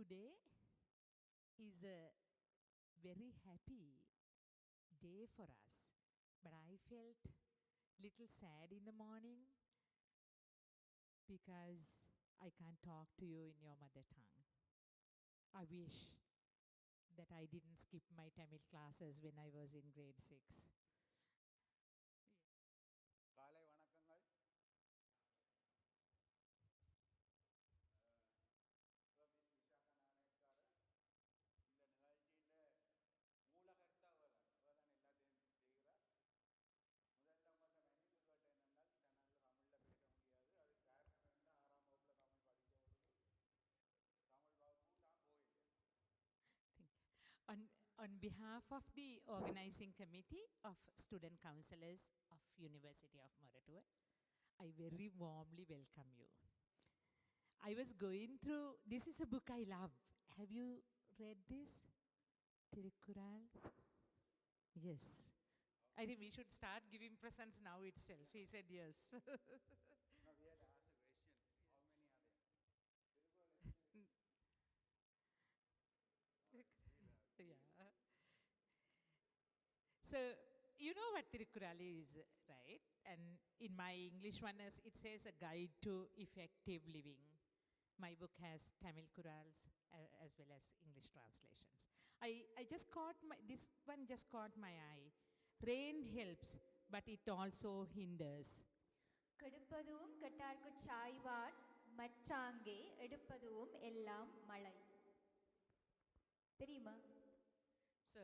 Today is a very happy day for us, but I felt little sad in the morning because I can't talk to you in your mother tongue. I wish that I didn't skip my Tamil classes when I was in grade 6. காலை வணக்கங்கள். Miss விஷாக நாணயக்காரர் இந்த நிகழ்ச்சியில் மூலகர்த்தா வேதன் எல்லாத்தையும் செய்கிறார். முதல்ல உங்கள்கிட்ட மன்னிப்பு கேட்டேன் என்றால் தன்னால் தமிழில் பேச முடியாது. அது காரணம் என்ன, 6ஆம் வகுப்பில் தமிழ் படிக்க பொழுது தமிழ் வகுப்பு நான் போயிட்டேன். On behalf of the organizing committee of student councillors of University of Moratuwa, I very warmly welcome you. I was going through, this is a book I love. Have you read this? Tirukkural? Yes. I think we should start giving presents now itself. He said yes. No, we had asked a question. How many are there? Yeah. So, you know what Tirukkural is, right? And in my English one, it says a guide to effective living. My book has Tamil Kurals as well as English translations. I just caught this one just caught my eye. Rain helps, but it also hinders. கெடுப்பதும் கெட்டார்க்குச் சாய்வார் மற்றாங்கே எடுப்பதும் எல்லாம் மழை. தெரியுமா? So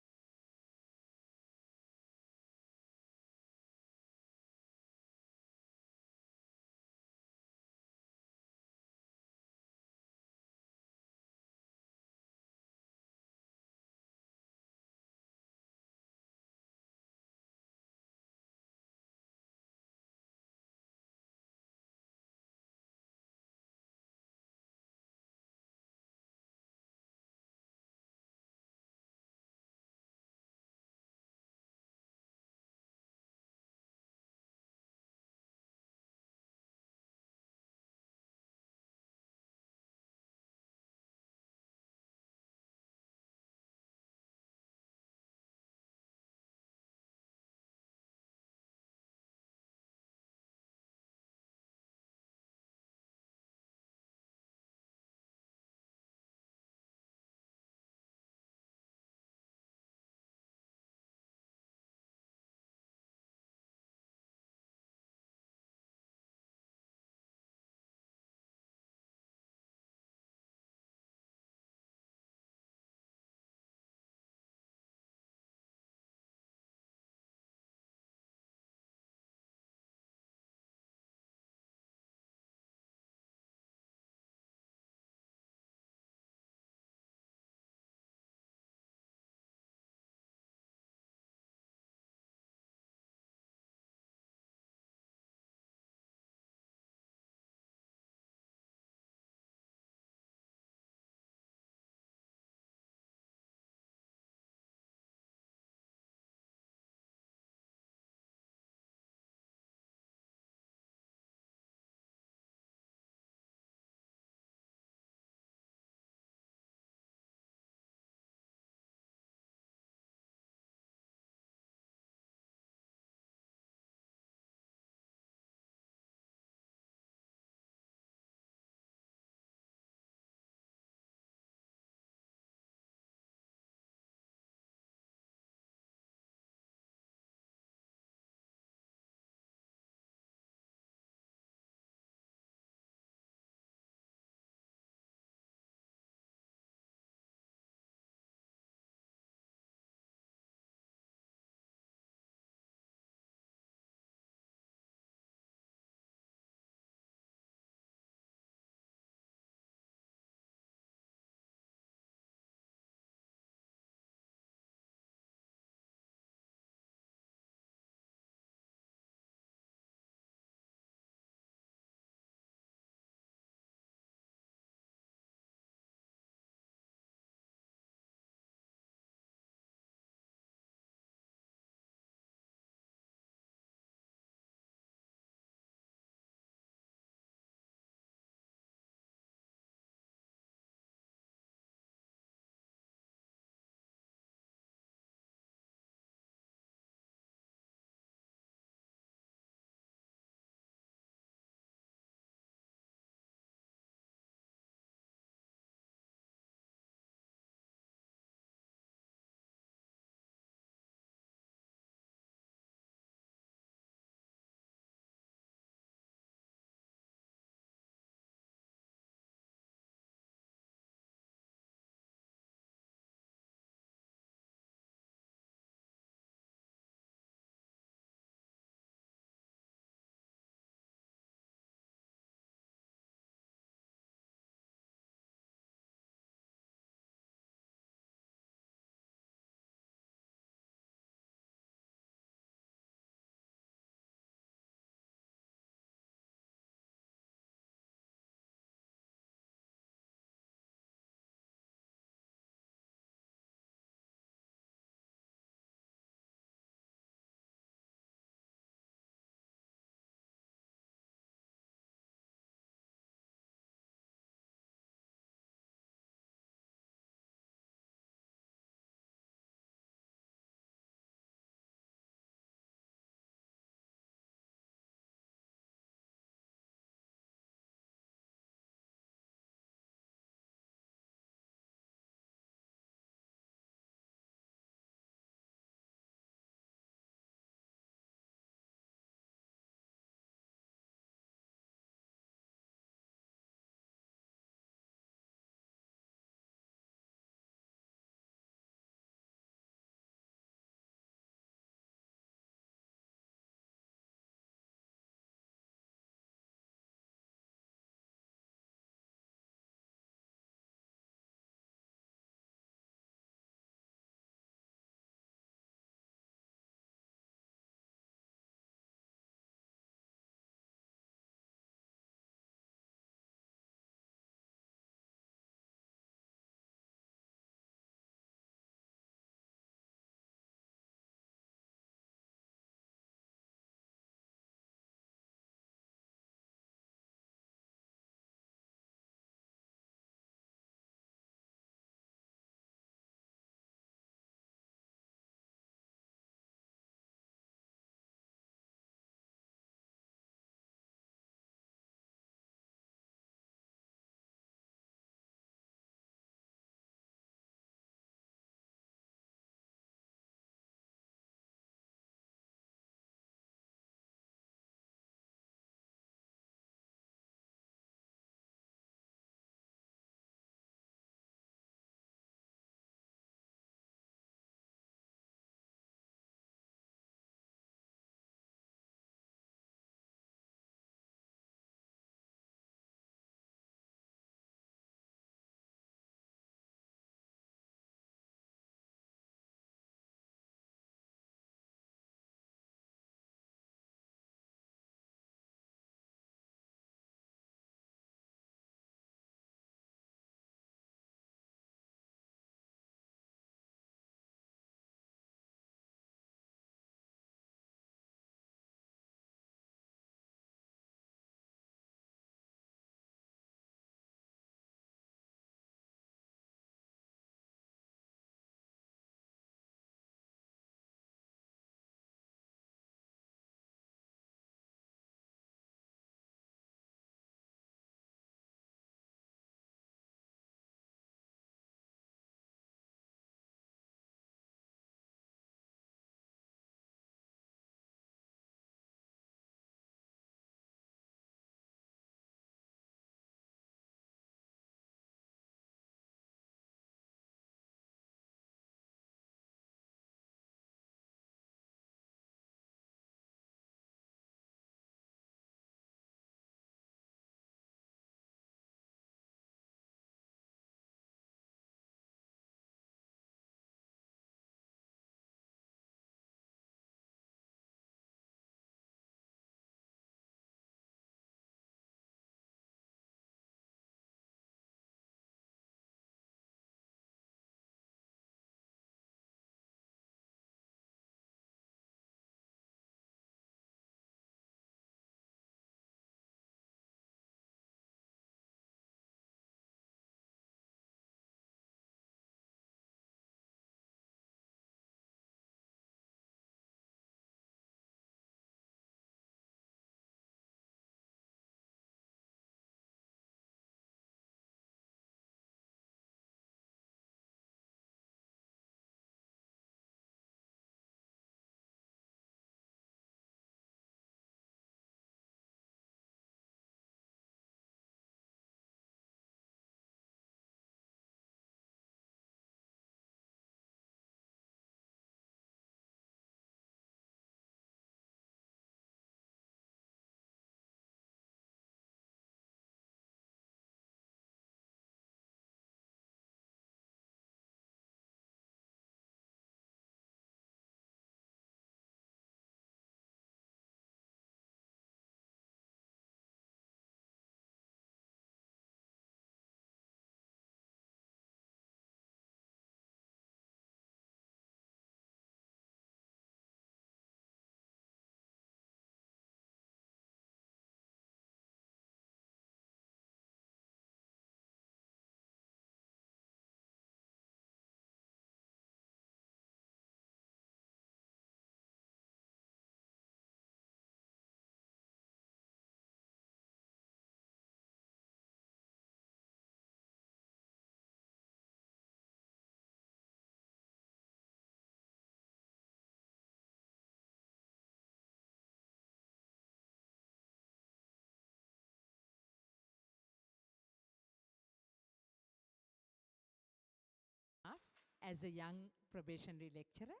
as a young probationary lecturer,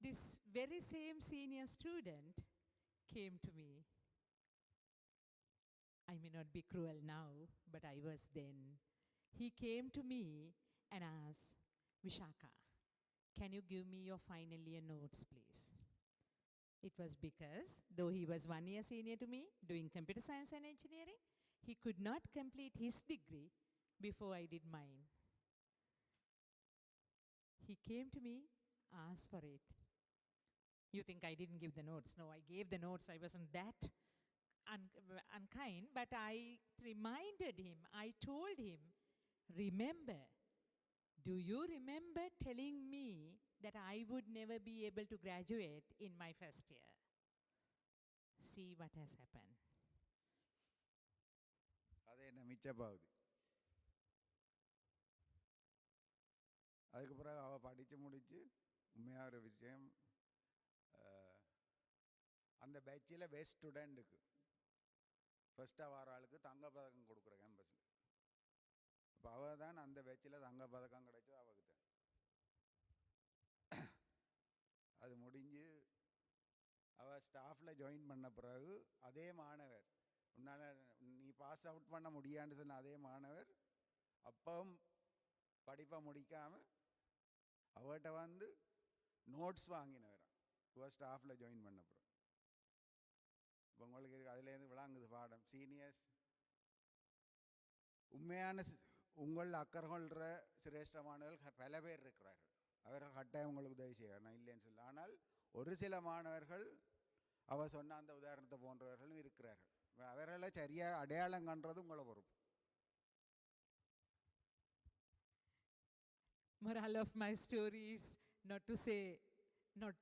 this very same senior student came to me. I may not be cruel now, but I was then. He came to me and asked, Vishaka, can you give me your final year notes, please? It was because, though he was 1 year senior to me, doing computer science and engineering, he could not complete his degree before I did mine. He came to me, asked for it. You think I didn't give the notes? No, I gave the notes. I wasn't that unkind, but I reminded him, I told him, remember, do you remember telling me that I would never be able to graduate in my first year? See what has happened. அது என்ன மிச்சப்பாகுது. அதுக்கு பிறகு அவள் படித்து முடித்து உண்மையாக ஒரு விஷயம், அந்த பேட்சில் பெஸ்ட் ஸ்டூடெண்ட்டுக்கு ஃபஸ்ட்டாக வர ஆளுக்கு தங்கப்பதக்கம் கொடுக்குற கேம்பஸில். இப்போ அவள் தான் அந்த பேட்சில் தங்கப்பதக்கம் கிடைச்சது அவளுக்கு தான். அது முடிஞ்சு அவள் ஸ்டாஃபில் ஜாயின் பண்ண பிறகு அதே மாணவர், உன்னால் நீ பாஸ் அவுட் பண்ண முடியான்னு சொன்ன அதே மாணவர் அப்பவும் படிப்பை முடிக்காமல் அவர்கிட்ட வந்து நோட்ஸ் வாங்கினவரான் இவள் ஸ்டாஃபில் ஜாயின் பண்ண பிறகு. இப்போ உங்களுக்கு அதுலேருந்து விளங்குது பாடம். சீனியர்ஸ் உண்மையான உங்களில் அக்கறை கொள்கிற சிரேஷ்டமானவர்கள் பல பேர் இருக்கிறார்கள். அவர்கள் கட்டாயம் உங்களுக்கு உதவி செய்வார், நான் இல்லைன்னு சொல்ல. ஆனால் ஒரு சில மாணவர்கள் அவர் சொன்ன அந்த உதாரணத்தை போன்றவர்களும் இருக்கிறார்கள். அவர்களை சரியாக அடையாளம் காண்றது உங்களை பொறுப்பு. Moral of my story is not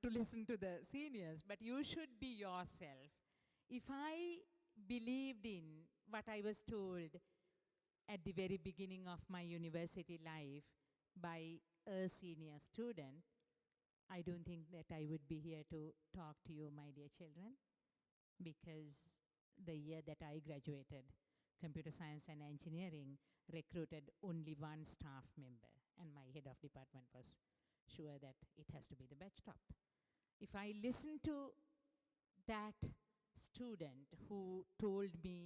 to listen to the seniors, but you should be yourself. If I believed in what I was told at the very beginning of my university life by a senior student, I don't think that I would be here to talk to you, my dear children, because the year that I graduated, computer science and engineering recruited only one staff member, and my head of department was sure that it has to be the batch top. If I listened to that student who told me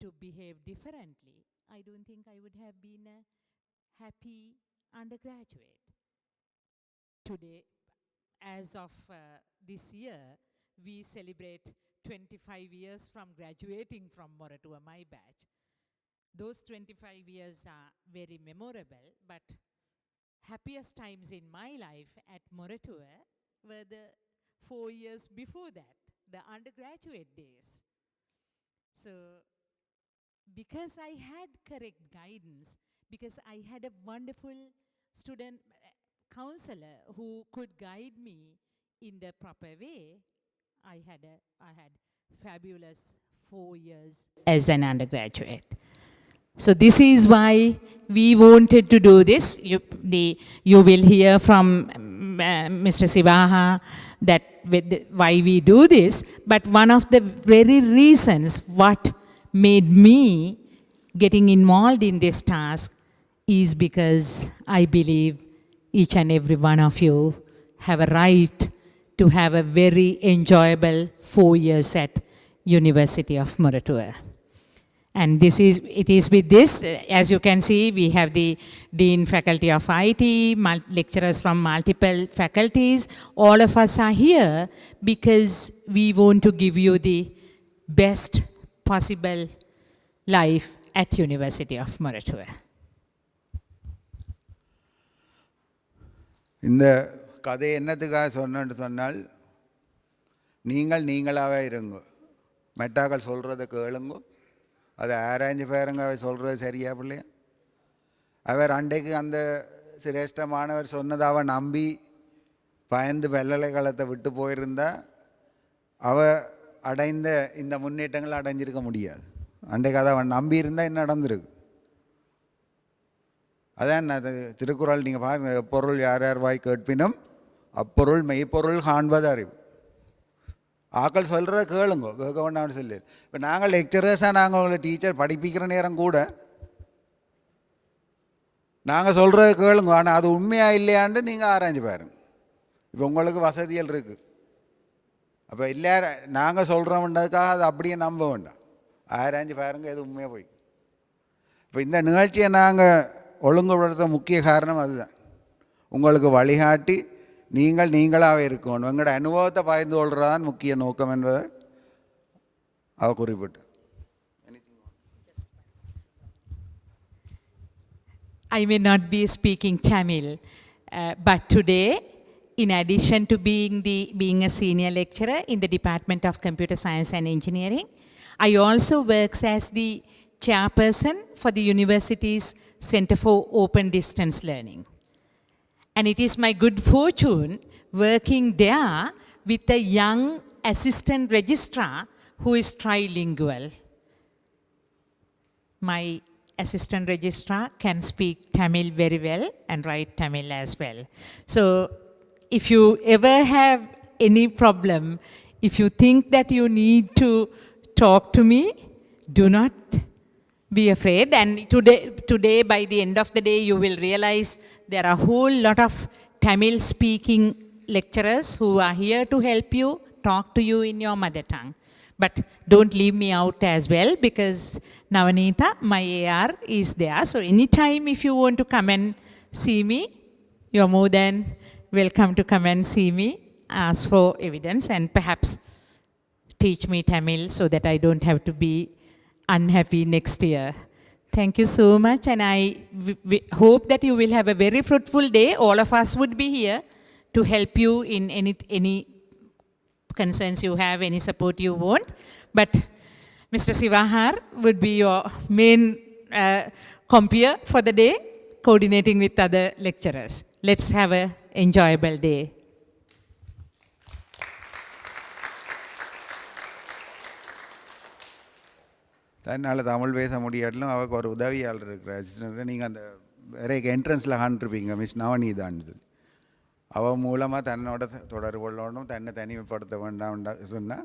to behave differently, I don't think I would have been a happy undergraduate. Today, as of this year, we celebrate 25 years from graduating from Moratuwa, my batch. Those 25 years are very memorable, but happiest times in my life at Moratuwa were the 4 years before that, the undergraduate days. So, because I had correct guidance, because I had a wonderful student counselor who could guide me in the proper way, I had fabulous 4 years as an undergraduate. So this is why we wanted to do this. You will hear from Mr. Sivaha that why we do this, but one of the very reasons what made me getting involved in this task is because I believe each and every one of you have a right to have a very enjoyable 4 years at University of Moratuwa. And it is with this, as you can see, we have the Dean Faculty of IT, lecturers from multiple faculties. All of us are here because we want to give you the best possible life at University of Moratuwa. இந்த கதை என்னத்துக்காக சொன்னேன்னு சொன்னால், நீங்களாகவே இருங்க, மெட்டாக்கள் சொல்கிறத கேளுங்க, அதை ஆராய்ஞ்சு பாருங்க, அவர் சொல்கிறது சரியா பிள்ளையா. அவர் அன்றைக்கு அந்த சிரேஷ்டமானவர் சொன்னதை அவன் நம்பி பயந்து பல்கலைக்கழகத்தை விட்டு போயிருந்தா அவ அடைந்த இந்த முன்னேற்றங்களை அடைஞ்சிருக்க முடியாது. அன்றைக்கு அதை அவன் நம்பி இருந்தால் என்ன நடந்திருக்கு. அதான் அது திருக்குறள் நீங்கள் பாருங்கள், எப்பொருள் யார் யார் வாய் கேட்பினும் அப்பொருள் மெய்ப்பொருள் காண்பது அறிவு. ஆக்கள் சொல்கிற கேளுங்க, கேட்க வேண்டாம்னு சொல்லி. இப்போ நாங்கள் லெக்சரர்ஸாக நாங்கள் உங்களை டீச்சர் படிப்பிக்கிற நேரம் கூட நாங்கள் சொல்கிறது கேளுங்க, ஆனால் அது உண்மையாக இல்லையான்னு நீங்கள் ஆராய்ஞ்சு பாருங்க. இப்போ உங்களுக்கு வசதிகள் இருக்குது, அப்போ இல்லை நாங்கள் சொல்கிறோம்ன்றதுக்காக அது அப்படியே நம்ப வேண்டாம், ஆராய்ஞ்சு பாருங்க எது உண்மையாக போய். இப்போ இந்த நிகழ்ச்சியை நாங்கள் ஒழுங்குபடுத்த முக்கிய காரணம் அதுதான், உங்களுக்கு வழிகாட்டி நீங்களாகவே இருக்கணும், எங்களோட அனுபவத்தை பகிர்ந்து கொள்கிறதான் முக்கிய நோக்கம் என்பதை அவ குறிப்பிட்டு. I may not be speaking Tamil, but today, in addition to being a senior lecturer in the Department of Computer Science and Engineering, I also work as the chairperson for the university's Center for Open Distance Learning. And it is my good fortune working there with a young assistant registrar who is trilingual. My assistant registrar can speak Tamil very well and write Tamil as well. So if you ever have any problem, if you think that you need to talk to me, do not be afraid. And today, by the end of the day, you will realize there are a whole lot of Tamil speaking lecturers who are here to help you, talk to you in your mother tongue. But don't leave me out as well, because Navanita, my AR, is there. So anytime if you want to come and see me, you're more than welcome to come and see me, ask for evidence, and perhaps teach me Tamil so that I don't have to be unhappy next year. Thank you so much, and I hope that you will have a very fruitful day. All of us would be here to help you in any concerns you have, any support you want. But Mr. Sivahar would be your main compeer for the day, coordinating with other lecturers. Let's have an enjoyable day. தன்னால் தமிழ் பேச முடியாட்டிலும் அவருக்கு ஒரு உதவியாளர் இருக்கிற assistant, நீங்கள் அந்த வேறைக்கு என்ட்ரன்ஸில் காண்ட்ருப்பீங்க, miss நவனிதான் சொல்லி, அவன் மூலமாக தன்னோட தொடர்பு கொள்ளணும், தன்னை தனிமைப்படுத்த வேண்டாம் சொன்னால்.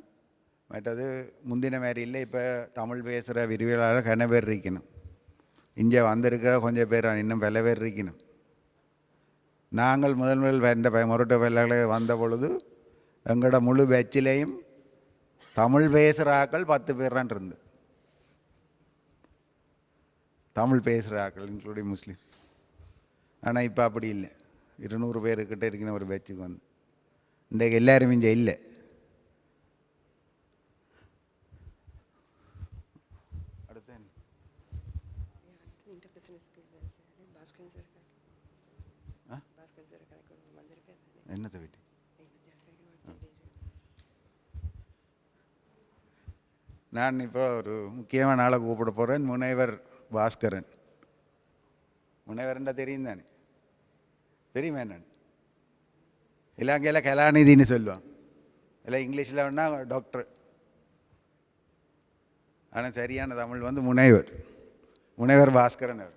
மற்றது முந்தின மாதிரி இல்லை, இப்போ தமிழ் பேசுகிற விரிவியலாளர் கன பேர் இருக்கணும், இங்கே வந்திருக்கிற கொஞ்சம் பேர் இன்னும் பல பேர் இருக்கணும். நாங்கள் முதல் இந்த மொரட்டுவா பல்கலை வந்த பொழுது எங்களோட முழு பேச்சிலையும் தமிழ் பேசுகிற ஆக்கள் 10 பேர் தான் இருந்து, தமிழ் பேசுகிற ஆக்கள் இன்க்ளூடிங் முஸ்லீம்ஸ். ஆனால் இப்போ அப்படி இல்லை, 200 பேருக்கிட்ட இருக்கிற ஒரு பேச்சுக்கு வந்து இன்றைக்கு எல்லோரும் இங்கே இல்லை. அடுத்து என்னத்தை பற்றி நான் இப்போ ஒரு முக்கியமான ஆளை கூப்பிட போகிறேன், முனைவர் பாஸ்கரன். முனைவர்ன்றா தெரியும் தானே, தெரியுமா என்னன்னு? இலங்கையில் கலாநிதின்னு சொல்லுவான், இல்லை இங்கிலீஷில் வேணால் டாக்டர், ஆனால் சரியான தமிழ் வந்து முனைவர், முனைவர் பாஸ்கரன் அவர்.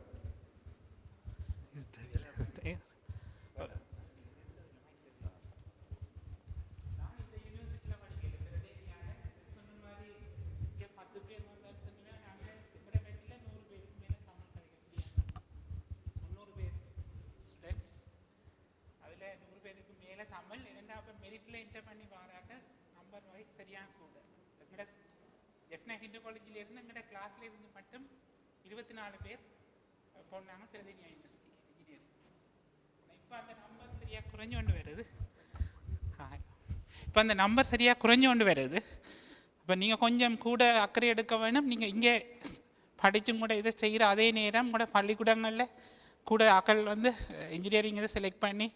ஹிந்து காலேஜில் இருந்து எங்களோட கிளாஸில் இருந்து மட்டும் 24 பேர் போனாங்க பிரதிநிதி யூனிவர்சிட்டி இன்ஜினியரிங். இப்போ அந்த நம்பர் சரியாக குறைஞ்சு கொண்டு வருது. இப்போ நீங்கள் கொஞ்சம் கூட அக்கறை எடுக்க வேணும். நீங்கள் இங்கே படித்தும் கூட இதை செய்கிற அதே நேரம் கூட பள்ளிக்கூடங்களில் கூட ஆக்கள் வந்து இன்ஜினியரிங் இதை செலக்ட் பண்ணி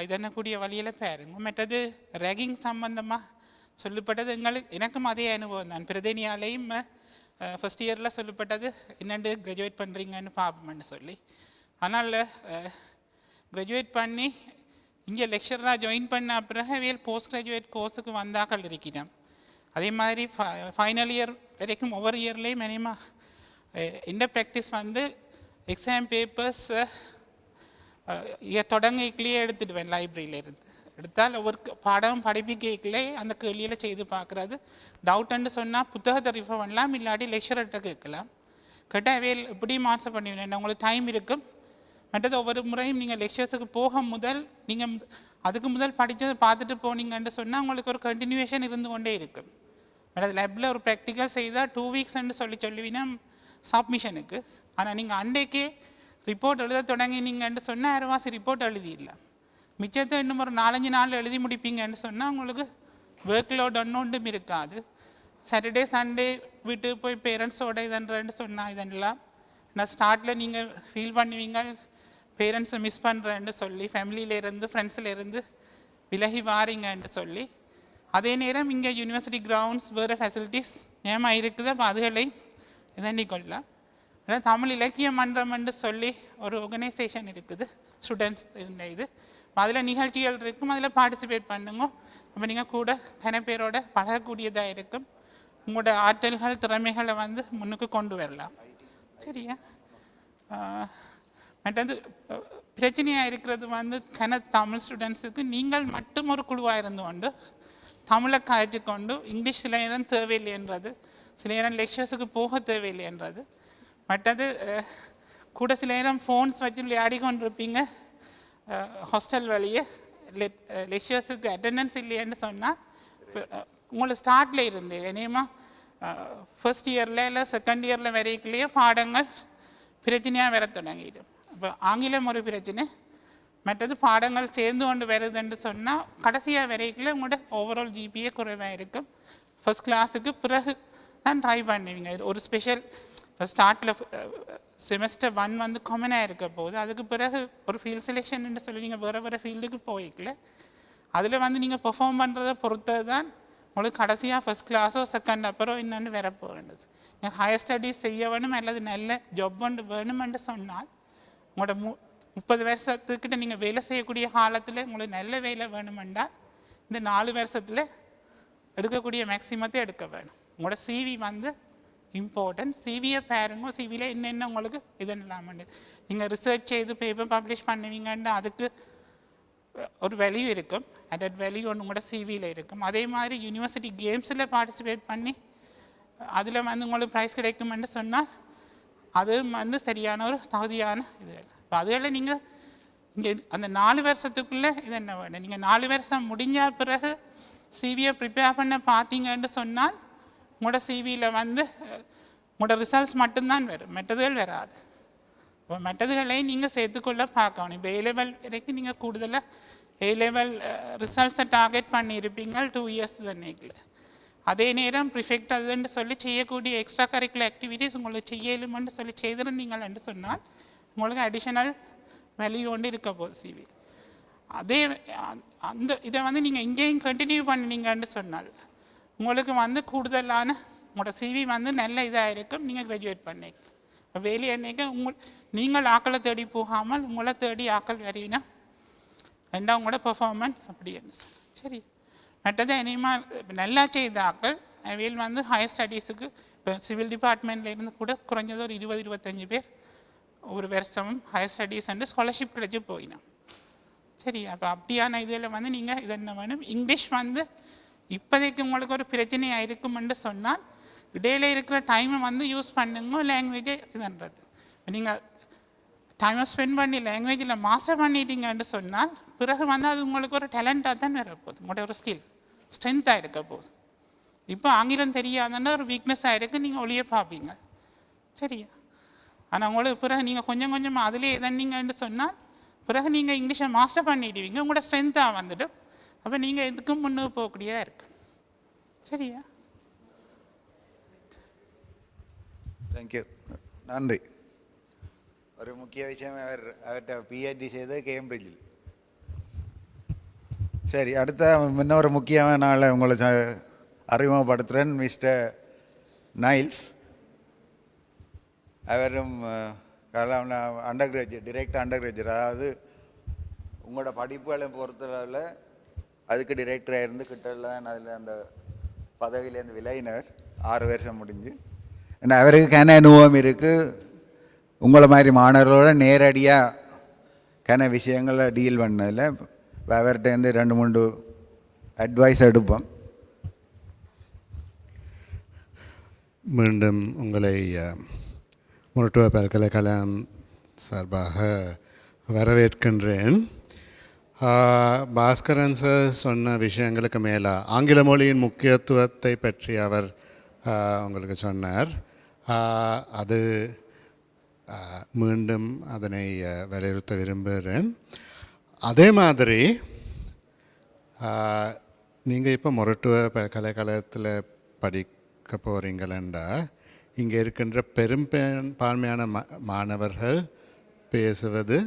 இதென்னக்கூடிய வழியில் பாருங்க. மற்றது ரேகிங் சம்பந்தமாக சொல்லப்பட்டது எனக்கும் அதே அனுபவம் தான். பிரதிநிதியாலையும் ஃபஸ்ட் இயரில் சொல்லப்பட்டது என்னென்று கிராஜுவேட் பண்ணுறீங்கன்னு பார்ப்போம்னு சொல்லி. ஆனால் கிராஜுவேட் பண்ணி இங்கே லெக்சராக ஜாயின் பண்ண பிறகு வேல் போஸ்ட் கிராஜுவேட் கோர்ஸுக்கு வந்தாக்கள் இருக்கிறோம். அதே மாதிரி ஃபைனல் இயர் வரைக்கும் ஒவ்வொரு இயர்லேயும் மினிமம் இந்த ப்ராக்டிஸ் வந்து எக்ஸாம் பேப்பர்ஸ் தொடங்கிக்கலையே எடுத்துடுவேன். லைப்ரரியிலேருந்து எடுத்தால் ஒவ்வொரு பாடம் படிப்பிக்கலே அந்த கேள்வியில் செய்து பார்க்குறது. டவுட்டுன்னு சொன்னால் புத்தகத்தை ரிஃபர் பண்ணலாம், இல்லாட்டி லெக்சர்கிட்ட கேட்கலாம். கேட்டால் வேல் இப்படி மாற்ற பண்ணுவேன், உங்களுக்கு டைம் இருக்கும் மற்றது ஒவ்வொரு முறையும் நீங்கள் லெக்சர்ஸுக்கு போக முதல் நீங்கள் அதுக்கு முதல் படித்ததை பார்த்துட்டு போனீங்கன்னு சொன்னால் உங்களுக்கு ஒரு கண்டினியூவேஷன் இருந்து கொண்டே இருக்கும். அதாவது லேபில் ஒரு ப்ராக்டிக்கல் செய்தால் 2 வீக்ஸ்ன்னு சொல்லுவீங்கன்னா சப்மிஷனுக்கு. ஆனால் நீங்கள் அன்றைக்கே ரிப்போர்ட் எழுத தொடங்கினீங்கன்னு சொன்னால் அரைவாசி ரிப்போர்ட் எழுதிடல. மிச்சத்தை இன்னும் ஒரு 4-5 நாள் எழுதி முடிப்பீங்கன்னு சொன்னால் உங்களுக்கு ஒர்க் லோட் ஒன்றும் இருக்காது. சாட்டர்டே சண்டே வீட்டுக்கு போய் பேரண்ட்ஸோட இதன்றேன்னு சொன்னால் இதெல்லாம் நான் ஸ்டார்ட்டில் நீங்கள் ஃபீல் பண்ணுவீங்க பேரண்ட்ஸை மிஸ் பண்ணுறேன்னு சொல்லி ஃபேமிலியிலேருந்து ஃப்ரெண்ட்ஸ்லேருந்து விலகி வாரீங்கன்னு சொல்லி. அதே நேரம் இங்கே யூனிவர்சிட்டி கிரவுண்ட்ஸ் வேறு ஃபெசிலிட்டிஸ் ஏமா இருக்குது. அப்போ அதுகளை இதண்டி கொள்ளலாம். அதாவது தமிழ் இலக்கிய மன்றம்னு சொல்லி ஒரு ஆர்கனைசேஷன் இருக்குது ஸ்டூடெண்ட்ஸ் இந்த இது. அதில் நிகழ்ச்சிகள் இருக்கும், அதில் பார்ட்டிசிபேட் பண்ணுங்க. அப்போ நீங்கள் கூட தன பேரோட பழகக்கூடியதாக இருக்கும். உங்களோட ஆற்றல்கள் திறமைகளை வந்து முன்னுக்கு கொண்டு வரலாம். சரியா? மற்றது பிரச்சனையாக இருக்கிறது வந்து தமிழ் ஸ்டூடெண்ட்ஸுக்கு நீங்கள் மட்டும் ஒரு குழுவாக இருந்து கொண்டு தமிழை காய்ச்சி கொண்டு இங்கிலீஷ் சில நேரம் தேவையில்லைன்றது, சில நேரம் லெக்சர்ஸுக்கு போக தேவையில்லைன்றது. மற்றது கூட சில நேரம் ஃபோன்ஸ் வச்சு விளையாடி கொண்டிருப்பீங்க ஹாஸ்டல் வழியே. லெக்சர்ஸுக்கு அட்டெண்டன்ஸ் இல்லைன்னு சொன்னால் உங்களை ஸ்டார்டில் இருந்து என்னமா ஃபர்ஸ்ட் இயரில் இல்லை செகண்ட் இயரில் வரைக்குள்ளேயே பாடங்கள் பிரச்சனையாக வர தொடங்கிடும். இப்போ ஆங்கிலம் ஒரு பிரச்சனை, மற்றது பாடங்கள் சேர்ந்து கொண்டு வருதுன்னு சொன்னால் கடைசியாக வரைக்குள்ள உங்களோட ஓவரால் ஜிபிஏ குறைவாக இருக்கும். ஃபர்ஸ்ட் கிளாஸுக்கு பிறகு தான் ட்ரை பண்ணுவீங்க. ஒரு ஸ்பெஷல் ஸ்டார்ட்டில் செமஸ்டர் 1 வந்து காமனாக இருக்க போகுது. அதுக்கு பிறகு ஒரு ஃபீல்ட் செலெக்ஷன்னு சொல்லி நீங்கள் வேறு வேறு ஃபீல்டுக்கு போய்க்கல. அதில் வந்து நீங்கள் பெர்ஃபார்ம் பண்ணுறதை பொறுத்தது தான் உங்களுக்கு கடைசியாக ஃபஸ்ட் கிளாஸோ செகண்ட் அப்புறம் இன்னொன்று வரப்போ வேண்டியது. நீங்கள் ஹையர் ஸ்டடீஸ் செய்ய வேணும் அல்லது நல்ல ஜாப் ஒன்று வேணுமென்று சொன்னால் உங்களோட 30 வருஷத்துக்கிட்ட நீங்கள் வேலை செய்யக்கூடிய காலத்தில் உங்களுக்கு நல்ல வேலை வேணுமென்றால் இந்த 4 வருஷத்தில் எடுக்கக்கூடிய மேக்ஸிமத்தை எடுக்க வேணும். உங்களோட சிவி வந்து இம்பார்ட்டன்ட். சிவியை பாருங்க, சிவியில் என்னென்ன உங்களுக்கு இதெல்லாம் நீங்கள் ரிசர்ச் செய்து பேப்பர் பப்ளிஷ் பண்ணுவீங்கன்னா அதுக்கு ஒரு வேல்யூ இருக்கும். அட் வேல்யூ ஒன்று உங்களோட சிவியில் இருக்கும். அதே மாதிரி யூனிவர்சிட்டி கேம்ஸில் பார்ட்டிசிபேட் பண்ணி அதில் வந்து உங்களுக்கு ப்ரைஸ் கிடைக்குமென்று சொன்னால் அது வந்து சரியான ஒரு தகுதியான இது. இப்போ அதில் நீங்கள் இங்கே அந்த 4 வருஷத்துக்குள்ளே இது என்ன வேணும், நீங்கள் 4 வருஷம் முடிஞ்ச பிறகு சிவியை ப்ரிப்பேர் பண்ண பார்த்தீங்கன்னு சொன்னால் உங்களோட சிவியில் வந்து உங்களோட ரிசல்ட்ஸ் மட்டும்தான் வரும், மெட்டதுகள் வராது. இப்போ மெட்டதுகளையும் நீங்கள் சேர்த்துக்கொள்ள பார்க்கணும். இப்போ ஏ லெவல் வரைக்கும் நீங்கள் கூடுதலாக ஏ லெவல் ரிசல்ட்ஸை டார்கெட் பண்ணியிருப்பீங்க 2 இயர்ஸ் தண்ணிக்கில். அதே நேரம் ப்ரிஃபெக்ட் அதுன்னு சொல்லி செய்யக்கூடிய எக்ஸ்ட்ரா கரிக்குலர் ஆக்டிவிட்டீஸ் உங்களுக்கு செய்யலுமென்று சொல்லி செய்திருந்தீங்கன்னு சொன்னால் உங்களுக்கு அடிஷனல் வேல்யூ ஒன்று இருக்க போகுது சிவி. அதே அந்த இதை வந்து நீங்கள் இங்கேயும் கண்டினியூ பண்ணினீங்கன்னு சொன்னால் உங்களுக்கு வந்து கூடுதலான உங்களோட சிவி வந்து நல்ல இதாக இருக்கும். நீங்கள் கிராஜுவேட் பண்ணிக்கலாம். இப்போ வேலை அன்னைக்கு நீங்கள் ஆக்களை தேடி போகாமல் உங்களை தேடி ஆக்கள் வரையினா ரெண்டாவது உங்களோட பெர்ஃபார்மன்ஸ் அப்படி என்ன சரி. மற்றது இனிமா நல்லா செய்த ஆக்கள் அவையில் வந்து ஹையர் ஸ்டடீஸுக்கு இப்போ சிவில் டிபார்ட்மெண்ட்லேருந்து கூட குறைஞ்சது ஒரு 20-25 பேர் ஒரு வருஷமும் ஹையர் ஸ்டடீஸ் வந்து ஸ்காலர்ஷிப் கிடைச்சி போயினோம். சரி, அப்போ அப்படியான இதில் வந்து நீங்கள் இது என்ன வேணும், இங்கிலீஷ் வந்து இப்போதைக்கு உங்களுக்கு ஒரு பிரச்சனையாக இருக்குமென்று சொன்னால் இடையில இருக்கிற டைமை வந்து யூஸ் பண்ணுங்க லாங்குவேஜை இதுன்றது. நீங்கள் டைமை ஸ்பெண்ட் பண்ணி லாங்குவேஜில் மாஸ்டர் பண்ணிட்டீங்கன்னு சொன்னால் பிறகு வந்து அது உங்களுக்கு ஒரு டேலண்ட்டாக தான் வரப்போகுது, உங்களோட ஒரு ஸ்கில் ஸ்ட்ரென்த்தாக இருக்க போகுது. இப்போ ஆங்கிலம் தெரியாதுன்னா ஒரு வீக்னஸாக இருக்குது, நீங்கள் ஒளிய பார்ப்பீங்க. சரியா? ஆனால் உங்களுக்கு பிறகு நீங்கள் கொஞ்சம் கொஞ்சமாக அதிலே எதன்னீங்கன்னு சொன்னால் பிறகு நீங்கள் இங்கிலீஷை மாஸ்டர் பண்ணிடுவீங்க, உங்களோட ஸ்ட்ரென்த்தாக வந்துட்டு அப்போ நீங்கள் எதுக்கும் முன்னுக்கு போகக்கூடியதாக இருக்கு. சரியா? தேங்க்யூ, நன்றி. ஒரு முக்கிய விஷயம் அவர்கிட்ட பிஹெச்டி செய்தது கேம்பிரிட்ஜில். சரி, அடுத்த இன்னொரு முக்கியமான நாளை உங்களை அறிமுகப்படுத்துகிறேன். Mister Niles. அவரும் undergraduate, direct undergraduate. அதாவது உங்களோட படிப்புகளை பொறுத்தளவில் அதுக்கு டிரெக்டராக இருந்து கிட்டலாம் அதில் அந்த பதவியிலேருந்து விலகினவர் 6 வருஷம் முடிஞ்சு. ஏன்னா அவருக்கு கன அனுபவம் இருக்குது. உங்களை மாதிரி மாணவர்களோட நேரடியாக கன விஷயங்களை டீல் பண்ணதில் அவர்கிட்டேருந்து 2-3 அட்வைஸ் எடுப்போம். மீண்டும் உங்களை மொரட்டுவா பல்கலைக்கழகம் சார்பாக வரவேற்கின்றேன். பாஸ்கரன் சார் சொன்ன விஷயங்களுக்கு மேலே ஆங்கில மொழியின் முக்கியத்துவத்தை பற்றி அவர் உங்களுக்கு சொன்னார். அது மீண்டும் அதனை வலியுறுத்த விரும்புகிறேன். அதே மாதிரி நீங்கள் இப்போ மொரட்டுவ பல்கலைக்கழகத்தில் படிக்க போகிறீங்களா, இங்கே இருக்கின்ற பெரும்பான்மையான மாணவர்கள் பேசுவது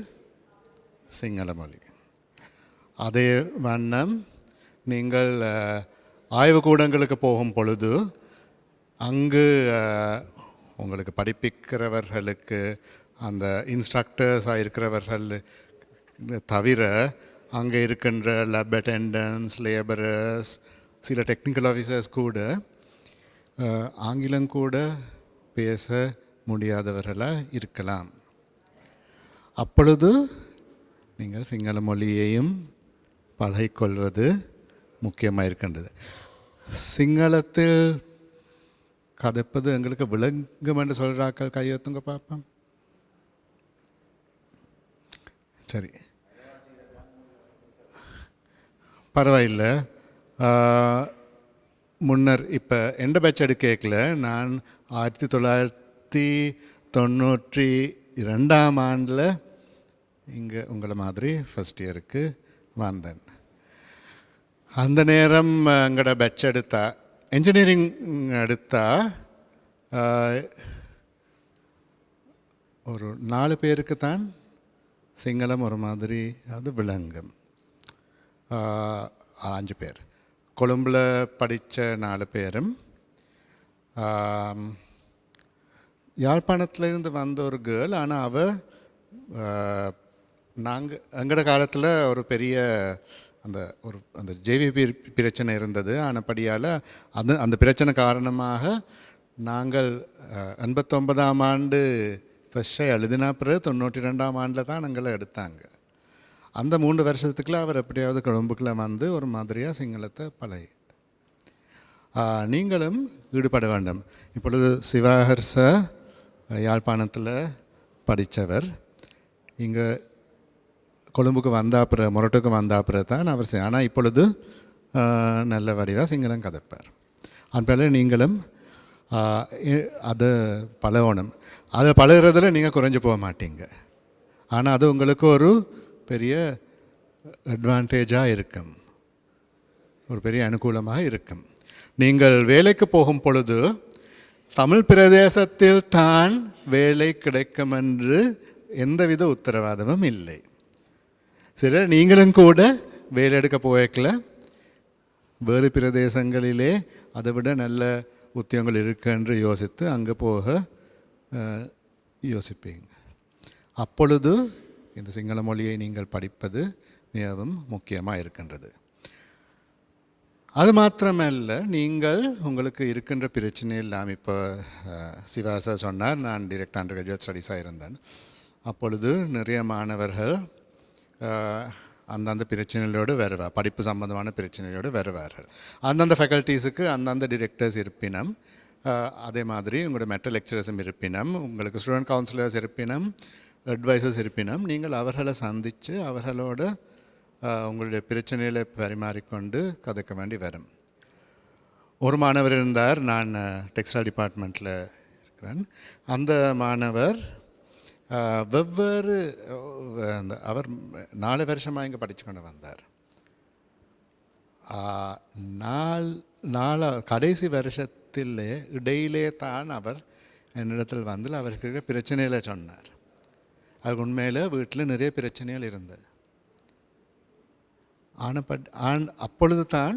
சிங்கள மொழி. அதே வண்ணம் நீங்கள் ஆய்வுக்கூடங்களுக்கு போகும் பொழுது அங்கு உங்களுக்கு படிப்பிக்கிறவர்களுக்கு அந்த இன்ஸ்ட்ரக்டர்ஸாக இருக்கிறவர்கள் தவிர அங்கே இருக்கின்ற லேப் அட்டெண்டன்ஸ், லேபரர்ஸ், சில டெக்னிக்கல் ஆஃபீஸர்ஸ் கூட ஆங்கிலம் கூட பேச முடியாதவர்களாக இருக்கலாம். அப்பொழுது நீங்கள் சிங்கள மொழியையும் பழகிக்கொள்வது முக்கியமாக இருக்கின்றது. சிங்களத்தில் கதைப்பது எங்களுக்கு விளங்கும் என்று சொல்கிறாக்கள் கையெழுத்துங்க பார்ப்போம். சரி, பரவாயில்லை. முன்னர் இப்போ எந்த பேட்ச் எடுக்கல, நான் 1992 ஆண்டில் இங்கே உங்களை மாதிரி ஃபஸ்ட் இயருக்கு வந்தேன். அந்த நேரம் எங்களோட பேட்ச் எடுத்தா, என்ஜினியரிங் எடுத்தா ஒரு 4 பேருக்கு தான் சிங்களம் ஒரு மாதிரி அது விளங்கும். 5 பேர் கொழும்பில் படித்த 4 பேரும், யாழ்ப்பாணத்துலேருந்து வந்த ஒரு கேர்ள். ஆனால் அவள் எங்களோட காலத்தில் ஒரு பெரிய அந்த ஜேவிபி பிரச்சனை இருந்தது. ஆனபடியால் அந்த பிரச்சனை காரணமாக நாங்கள் 89ஆம் ஆண்டு ஃபஸ்ட்டாக எழுதினா பிறகு 92ஆம் ஆண்டில் தான் எங்களை எடுத்தாங்க. அந்த 3 வருஷத்துக்குள்ள அவர் எப்படியாவது கொழும்புக்குள்ளே வந்து ஒரு மாதிரியாக சிங்களத்தை பழகி. நீங்களும் ஈடுபட வேண்டும். இப்பொழுது சிவாகர்ச யாழ்ப்பாணத்தில் படித்தவர், இங்கே கொழும்புக்கு வந்தாப்புற மொரட்டுக்கு வந்தாப்புற தான் அவர். ஆனால் இப்பொழுது நல்ல வடிவாக சிங்களம் கதைப்பார். அதுபோல் நீங்களும் அதை பழகணும். அதை பழகிறதுல நீங்கள் குறைஞ்சி போக மாட்டீங்க. ஆனால் அது உங்களுக்கு ஒரு பெரிய அட்வான்டேஜாக இருக்கும், ஒரு பெரிய அனுகூலமாக இருக்கும். நீங்கள் வேலைக்கு போகும் பொழுது தமிழ் பிரதேசத்தில் தான் வேலை கிடைக்கும் என்று எந்தவித உத்தரவாதமும் இல்லை. சில நீங்களும் கூட வேலை எடுக்க போய்க்கல வேறு பிரதேசங்களிலே அதை விட நல்ல உத்தியோகங்கள் இருக்கு என்று யோசித்து அங்கே போக யோசிப்பீங்க. அப்பொழுது இந்த சிங்கள மொழியை நீங்கள் படிப்பது மிகவும் முக்கியமாக இருக்கின்றது. அது மாத்திரமல்ல, நீங்கள் உங்களுக்கு இருக்கின்ற பிரச்சனை இல்லாமல், இப்போ சிவாசா சொன்னார் நான் டிரெக்ட் அண்டர் கிராஜுவேட் ஸ்டடீஸாக இருந்தேன். அப்பொழுது நிறைய மாணவர்கள் அந்தந்த பிரச்சனைகளோடு வருவார், படிப்பு சம்பந்தமான பிரச்சனைகளோடு வருவார்கள். அந்தந்த ஃபேக்கல்ட்டிஸுக்கு அந்தந்த டிரெக்டர்ஸ் இருப்பினம், அதே மாதிரி உங்களோட மெட்ட லெக்சரர்ஸும் இருப்பினம், உங்களுக்கு ஸ்டூடெண்ட் கவுன்சிலர்ஸ் இருப்பினம், அட்வைசர்ஸ் இருப்பினம். நீங்கள் அவர்களை சந்தித்து அவர்களோட உங்களுடைய பிரச்சனைகளை பரிமாறிக்கொண்டு கதைக்க வேண்டி வரும். ஒரு மாணவர் இருந்தார், நான் டெக்ஸ்டைல் டிபார்ட்மெண்ட்டில் இருக்கிறேன். அந்த மாணவர் வெவ்வேறு அவர் 4 வருஷமாக இங்கே படித்து கொண்டு வந்தார். கடைசி வருஷத்திலே இடையிலே தான் அவர் என்னிடத்தில் வந்து அவருக்கு பிரச்சனைகளை சொன்னார். அதுக்கு உண்மையில் வீட்டில் நிறைய பிரச்சனைகள் இருந்தது. அப்பொழுது தான்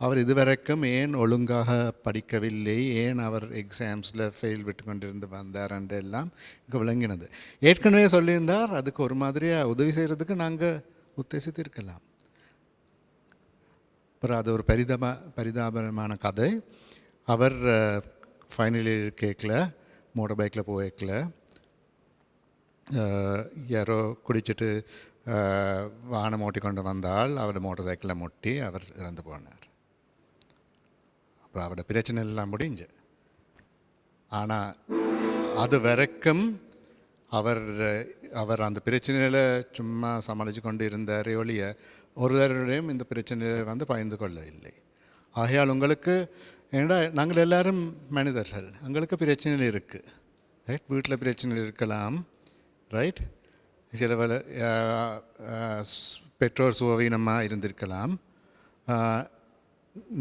அவர் இதுவரைக்கும் ஏன் ஒழுங்காக படிக்கவில்லை, ஏன் அவர் எக்ஸாம்ஸில் ஃபெயில் விட்டு கொண்டிருந்து வந்தார் என்று எல்லாம் இங்கே விளங்கினது. ஏற்கனவே சொல்லியிருந்தார், அதுக்கு ஒரு மாதிரியாக உதவி செய்கிறதுக்கு நாங்கள் உத்தேசித்திருக்கலாம். அப்புறம் அது ஒரு பரிதாபமான கதை. அவர் ஃபைனல் இயர் கேட்கல, மோட்டர் பைக்கில் போய்க்கல, யாரோ குடிச்சிட்டு வாகனம் ஓட்டி கொண்டு வந்தால் அவர் மோட்டர் சைக்கிளில் முட்டி அவர் இறந்து போனார். அப்புறம் அவரோட பிரச்சனை எல்லாம் முடிஞ்சு. ஆனால் அது வரைக்கும் அவர் அந்த பிரச்சனையில் சும்மா சமாளித்து கொண்டு இருந்தாரே ஒழிய ஒருவருடையும் இந்த பிரச்சனையில் வந்து பயந்து கொள்ளவில்லை. ஆகையால் உங்களுக்கு ஏன்னா நாங்கள் எல்லாரும் மனிதர்கள், எங்களுக்கு பிரச்சனைகள் இருக்குது, ரைட்? வீட்டில் பிரச்சனைகள் இருக்கலாம், ரைட்? சில பல பெற்றோர் சுகவீனமாக இருந்திருக்கலாம்.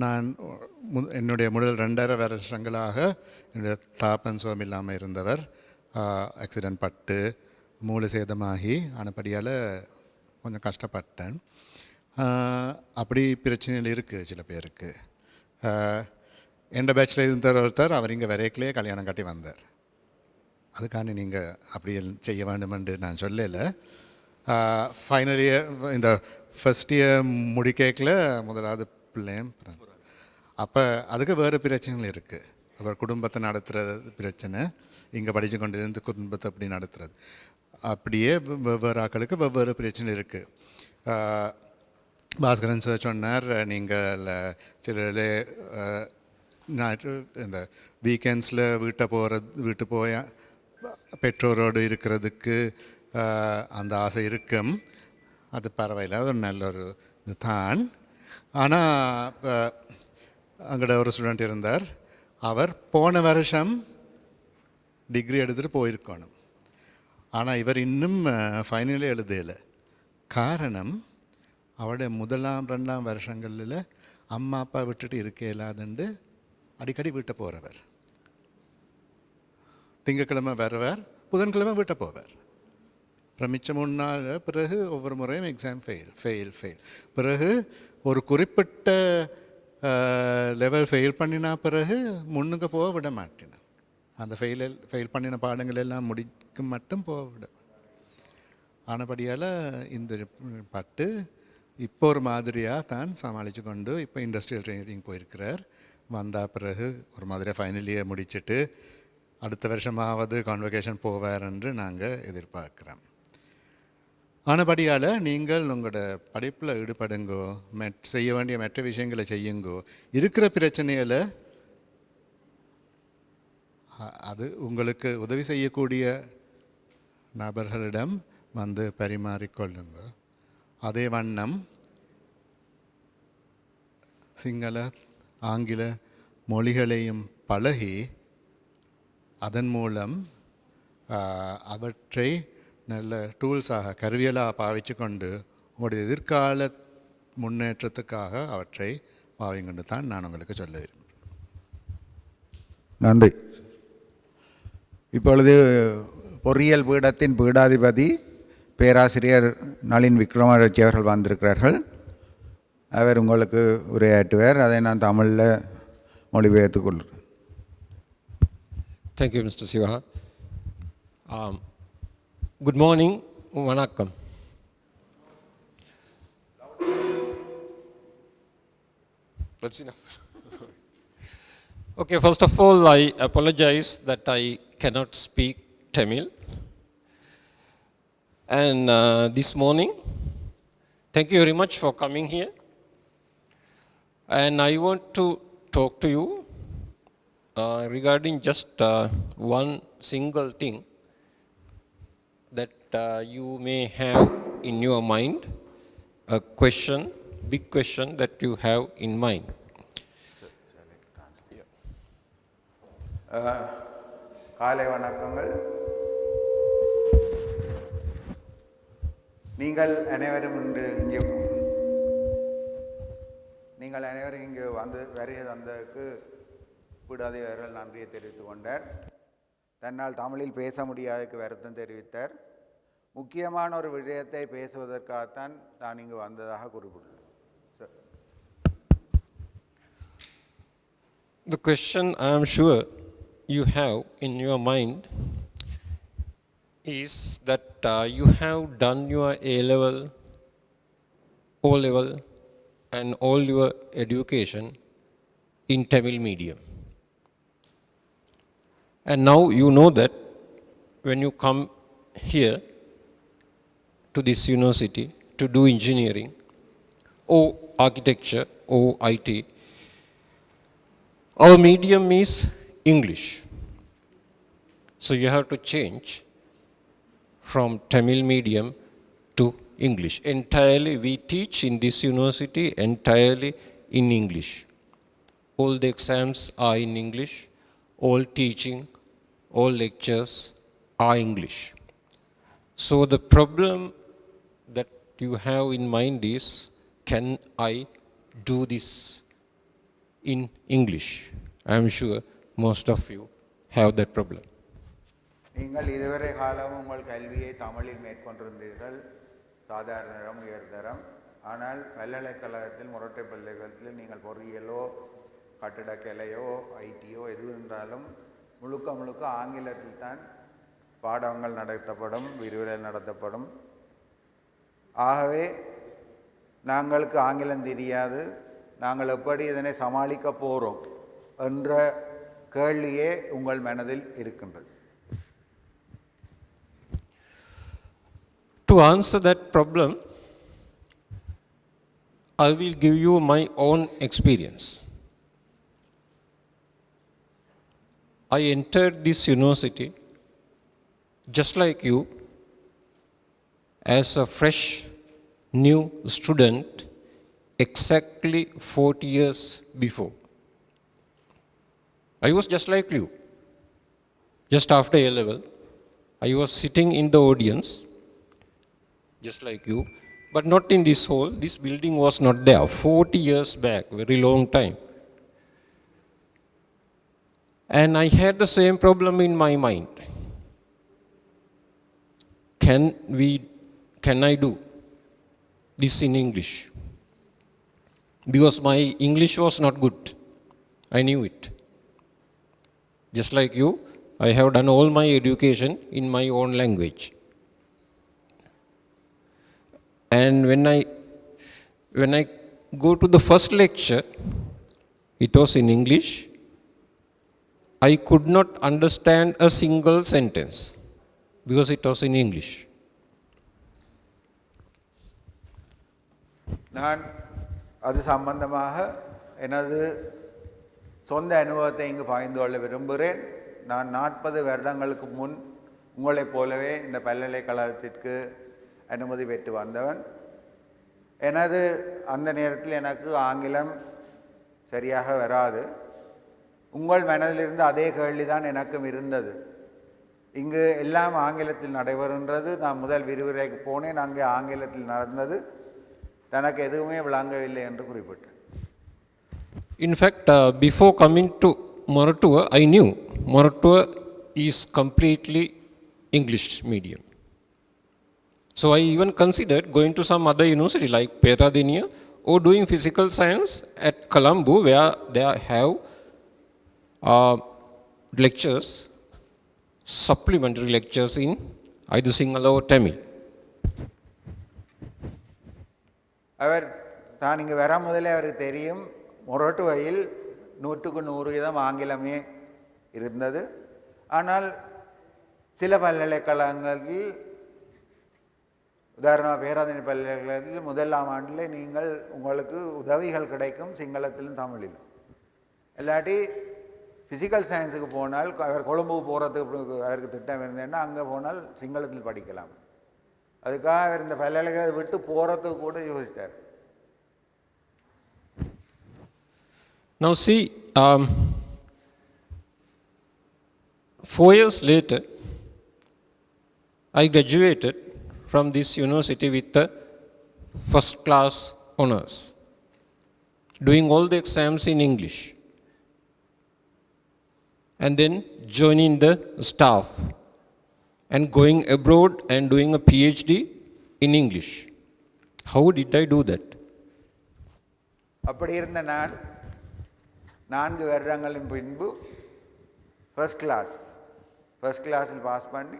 நான் என்னுடைய முதல் 2.5 வருஷங்களாக என்னுடைய தாப்பன் சுகம் இல்லாமல் இருந்தவர். ஆக்சிடெண்ட் பட்டு மூளை சேதமாகி ஆனபடியால் கொஞ்சம் கஷ்டப்பட்டேன். அப்படி பிரச்சனைகள் இருக்குது சில பேருக்கு. எந்த பேட்சில் இருந்த ஒருத்தர் அவர் இங்கே வரைக்கிலே கல்யாணம் கட்டி வந்தார். அதுக்காண்டி நீங்கள் அப்படி செய்ய வேண்டுமென்று நான் சொல்லலை. ஃபைனல் இயர் இந்த ஃபஸ்ட் இயர் முடிக்கல முதலாவது பிள்ளையும் அப்போ அதுக்கு வேறு பிரச்சனைகள் இருக்குது. அப்புறம் குடும்பத்தை நடத்துகிறது பிரச்சனை, இங்கே படித்து கொண்டு இருந்து குடும்பத்தை அப்படி நடத்துறது, அப்படியே வெவ்வேறு ஆக்களுக்கு வெவ்வேறு பிரச்சனை இருக்குது. பாஸ்கரன் சார் சொன்னார், நீங்கள் சில இந்த வீக்கெண்ட்ஸில் வீட்டு போய் பெற்றோரோடு இருக்கிறதுக்கு அந்த ஆசை இருக்கும். அது பரவாயில்ல, அது ஒரு நல்ல ஒரு இது தான். ஆனால் அங்கே ஒரு ஸ்டூடெண்ட் இருந்தார், அவர் போன வருஷம் டிகிரி எடுத்துகிட்டு போயிருக்கணும். ஆனால் இவர் இன்னும் ஃபைனலே எழுதலை. காரணம், அவருடைய 1ஆம் 2ஆம் வருஷங்களில் அம்மா அப்பா விட்டுட்டு இருக்க இல்லாதுண்டு அடிக்கடி வீட்டை போகிறவர். திங்கக்கிழமை வருவார், புதன்கிழமை வீட்டை போவார். மிச்சம் 3 நாள் பிறகு ஒவ்வொரு முறையும் எக்ஸாம் ஃபெயில். பிறகு ஒரு குறிப்பிட்ட லெவல் ஃபெயில் பண்ணினா பிறகு முன்னுக்கு போக விட மாட்டேன். அந்த ஃபெயில் பண்ணின பாடங்கள் எல்லாம் முடிக்கும் மட்டும் போக விட. ஆனபடியால் இந்த பட்டு இப்போ ஒரு மாதிரியாக தான் சமாளித்து கொண்டு இப்போ இண்டஸ்ட்ரியல் ட்ரைனிங் போயிருக்கிறார். வந்தால் பிறகு ஒரு மாதிரியாக ஃபைனல் இயர் முடிச்சுட்டு அடுத்த வருஷமாவது கான்வகேஷன் போவார் என்று நாங்கள் எதிர்பார்க்குறோம். ஆனபடியால் நீங்கள் உங்களோட படிப்பில் ஈடுபடுங்கோ, செய்ய வேண்டிய மற்ற விஷயங்களை செய்யுங்கோ. இருக்கிற பிரச்சனைகளை அது உங்களுக்கு உதவி செய்யக்கூடிய நபர்களிடம் வந்து பரிமாறிக்கொள்ளுங்க. அதே வண்ணம் சிங்கள ஆங்கில மொழிகளையும் பழகி அதன் மூலம் அவற்றை நல்ல டூல்ஸாக கருவியலாக பாவித்து கொண்டு உங்களுடைய எதிர்கால முன்னேற்றத்துக்காக அவற்றை பாவிங்கொண்டு தான் நான் உங்களுக்கு சொல்ல விரும்புகிறேன். நன்றி. இப்பொழுது பொறியியல் பீடத்தின் பீடாதிபதி பேராசிரியர் நளின் விக்ரமாராய்ச்சி அவர்கள் வந்திருக்கிறார்கள். அவர் உங்களுக்கு உரையாற்றுவார். அதை நான் தமிழில் மொழிபெயர்த்துக் கொள்கிறேன். Thank you, Mr. Siva. Good morning, vanakkam. That's enough. Okay, first of all, I apologize that I cannot speak Tamil. And this morning, thank you very much for coming here. And I want to talk to you regarding just one single thing that you may have in your mind, a question, big question that you have in mind. காலை வணக்கங்கள். நீங்கள் அனைவரும் இங்கே வந்து வருகை தந்ததுக்கு பீடாதிபதிகள் நன்றியை தெரிவித்துக் கொண்டார். தன்னால் தமிழில் பேச முடியாததுக்கு வருத்தம் தெரிவித்தார். முக்கியமான ஒரு விஷயத்தை பேசுவதற்காகத்தான் நான் இங்கு வந்ததாக குறிப்பிட்டேன். The question I am sure you have in your mind is that you have done your A-level, O-level and all your education in Tamil medium. And now you know that when you come here to this university to do engineering or architecture or IT, our medium is English. So you have to change from Tamil medium to English. Entirely, we teach in this university entirely in English. All the exams are in English, all teaching, all lectures are English. So the problem that you have in mind is, can I do this in English? I am sure most of you have that problem. நீங்கள் இதுவரை காலம் உங்கள் கல்வியை தமிழில் மேற்கொண்டிருந்தீர்கள், சாதாரண உயர்தரம். ஆனால் பல்கலைக்கழகத்தில் முரட்டை பல்கலைக்கழகத்தில் நீங்கள் பொறியியலோ கட்டிடக்கலையோ ஐடியோ எது என்றாலும் முழுக்க முழுக்க ஆங்கிலத்தில் தான் பாடங்கள் நடத்தப்படும், விரிவுரைகள் நடத்தப்படும். ஆகவே நாங்களுக்கு ஆங்கிலம் தெரியாது, நாங்கள் எப்படி இதனை சமாளிக்க போகிறோம் என்ற கேள்வியே உங்கள் மனதில் இருக்கின்றது. To answer that problem, I will give you my own experience. I entered this university just like you as a fresh new student exactly 40 years before. I was just like you. Just after A level, I was sitting in the audience just like you, but not in this hall. This building was not there 40 years back, very long time. And I had the same problem in my mind. Can I do this in English? Because my English was not good. I knew it. Just like you, I have done all my education in my own language. And when I go to the first lecture, it was in English. I could not understand a single sentence because it was in English. நான் அது சம்பந்தமாக எனது சொந்த அனுபவத்தை இங்கு பகிர்ந்து கொள்ள விரும்புகிறேன். நான் 40 வருடங்களுக்கு முன் உங்களைப் போலவே இந்த பல்கலைக்கழகத்திற்கு அனுமதி பெற்று வந்தவன். எனது அந்த நேரத்தில் எனக்கு ஆங்கிலம் சரியாக வராது. உங்கள் மனதிலிருந்து அதே கேள்வி தான் எனக்கும் இருந்தது. இங்கு எல்லாம் ஆங்கிலத்தில் நடைபெறுகின்றது. நான் முதல் விரிவுரைக்கு போனேன், அங்கே ஆங்கிலத்தில் நடந்தது, தனக்கு எதுவுமே விளங்கவில்லை என்று குறிப்பிட்டேன். In fact, before coming to Moratuwa, I knew Moratuwa is completely English medium. So I even considered going to some other university like Peradeniya or doing physical science at Colombo, where they have lectures, supplementary lectures in either Sinhala or Tamil. அவர் தான் இங்கே வர முதலே அவருக்கு தெரியும், மொரட்டுவையில் 100% ஆங்கிலமே இருந்தது. ஆனால் சில பல்கலைக்கழகங்களில், உதாரணமாக பேராதனை பல்கலைக்கழகத்தில் முதலாம் ஆண்டில் நீங்கள் உங்களுக்கு உதவிகள் கிடைக்கும் சிங்களத்திலும் தமிழிலும். இல்லாட்டி ஃபிசிக்கல் சயின்ஸுக்கு போனால், அவர் கொழும்புக்கு போகிறதுக்கு அவருக்கு திட்டம் இருந்தேன்னா அங்கே போனால் சிங்களத்தில் படிக்கலாம். அதுக்காக அவர் இந்த பல்கலைக்கழகத்தை விட்டு போகிறதுக்கு கூட யோசித்தார். Now see, 4 years later, I graduated from this university with the first class honors, doing all the exams in English, and then joining the staff and going abroad and doing a PhD in English. How did I do that? அப்படி இருந்த நான் 4 வருடங்களின் பின்பு first கிளாஸில் pass பண்ணி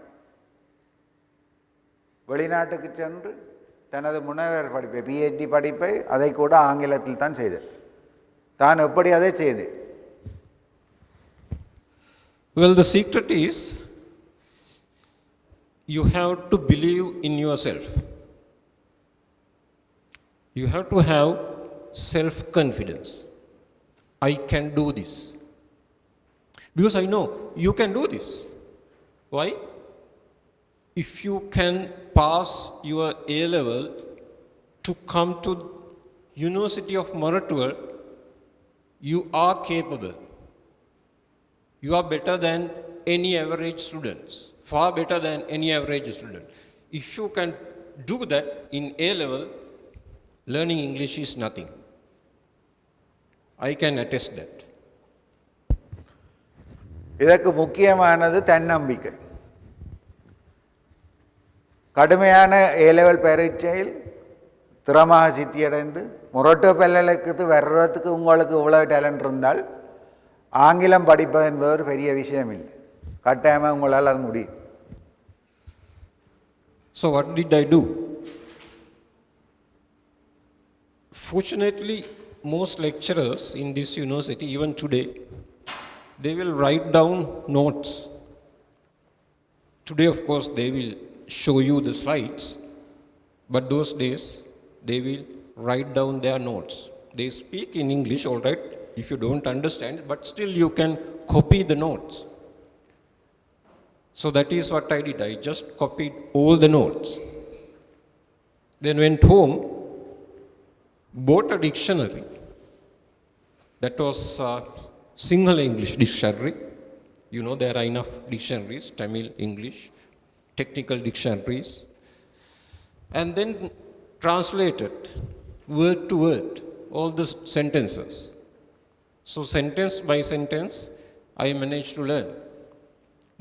வெளிநாட்டுக்கு சென்று தனது முனைவர் படிப்பை, பிஹெச்டி படிப்பை அதை கூட ஆங்கிலத்தில் தான் செய்தேன். தான் எப்படி அதை செய்தேன்? Well, the secret is you have to believe in yourself. You have to have self-confidence. I can do this. Because I know you can do this. Why? if you can pass your A level to come to University of Moratuwa, you are capable. You are better than any average students, far better than any average student. If you can do that in A level, learning English is nothing. I can attest that. இதற்கு முக்கியமானது தன்னம்பிக்கை. கடுமையான ஏ level பரீட்சையில் திறமாக சித்தியடைந்து மொரட்டுவ பல்கலைக்கழகத்துக்கு வர்றதுக்கு உங்களுக்கு இவ்வளோ talent இருந்தால் ஆங்கிலம் படிப்பது என்பது ஒரு பெரிய விஷயம் இல்லை. கட்டாயமாக உங்களால் அது முடியும். So what did I do? Fortunately, most lecturers in this university, even today, they will write down notes. Today, of course, they will show you the slides, but those days, they will write down their notes. They speak in English, all right, if you don't understand, but still you can copy the notes. So that is what I did. I just copied all the notes. Then went home, bought a dictionary. That was a single English dictionary. You know, there are enough dictionaries, Tamil, English, technical dictionaries. And then translated word to word all the sentences. So sentence by sentence, I managed to learn.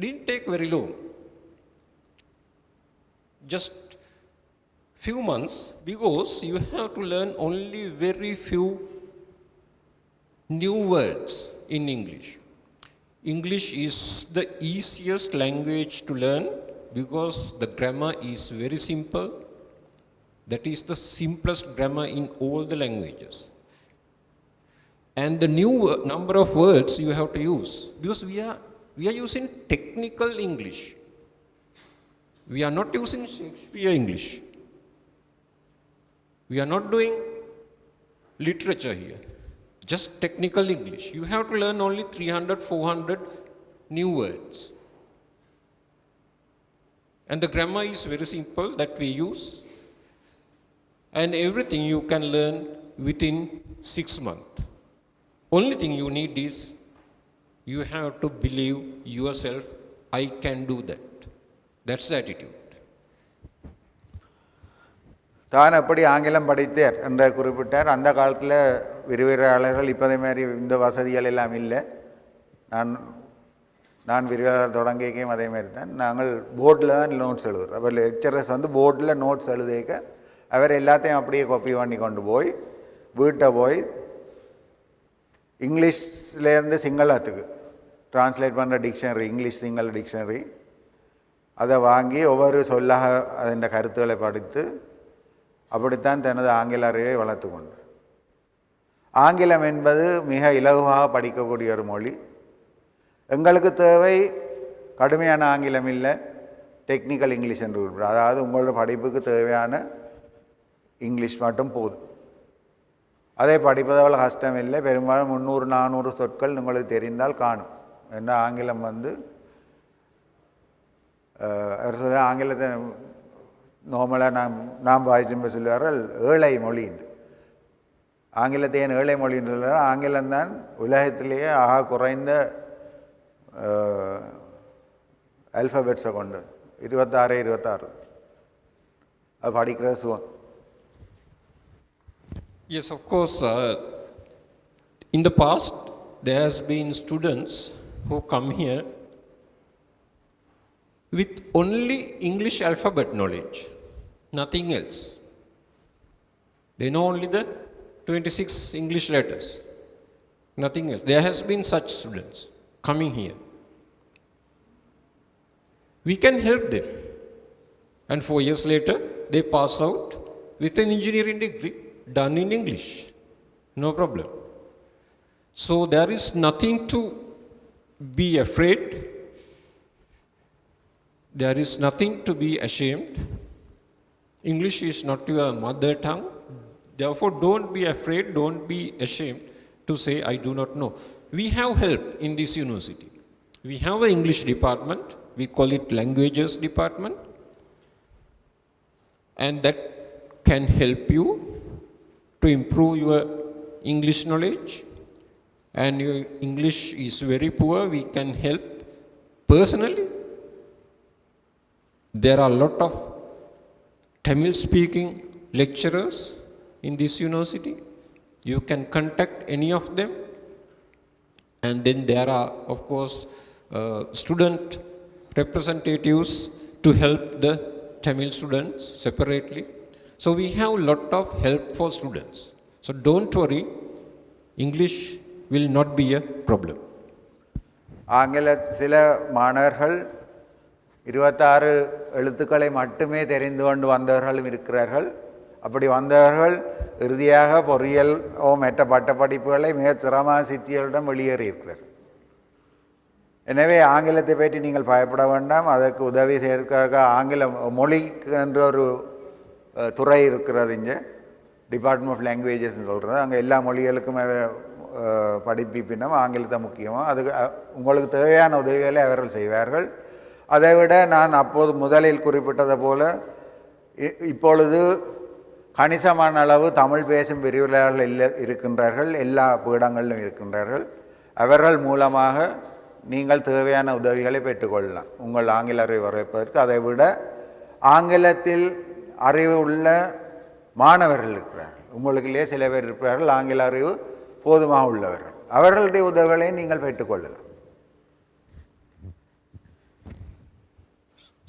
Didn't take very long. Just few months, because you have to learn only very few new words in English. English is the easiest language to learn because the grammar is very simple. That is the simplest grammar in all the languages. And the new number of words you have to use, because we are using technical English. We are not using Shakespeare English. We are not doing literature here, just technical English. You have to learn only 300, 400 new words. And the grammar is very simple that we use. And everything you can learn within 6 months. Only thing you need is you have to believe yourself, I can do that. That's the attitude. தான் எப்படி ஆங்கிலம் படித்தார் என்ற குறிப்பிட்டார். அந்த காலத்தில் விரிவுரையாளர்கள் இப்போதே மாதிரி இந்த வசதிகள் எல்லாம் இல்லை. நான் விரிவுரையாளர் தொடங்கியும் அதே மாதிரி தான். நாங்கள் போர்டில் தான் நோட்ஸ் எழுதுகிறோம். அவர் லெக்சரர்ஸ் போர்டில் நோட்ஸ் எழுதிக்க அவர் எல்லாத்தையும் அப்படியே காப்பி பண்ணி கொண்டு போய் வீட்டை போய் இங்கிலீஷ்லேருந்து சிங்களத்துக்கு ட்ரான்ஸ்லேட் பண்ணுற டிக்ஷனரி, இங்கிலீஷ் சிங்கள டிக்ஷனரி, அதை வாங்கி ஒவ்வொரு சொல்லாக அதன் கருத்துக்களை படித்து அப்படித்தான் தனது ஆங்கில அறிவை வளர்த்து கொண்டார். ஆங்கிலம் என்பது மிக இலகுவாக படிக்கக்கூடிய ஒரு மொழி. எங்களுக்கு தேவை கடுமையான ஆங்கிலம் இல்லை, டெக்னிக்கல் இங்கிலீஷ் என்று குறிப்பிட, அதாவது உங்களோட படிப்புக்கு தேவையான இங்கிலீஷ் மட்டும் போதும். அதை படிப்பது அவ்வளோ கஷ்டம் இல்லை. பெரும்பாலும் 300, 400 சொற்கள் உங்களுக்கு தெரிந்தால் காணும். ஏன்னா ஆங்கிலம் அவர் சொல்ல ஆங்கிலத்தை நார்மலாக நாம் பாய்ச்சும்ப சொல்லுவார்கள் ஏழை மொழின்னு. ஆங்கிலத்தை ஏன் ஏழை மொழின்னு சொல்லுவார்? ஆங்கிலம்தான் உலகத்திலேயே ஆக குறைந்த ஆல்ஃபபெட்ஸை கொண்டது. 26 அது படிக்கிற சுகம். Yes, of course. In the past, there has been students who come here with only English alphabet knowledge, nothing else. They know only the 26 English letters, nothing else. There has been such students coming here. We can help them. And 4 years later, they pass out with an engineering degree done in English. No problem. So there is nothing to be afraid. There is nothing to be ashamed. English is not your mother tongue. Therefore, don't be afraid, don't be ashamed to say, I do not know. We have help in this university. We have an English department. We call it languages department. and that can help you to improve your English knowledge. And your English is very poor, we can help personally. There are a lot of Tamil speaking lecturers in this university. You can contact any of them. And then there are, of course, student representatives to help the Tamil students separately. So we have a lot of help for students. So don't worry, English will not be a problem. ஆங்கில சில மாணவர்கள் 26 எழுத்துக்களை மட்டுமே தெரிந்து கொண்டு வந்தவர்களும் இருக்கிறார்கள். அப்படி வந்தவர்கள் இறுதியாக பொறியியல் மற்ற பட்ட படிப்புகளை மிக சிரம சித்தியர்களிடம் வெளியேறியிருக்கிறார்கள். எனவே ஆங்கிலத்தை பற்றி நீங்கள் பயப்பட வேண்டாம். அதற்கு உதவி செய்வதற்காக ஆங்கில மொழிக்கு என்ற ஒரு துறை இருக்கிறது. இங்கே டிபார்ட்மெண்ட் ஆஃப் லாங்குவேஜஸ்ன்னு சொல்கிறது. அங்கே எல்லா மொழிகளுக்கும் படிப்பிப்பினும் ஆங்கிலத்தை முக்கியமாக அதுக்கு உங்களுக்கு தேவையான உதவிகளை அவர்கள் செய்வார்கள். அதைவிட நான் அப்போது முதலில் குறிப்பிட்டது போல இப்பொழுது கணிசமான அளவு தமிழ் பேசும் விரிவுரையாளர்கள் இருக்கின்றார்கள், எல்லா பீடங்களிலும் இருக்கின்றார்கள். அவர்கள் மூலமாக நீங்கள் தேவையான உதவிகளை பெற்றுக்கொள்ளலாம் உங்கள் ஆங்கில அறிவு வரைப்பதற்கு. அதை விட ஆங்கிலத்தில் அறிவு உள்ள மாணவர்கள் இருக்கிறார்கள், உங்களுக்குள்ளே சில பேர் இருக்கிறார்கள் ஆங்கில அறிவு போதுமாக உள்ளவர்கள். அவர்களுடைய உதவிகளை நீங்கள் பெற்றுக்கொள்ளலாம்.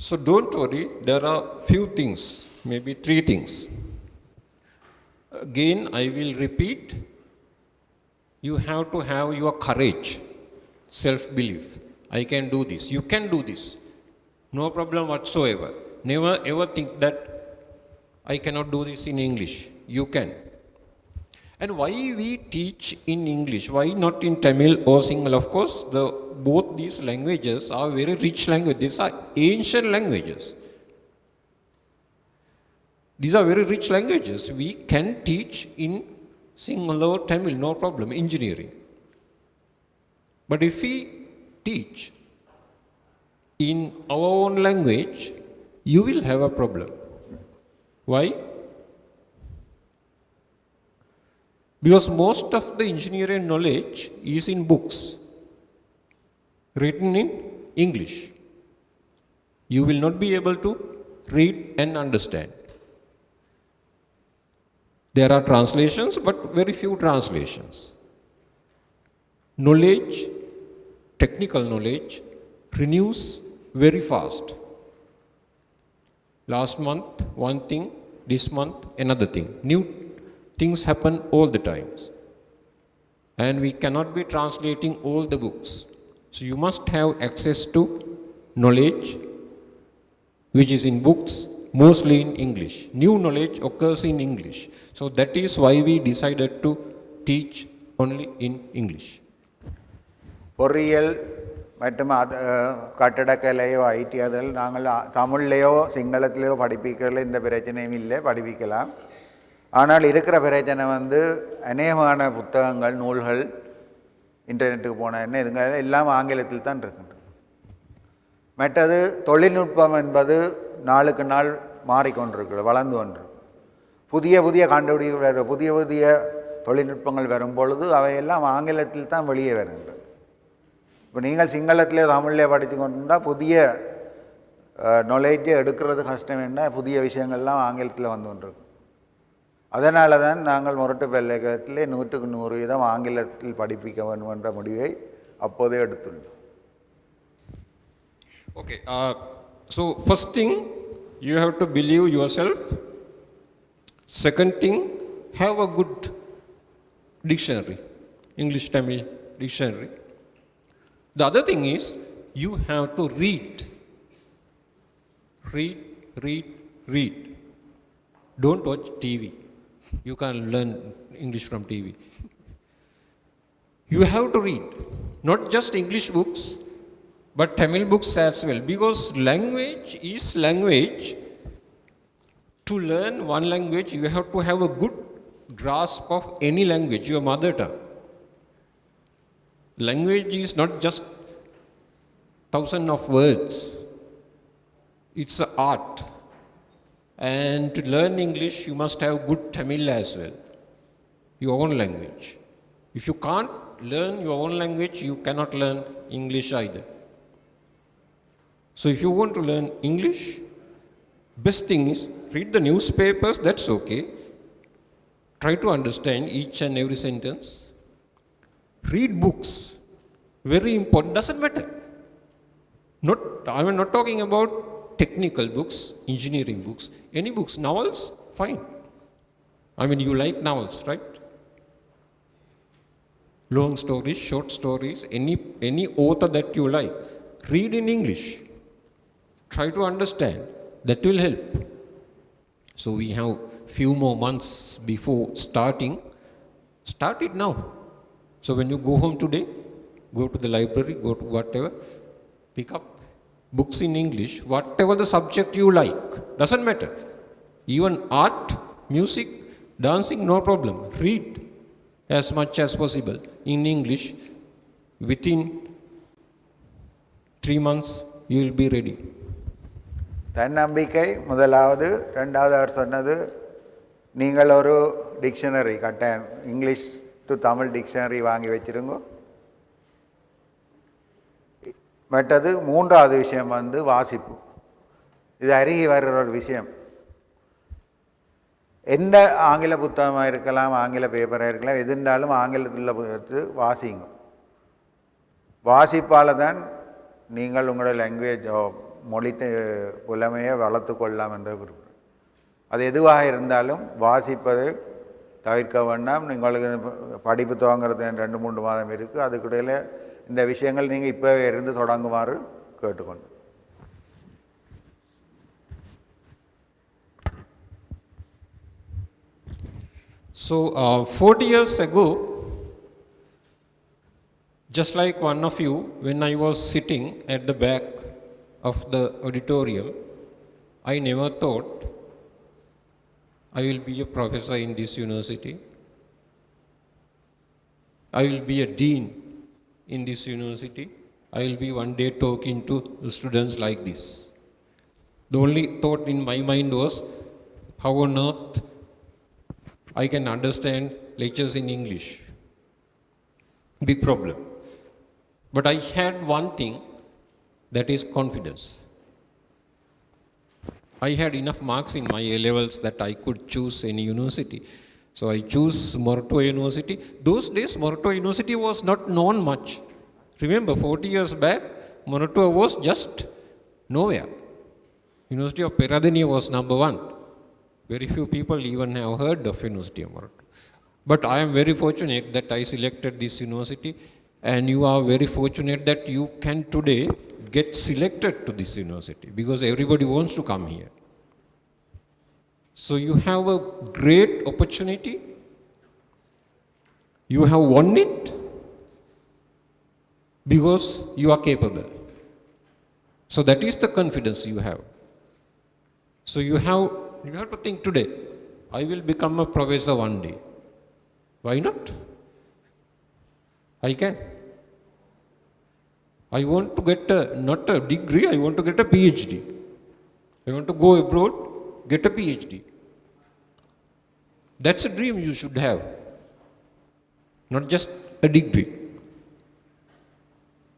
So don't worry, there are few things, maybe 3 things. Again, I will repeat, you have to have your courage, self-belief. I can do this, you can do this, no problem whatsoever. Never ever think that I cannot do this in English, you can. And why we teach in English, why not in Tamil or Sinhala? Of course, both these languages are very rich languages. These are ancient languages. These are very rich languages. We can teach in Sinhala or Tamil, no problem, engineering. But if we teach in our own language, you will have a problem. Why? Because most of the engineering knowledge is in books, written in English. You will not be able to read and understand. There are translations, but very few translations. Knowledge, technical knowledge, renews very fast. Last month, one thing, this month, another thing. New things happen all the times. And we cannot be translating all the books. So you must have access to knowledge which is in books, mostly in English. New knowledge occurs in English. So that is why we decided to teach only in English. பொறியியல் மற்றும் கட்டடக்கலையோ ID அதில் நாங்கள் தமிழ்லையோ சிங்களத்திலையோ படிப்பிக்கிறதுல இந்த பிரச்சனையும் இல்லை, படிப்பிக்கலாம். ஆனால் இருக்கிற பிரச்சனை அநேகமான புத்தகங்கள் நூல்கள் இன்டர்நெட்டுக்கு போன இதுங்க எல்லாம் ஆங்கிலத்தில் தான் இருக்கின்றது. மற்றது தொழில்நுட்பம் என்பது நாளுக்கு நாள் மாறிக்கொண்டிருக்கிறது, வளர்ந்து கொண்டிருக்கு. புதிய புதிய கண்டுபிடிப்புகள் புதிய புதிய தொழில்நுட்பங்கள் வரும் பொழுது அவையெல்லாம் ஆங்கிலத்தில் தான் வெளியே வருகின்றது. இப்போ நீங்கள் சிங்களத்திலே தமிழ்லேயே படித்து கொண்டிருந்தால் புதிய நாலேஜை எடுக்கிறது கஷ்டம். என்ன புதிய விஷயங்கள்லாம் ஆங்கிலத்தில் வந்து கொண்டிருக்கு. அதனால தான் நாங்கள் மொரட்டு பல்கலைக்கழகத்திலே 100க்கு 100% ஆங்கிலத்தில் படிப்பிக்க வேண்டும் என்ற முடிவை அப்போதே எடுத்துள்ளோம். Okay, so first thing, you have to believe yourself. Second thing, have a good dictionary, English Tamil dictionary. The other thing is, you have to read. Read. Don't watch TV. You can't learn English from TV. You have to read, not just English books, but Tamil books as well, because language is language. To learn one language, you have to have a good grasp of any language, your mother tongue. Language is not just thousands of words. It's an art. And to learn English, you must have good Tamil as well, your own language. If you can't learn your own language, you cannot learn English either. So if you want to learn English, best thing is read the newspapers, that's okay. Try to understand each and every sentence. Read books, very important, doesn't matter. I'm not talking about technical books, engineering books, any books, novels, fine. I mean, you like novels, right? Long stories, short stories, any author that you like, read in English. Try to understand, that will help. So we have few more months before starting. Start it now. So when you go home today, go to the library, go to whatever, pick up books in English, whatever the subject you like, doesn't matter. Even art, music, dancing, no problem. Read as much as possible in English. Within 3 months, you will be ready. தன்னம்பிக்கை முதலாவது. ரெண்டாவது அவர் சொன்னது, நீங்கள் ஒரு dictionary கட்டாயம் English to Tamil dictionary வாங்கி வச்சுருங்க. மற்றது மூன்றாவது விஷயம் வாசிப்பு. இது அருகி வர்ற ஒரு விஷயம். எந்த ஆங்கில புத்தகமாக இருக்கலாம், ஆங்கில பேப்பராக இருக்கலாம், எது இருந்தாலும் ஆங்கிலத்தில் எடுத்து வாசிங்க. வாசிப்பால் தான் நீங்கள் உங்களோட லாங்குவேஜ் மொழி புலமையை வளர்த்து கொள்ளலாம் என்ற குறிப்பு. அது எதுவாக இருந்தாலும் வாசிப்பதை தவிர்க்க வேண்டாம். உங்களுக்கு படிப்பு துவங்கிறது 2-3 மாதம் இருக்குது. அதுக்கிடையில் இந்த விஷயங்கள் நீங்கள் இப்போவே இருந்து தொடங்குமாறு கேட்டுக்கொண்டு. So 40 years ago, just like one of you, when I was sitting at the back of the auditorium, I never thought I will be a professor in this university. I will be a dean in this university. I will be one day talking to the students like this. The only thought in my mind was, how on earth I can understand lectures in English? Big problem. But I had one thing, that is confidence. I had enough marks in my A-levels that I could choose any university. So I chose Moratuwa University. Those days, Moratuwa University was not known much. Remember, 40 years back, Moratuwa was just nowhere. University of Peradeniya was number 1. Very few people even have heard of University of Moratuwa. But I am very fortunate that I selected this university, and you are very fortunate that you can today get selected to this university, because everybody wants to come here. So you have a great opportunity. You have won it because you are capable. So that is the confidence you have. So you have to think today, I will become a professor one day. Why not? I can. I want to get not a degree, I want to get a PhD. I want to go abroad, get a PhD. That's a dream you should have, not just a degree.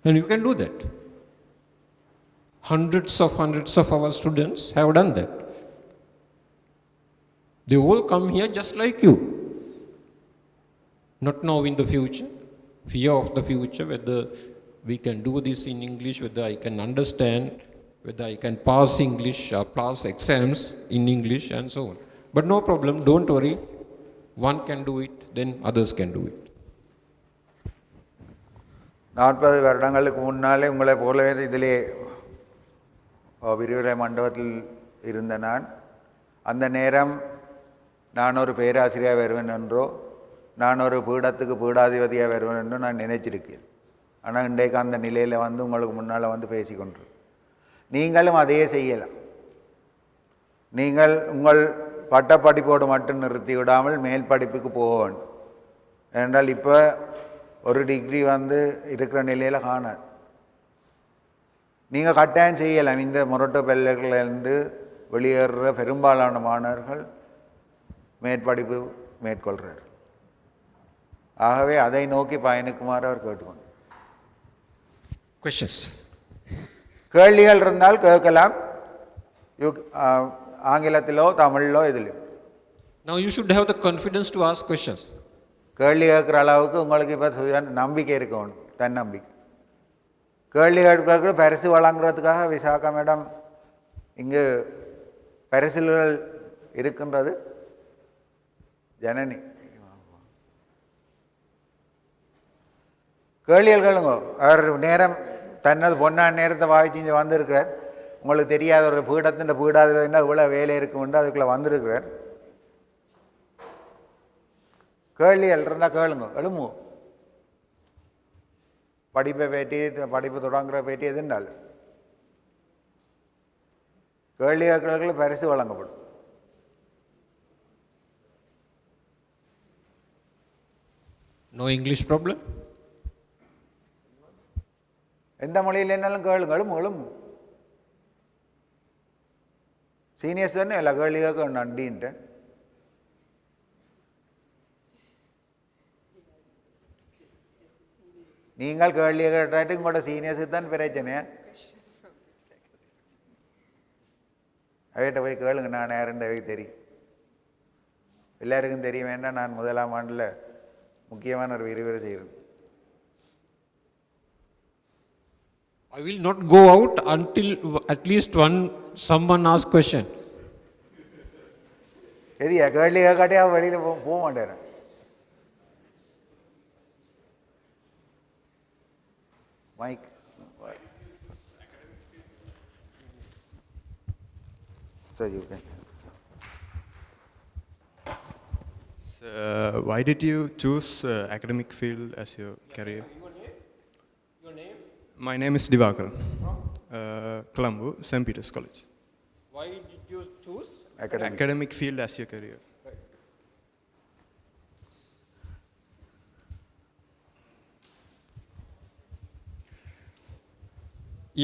And you can do that. Hundreds of our students have done that. They all come here just like you. Not now in the future, fear of the future, whether we can do this in English, whether I can understand, whether I can pass English or pass exams in English and so on. But no problem, don't worry. One can do it, then others can do it. 40 வருடங்களுக்கு முன்னாலே உங்களை போலவே இதிலே விரிவுரை மண்டபத்தில் இருந்த அந்த நேரம் நான் ஒரு பேராசிரியர் வருவேன் என்றோ, நான் ஒரு பீடத்துக்கு பீடாதிபதியாக வருவேன் என்றோ நான் நினைச்சிருக்கேன். ஆனால் இன்றைக்கு அந்த நிலையில் உங்களுக்கு முன்னால் பேசிக்கொண்டு நீங்களும் அதையே செய்யலாம். நீங்கள் உங்கள் பட்டப்படிப்போடு மட்டும் நிறுத்தி விடாமல் மேல் படிப்புக்கு போக வேண்டும். ஏனென்றால் இப்போ ஒரு டிகிரி இருக்கிற நிலையில் காணாது. நீங்கள் கட்டாயம் செய்யலாம். இந்த மொரட்டோ பல்கலைக்கழகத்திலிருந்து வெளியேறுற பெரும்பாலான மாணவர்கள் மேற்படிப்பு மேற்கொள்கிறார். ஆகவே அதை நோக்கி பயணிக்குமாறு அவர் கேட்டுக்கொண்டார். Questions? கேள்விகள் இருந்தால் கேட்கலாம், ஆங்கிலத்திலோ தமிழிலோ எதிலும். Now you should have the confidence to ask questions. கேள்வி கேட்குற அளவுக்கு உங்களுக்கு இப்போ நம்பிக்கை இருக்கணும், தன்னம்பிக்கை. கேள்வி கேட்கறதுக்கு பரிசு வழங்குறதுக்காக விசாகா மேடம் இங்கு பரிசுகள் இருக்கின்றது. ஜனனி கேள்விகள் கேளுங்க. அவர் நேரம் தன்னது பொன்னான நேரத்தை வாய்ச்சி இங்கே வந்திருக்கிறார். உங்களுக்கு தெரியாத ஒரு பீடத்தின் பீடாதிபதினா இவ்வளோ வேலை இருக்குமென்று அதுக்குள்ளே வந்திருக்கிறார். கேள்விகள் இருந்தால் கேளுங்க, எழுமோ. படிப்பை பேட்டி, படிப்பு தொடங்குற பேட்டி எதுனால கேள்வி கேட்கிறவர்களுக்கு பரிசு வழங்கப்படும். No English problem? எந்த மொழியில் என்னாலும் கேளுங்க, எழுமு. சீனியர்ஸ் தானே எல்லா கேள்வி கேட்க நண்டின்ட்டு. நீங்கள் கேள்வி கேட்டாட்டு உங்களோட சீனியர்ஸுக்கு தான் பிரச்சனை. அவைகிட்ட போய் கேளுங்க, நான் யாருன்னு அவை தெரியும். எல்லாருக்கும் தெரிய வேண்டாம், நான் முதலாம் ஆண்டில் முக்கியமான ஒரு விரிவுரை செய்கிறேன். I will not go out until at least someone asks question. எதியா கேள்வி கேட்காட்டியா வெளியில் போக மாட்டேன். Mike. So you can. Why did you choose academic field as your career? Your name? My name is Divakar. Colombo, St. Peter's College. Why did you choose? Academic field as your career.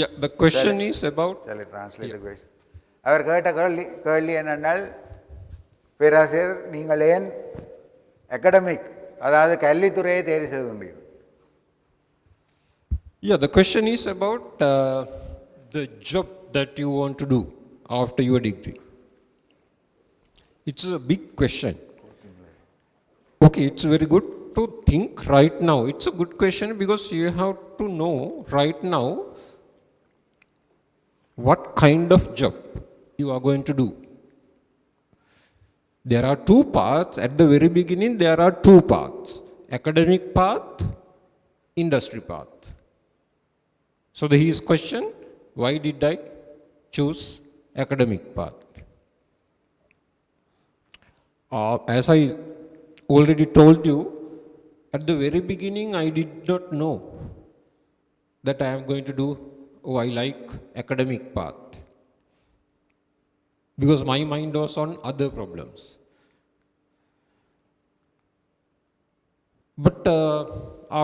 Yeah, the question is about. Shall I translate the question? அவர் கேட்ட கேள்வி என்னென்னால், பேராசிரியர் நீங்கள் ஏன் academic அதாவது கல்வித்துறையை தேர்வு செய்து கொண்டீர்கள்? Yeah, the question is about the job that you want to do after your degree. It's a big question. Okay, it's very good to think right now. It's a good question because you have to know right now what kind of job you are going to do. There are two paths. At the very beginning, there are two paths: academic path, industry path. So his question, why did I choose academic path? As I already told you, at the very beginning I did not know that I am going to do, I like academic path. Because my mind was on other problems. But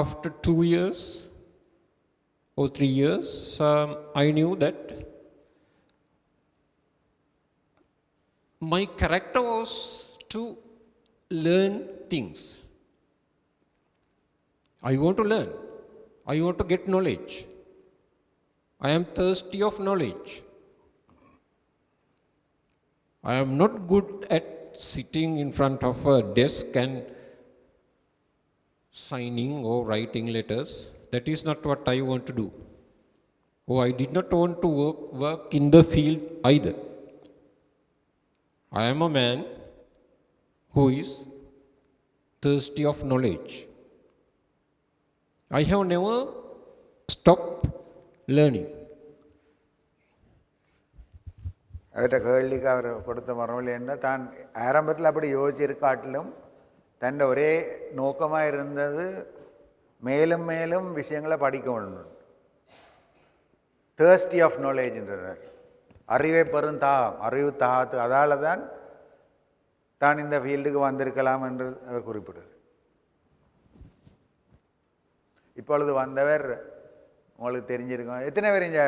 after 2 years or 3 years, I knew that my character was to learn things. I want to learn. I want to get knowledge. I am thirsty of knowledge. I am not good at sitting in front of a desk and signing or writing letters. That is not what I want to do. Oh, I did not want to work in the field either. I am a man who is thirsty of knowledge. I have never stopped learning. அவர்கிட்ட கேள்விக்கு அவர் கொடுத்த மறுமொழி என்ன, தான் ஆரம்பத்தில் அப்படி யோசிச்சிருக்காட்டிலும் தன் ஒரே நோக்கமாக இருந்தது மேலும் மேலும் விஷயங்களை படிக்க வேண்டும். தேர்ஸ்டி ஆஃப் நாலேஜ்ன்றார். அறிவை பெறும் தாகம், அறிவு தாகத்து, அதால் தான் இந்த ஃபீல்டுக்கு வந்திருக்கலாம் என்று அவர் குறிப்பிட்டார். இப்பொழுது வந்தவர் உங்களுக்கு தெரிஞ்சிருக்கும். எத்தனை பேர் இங்கே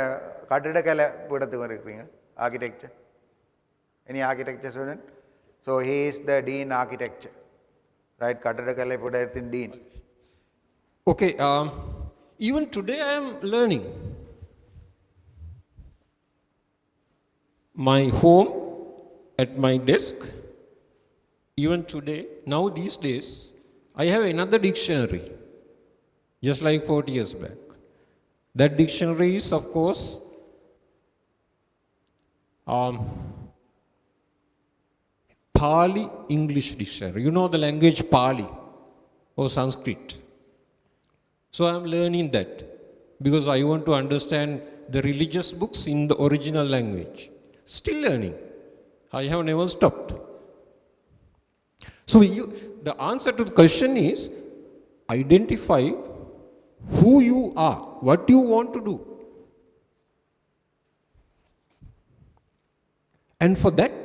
கட்டிடக்கலை பீடத்துக்கு இருக்கிறீங்க? Architecture Any architecture student? So he is the Dean Architecture, right? Kattadakala Pudayathil Dean. Okay, even today I am learning. My home, at my desk, even today, now these days, I have another dictionary, just like 40 years back. That dictionary is, of course, Pali English dictionary. You know the language Pali or Sanskrit. So I am learning that because I want to understand the religious books in the original language. Still learning. I have never stopped. So the answer to the question is identify who you are, what you want to do. And for that,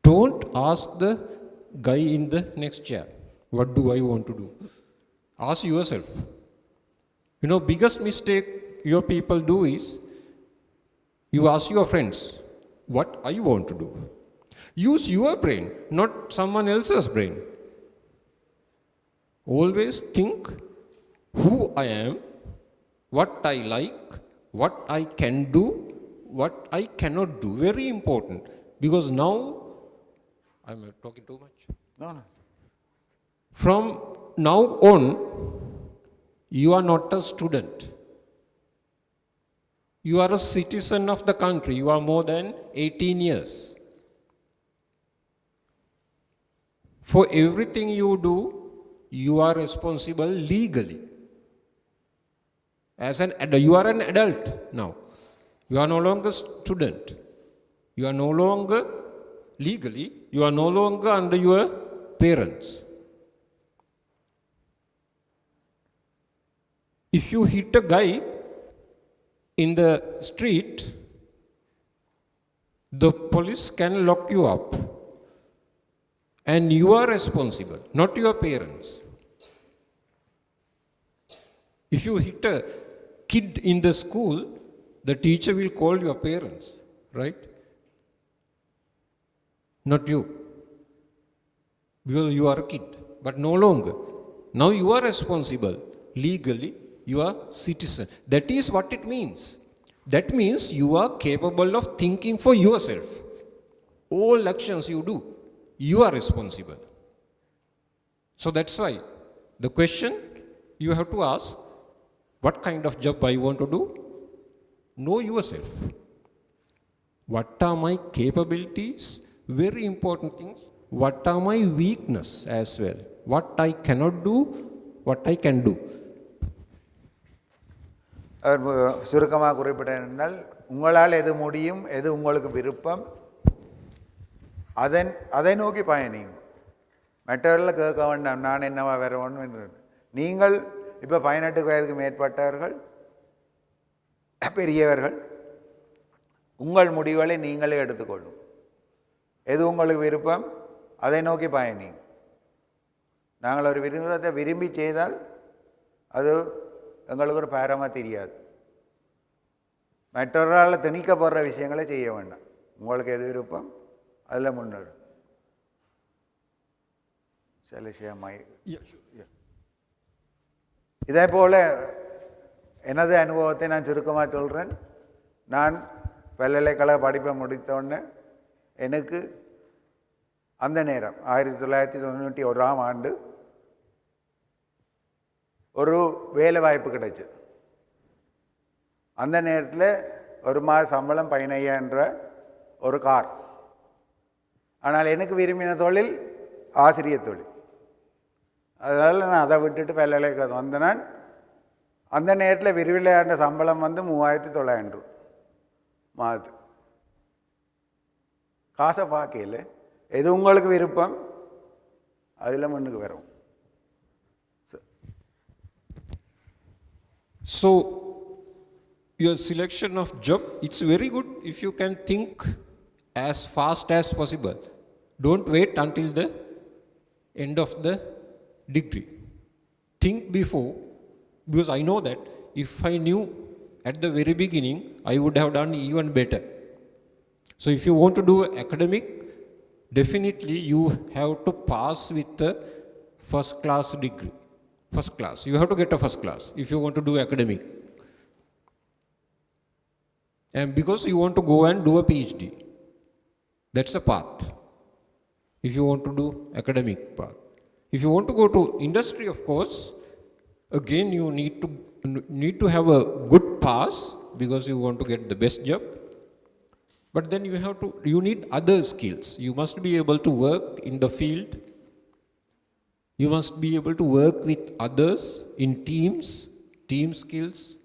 don't ask the guy in the next chair, what do I want to do? Ask yourself. You know, biggest mistake your people do is, you ask your friends, what I want to do. Use your brain, not someone else's brain. Always think who I am, what I like, what I can do, what I cannot do. Very important. Because now, I'm talking too much. No. From now on, you are not a student. You are a citizen of the country. You are more than 18 years. For everything you do, you are responsible legally. You are an adult now. You are no longer student. You are no longer legally, you are no longer under your parents. If you hit a guy in the street, the police can lock you up. And you are responsible, not your parents. If you hit a kid in the school, the teacher will call your parents, right? Not you. Because you are a kid, but no longer. Now you are responsible. Legally, you are citizen. That is what it means. That means you are capable of thinking for yourself. All actions you do, you are responsible. So that's why the question you have to ask, what kind of job I want to do? Know yourself. What are my capabilities? Very important things. What are my weakness as well? What I cannot do, what I can do. அவர் சுருக்கமாக குறிப்பிட்டால் உங்களால் எது முடியும், எது உங்களுக்கு விருப்பம், அதை நோக்கி பயணிங்க. மற்றவர்களை கேட்க வேண்டாம், நான் என்னவா வரணும் என்று. நீங்கள் இப்போ 18 வயதுக்கு மேற்பட்டவர்கள், பெரியவர்கள், உங்கள் முடிவுகளை நீங்களே எடுத்துக்கொள்ளும். எது உங்களுக்கு விருப்பம், அதை நோக்கி பயணிங்க. நாங்கள் ஒரு விருப்பத்தை விரும்பி செய்தால் அது எங்களுக்கு ஒரு பாரமாக தெரியாது. மற்றவர்களால் திணிக்கப்படுற விஷயங்களை செய்ய வேண்டாம். உங்களுக்கு எது விருப்பம் அதில் முன்னேறும். இதே போல் எனது அனுபவத்தை நான் சுருக்கமாக சொல்கிறேன். நான் பல்கலைக்கழக படிப்பை முடித்தோடனே எனக்கு அந்த நேரம் 1991ஆம் ஆண்டு ஒரு வேலை வாய்ப்பு கிடைச்சது. அந்த நேரத்தில் ஒரு மாத சம்பளம் 15,000 ஒரு கார். ஆனால் எனக்கு விரும்பின தொழில் ஆசிரியர் தொழில். அதனால் நான் அதை விட்டுட்டு பல்கலைக்கழகம் வந்த நான் அந்த நேரத்தில் விரிவிளையாண்ட சம்பளம் 3,900 மாதத்து. காசை பார்க்கல, எது உங்களுக்கு விருப்பம் அதில் முன்னுக்கு வரும். So, your selection of job, it's very good if you can think as fast as possible. Don't wait until the end of the degree. Think before, because I know that if I knew at the very beginning, I would have done even better. So if you want to do academic, definitely you have to pass with the first class degree. First class. You have to get a first class if you want to do academic. And because you want to go and do a PhD. That's a path. If you want to do academic path. If you want to go to industry, of course, again you need to have a good pass because you want to get the best job. But then you need other skills. You must be able to work in the field. You must be able to work with others in teams, team skills,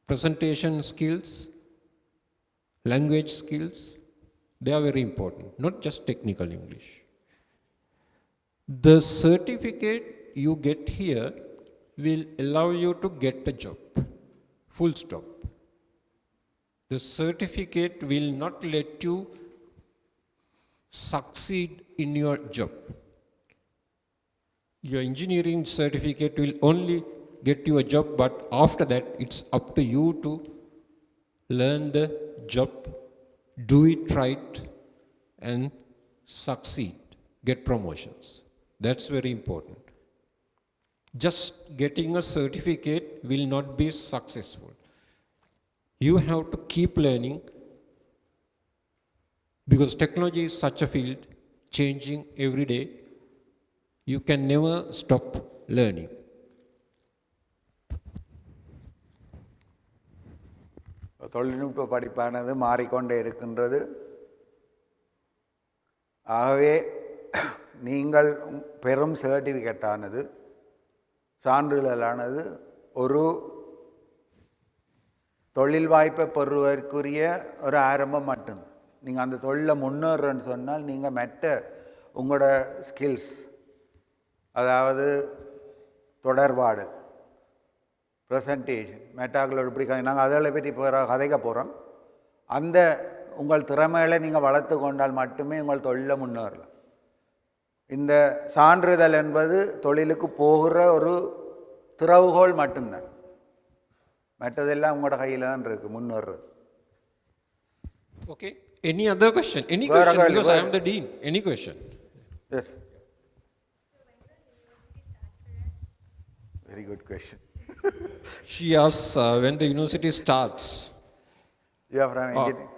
presentation skills, language skills. They are very important, not just technical English. The certificate you get here will allow you to get a job, full stop. The certificate will not let you succeed in your job. Your engineering certificate will only get you a job, but after that, it's up to you to learn the job, do it right, and succeed, get promotions. That's very important. Just getting a certificate will not be successful. You have to keep learning because technology is such a field, changing every day. You can never stop learning. தொழில்நுட்ப படிப்பானது மாறிக்கொண்டே இருக்கின்றது. ஆகவே நீங்கள் பெறும் சர்டிஃபிகேட்டானது, சான்றிதழானது ஒரு தொழில் வாய்ப்பை பெறுவதற்குரிய ஒரு ஆரம்பம் மட்டும்தான். நீங்கள் அந்த தொழிலில் முன்னேறன்னு சொன்னால் நீங்கள் மற்ற உங்களோட ஸ்கில்ஸ், அதாவது தொடர்பாடு, ப்ரெசன்டேஷன், மெட்டாக்களோடு இப்படி நாங்கள் அதில் பற்றி கதைக்க போகிறோம். அந்த உங்கள் திறமைகளை நீங்கள் வளர்த்து கொண்டால் மட்டுமே உங்கள் தொழிலில் முன்னேறலாம். இந்த சான்றிதழ் என்பது தொழிலுக்கு போகிற ஒரு திறவுகோல் மட்டும்தான். மற்றதெல்லாம் உங்களோட கையில் தான் இருக்குது முன்னேறது. Okay. Any other question? Any question? Because I am the dean. Any question? Yes. Very good question. She asks when the university starts. You are from engineering?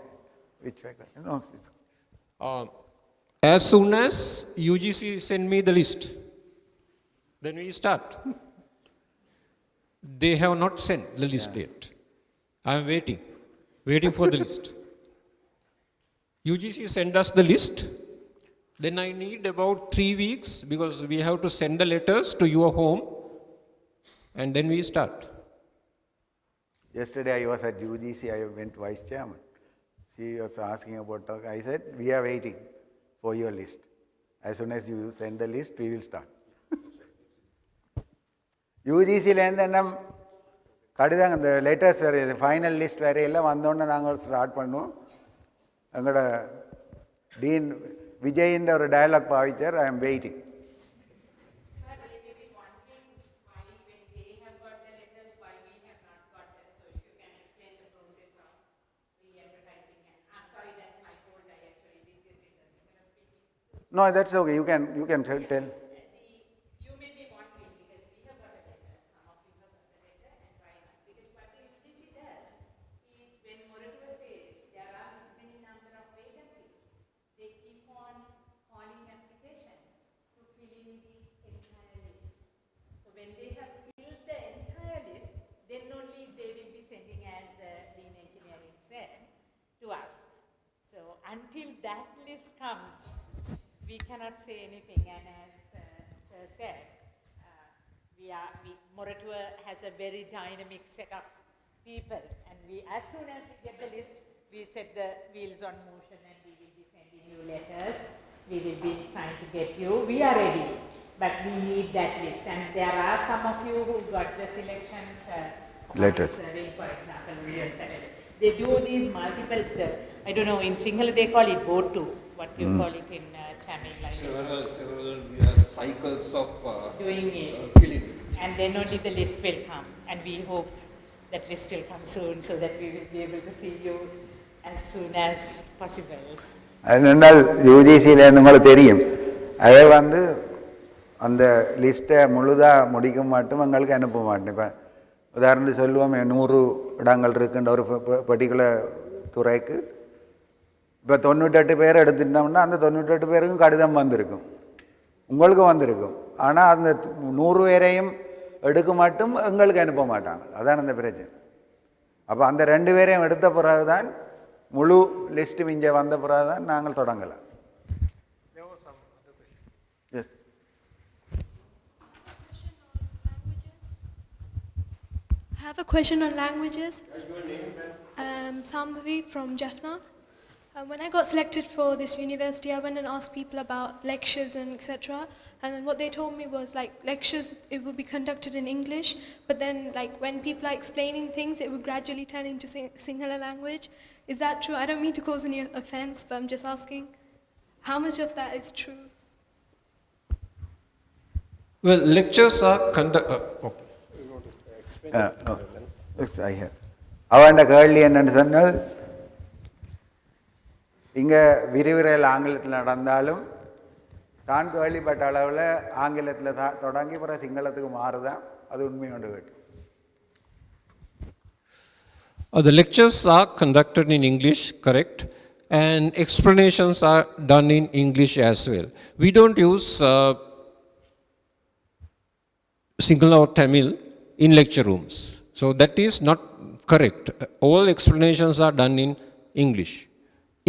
Which faculty? No, As soon as UGC send me the list, then we start. They have not sent the list yet. I am waiting for the list. UGC send us the list. Then I need about 3 weeks because we have to send the letters to your home and then we start. Yesterday I was at UGC, I went vice chairman. She was asking about talk. I said, we are waiting for your list. As soon as you send the list, we will start. UGCலேருந்து என்ன கடிதம், அந்த latest வேறு final list வேறு எல்லாம் வந்தோடனே நாங்கள் start பண்ணுவோம். எங்களோட டீன் விஜயின்ற ஒரு டயலாக் பாவிச்சார், I am waiting. No, that's okay. You can tell. You may be wondering because we have got a letter. Some of you have got the letter and why not? Because what the UGC does is when Moratuwa says there are this many number of vacancies, they keep on calling applications to fill in the entire list. So when they have filled the entire list, then only they will be sending, as Dean Engineering said, to us. So until that list comes, we cannot say anything, and as Sir said, Moratuwa has a very dynamic set of people, and as soon as we get the list, we set the wheels on motion, and we will be sending you letters. We will be trying to get you. We are ready, but we need that list, and there are some of you who got the selections letters. Survey, for example, they do these multiple. I don't know. In Sinhala they call it board two. What you call it in Tamil? Several cycles of doing it, filling. and then only the list will come, and we hope that list will come soon so that we will be able to see you as soon as possible. அதனால் யூஜிசியிலேருந்து உங்களுக்கு தெரியும், அதை வந்து அந்த லிஸ்ட்டை முழுதாக முடிக்க மாட்டோம், எங்களுக்கு அனுப்ப மாட்டோம். இப்போ உதாரணத்துக்கு சொல்லுவோம், 100 இடங்கள் இருக்குன்ற ஒரு பர்டிகுலர் துறைக்கு இப்போ 98 பேர் எடுத்துட்டோம்னா அந்த 98 பேருக்கும் கடிதம் வந்திருக்கும், உங்களுக்கும் வந்திருக்கும். ஆனால் அந்த 100 பேரையும் எடுக்க மட்டும் எங்களுக்கு அனுப்ப மாட்டாங்க. அதான் அந்த பிரச்சனை. அப்போ அந்த 2 பேரையும் எடுத்த பிறகு தான் முழு லிஸ்ட்டும் இங்கே வந்த பிறகு தான் நாங்கள் தொடங்கலாம். S. I have a question on languages. Sambhavi from Jaffna. When I got selected for this university, I went and asked people about lectures and etc. And then what they told me was like lectures, it would be conducted in English, but then like when people are explaining things, it would gradually turn into Sinhala language. Is that true? I don't mean to cause any offense, but I'm just asking how much of that is true? Well, lectures are அவன் கேள்வி என்னன்னு சொன்னால், இங்கே விரிவுரையில் ஆங்கிலத்தில் நடந்தாலும் தான் கேள்விப்பட்ட அளவில் ஆங்கிலத்தில் தொடங்கி பிறகு சிங்களத்துக்கு மாறுதான், அது உண்மை கொண்டு கேட்டு. The lectures are conducted in English, correct, and explanations are done in English as well. We don't use Sinhala or Tamil in lecture rooms. So that is not correct. All explanations are done in English,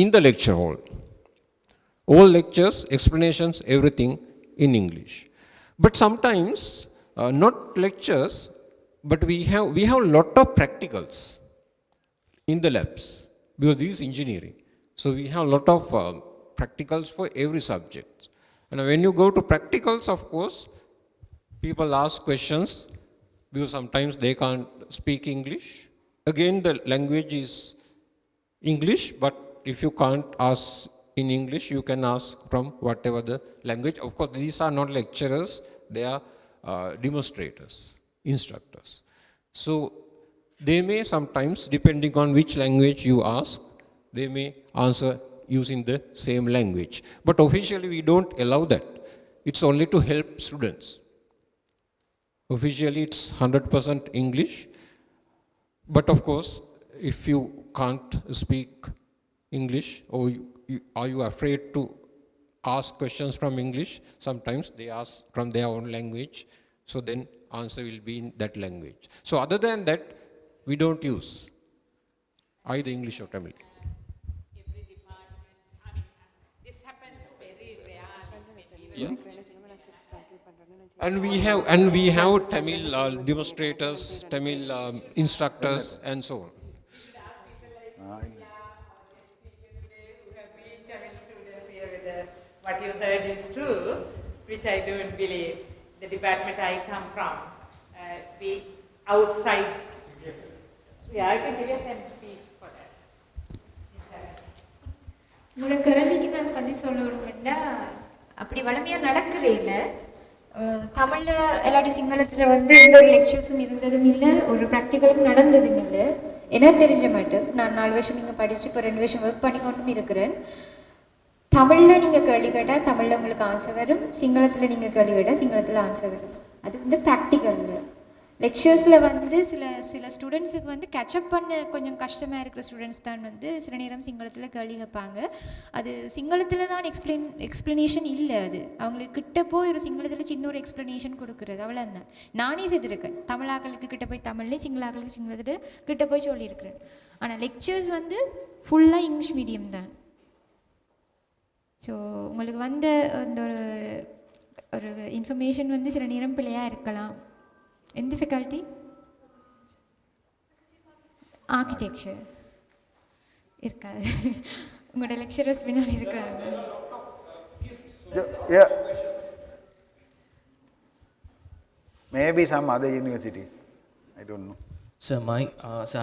in the lecture hall. All lectures, explanations, everything in English. But sometimes, not lectures, but we have a lot of practicals in the labs, because this is engineering. So we have a lot of practicals for every subject. And when you go to practicals, of course, people ask questions, because sometimes they can't speak English. Again, the language is English, but if you can't ask in English, you can ask from whatever the language. Of course, these are not lecturers, they are demonstrators, instructors. So they may sometimes, depending on which language you ask, they may answer using the same language. But officially, we don't allow that. It's only to help students. Officially, it's 100% English. But of course, if you can't speak English, or are you afraid to ask questions from English, sometimes they ask from their own language, so then answer will be in that language. So other than that, we don't use either English or Tamil. Every department, I mean, this happens very rarely. Yeah. And we have Tamil demonstrators, Tamil instructors, and so on. What you heard is true, which I don't believe. The department I come from, we outside. Yeah, I can speak for that. உங்களோட கேள்விக்கு நான் பதில் சொல்லணும்னா, அப்படி வளமையாக நடக்கிறே இல்லை. தமிழில் இல்லாட்டி சிங்களத்தில் வந்து எந்த ஒரு லெக்சர்ஸும் இருந்ததும் இல்லை, ஒரு ப்ராக்டிக்கலும் நடந்ததும் இல்லை. எனக்கு தெரிஞ்ச மட்டும் நான் 4 வருஷம் இங்கே படித்து இப்போ 2 வருஷம் ஒர்க் பண்ணி கொண்டும் இருக்கிறேன். தமிழில் நீங்கள் கேள்வி கேட்டால் தமிழில் உங்களுக்கு ஆன்சர் வரும், சிங்களத்தில் நீங்கள் கேள்வி கேட்டால் சிங்களத்தில் ஆன்சர் வரும். அது வந்து ப்ராக்டிக்கலில். லெக்சர்ஸில் வந்து சில ஸ்டூடெண்ட்ஸுக்கு வந்து கேட்சப் பண்ண கொஞ்சம் கஷ்டமாக இருக்கிற ஸ்டூடெண்ட்ஸ் தான் வந்து சில நேரம் சிங்களத்தில் கேள்வி கேட்பாங்க. அது சிங்களத்தில் தான் எக்ஸ்ப்ளனேஷன் இல்லை, அது அவங்களுக்கு கிட்ட போய் ஒரு சிங்களத்தில் சின்ன ஒரு எக்ஸ்ப்ளனேஷன் கொடுக்குறது, அவ்வளோதான். நானே செய்திருக்கேன், தமிழாக்களுக்கு கிட்ட போய் தமிழ்லேயே, சிங்களாக்களுக்கு சிங்களத்தில் கிட்ட போய் சொல்லியிருக்கிறேன். ஆனால் லெக்சர்ஸ் வந்து ஃபுல்லாக இங்கிலீஷ் மீடியம் தான். ஸோ உங்களுக்கு வந்த அந்த ஒரு இன்ஃபர்மேஷன் வந்து சில நேரம் பிள்ளையாக இருக்கலாம். எந்த ஃபேக்கல்ட்டி? ஆர்கிடெக்சர் இருக்காது, உங்களோட லெக்சரர்ஸ் பின்னால் இருக்கிறாங்க. Maybe some other universities, I don't know. Sir,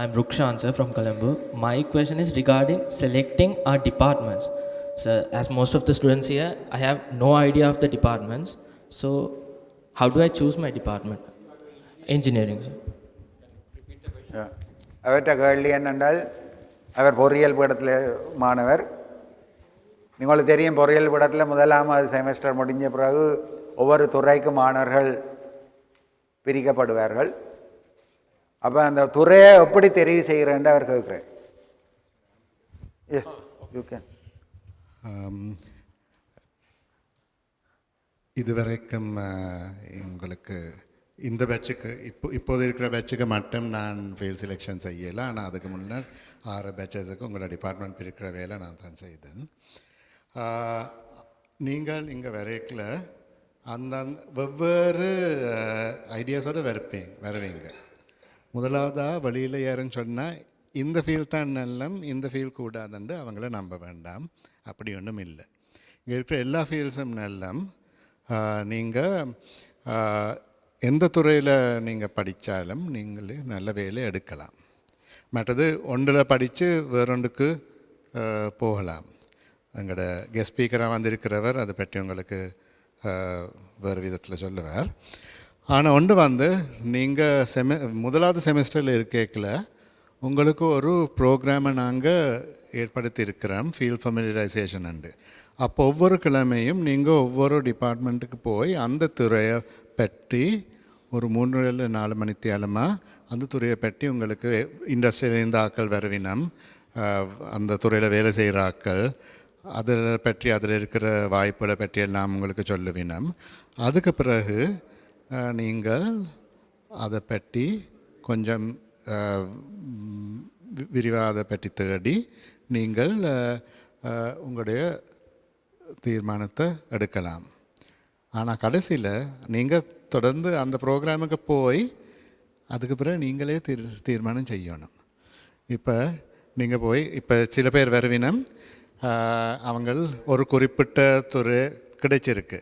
I'm Rukshan sir from Colombo. My question is regarding selecting our departments. Sir, as most of the students here, I have no idea of the departments. So, how do I choose my department? Engineering, sir. அவற்றை கேள்வி என்னென்றால், அவர் பொறியியல் பீடத்தில் மாணவர். உங்களுக்கு தெரியும், பொறியியல் பீடத்தில் முதலாவது செமஸ்டர் முடிஞ்ச பிறகு ஒவ்வொரு துறைக்கும் மாணவர்கள் பிரிக்கப்படுவார்கள். அப்போ அந்த துறையை எப்படி தெரிவு செய்கிறேன்னு அவர் கேட்குறேன். Yes, you can. இதுவரைக்கும் உங்களுக்கு இந்த பேட்சுக்கு இப்போது இருக்கிற பேட்சுக்கு மட்டும் நான் ஃபீல்ட் செலெக்ஷன் செய்யலை. ஆனால் அதுக்கு முன்னர் 6 பேட்சஸுக்கு உங்களோட டிபார்ட்மெண்ட் பிரிக்கிற வேலை நான் தான் செய்தேன். நீங்கள் இங்கே வரைக்கல அந்த வெவ்வேறு ஐடியாஸோடு வருவீங்க. முதலாவதாக வெளியில் யாருன்னு சொன்னால் இந்த ஃபீல்ட் தான் நல்லம், இந்த ஃபீல்ட் கூடாதுண்டு அவங்கள நம்ப வேண்டாம். அப்படி ஒன்றும் இல்லை. இங்கே இருக்கிற எல்லா ஃபீல்ட்ஸும் நல்லம். நீங்கள் எந்த துறையில் நீங்கள் படித்தாலும் நீங்களே நல்ல வேலை எடுக்கலாம். மற்றது ஒன்றில் படித்து வேறொன்றுக்கு போகலாம். எங்களோட கெஸ்ட் ஸ்பீக்கராக வந்திருக்கிறவர் அதை பற்றி உங்களுக்கு வேறு விதத்தில் சொல்லுவார். ஆனால் ஒன்று நீங்கள் முதலாவது செமஸ்டரில் இருக்கேக்கில் உங்களுக்கு ஒரு ப்ரோக்ராமை நாங்கள் ஏற்படுத்தி இருக்கிறோம், ஃபீல்ட் ஃபெமிலியரைசேஷன் உண்டு. அப்போ ஒவ்வொரு கிழமையும் நீங்கள் ஒவ்வொரு டிபார்ட்மெண்ட்டுக்கு போய் அந்த துறையை பற்றி ஒரு 3-4 மணித்தியாலமாக அந்த துறையை பற்றி உங்களுக்கு இண்டஸ்ட்ரியிலேருந்து ஆட்கள் வருவினம், அந்த துறையில் வேலை செய்கிற ஆட்கள் அதில் பற்றி அதில் இருக்கிற வாய்ப்புகளை பற்றி எல்லாம் உங்களுக்கு சொல்லுவினம். அதுக்கு பிறகு நீங்கள் அதை பற்றி கொஞ்சம் விரிவாக அதை பற்றி தேடி நீங்கள் உங்களுடைய தீர்மானத்தை எடுக்கலாம். ஆனால் கடைசியில் நீங்கள் தொடர்ந்து அந்த ப்ரோக்ராமுக்கு போய் அதுக்கு பிறகு நீங்களே தீர்மானம் செய்யணும். இப்போ நீங்கள் போய் இப்போ சில பேர் வருவினம், அவங்கள் ஒரு குறிப்பிட்ட துறை கிடைச்சிருக்கு,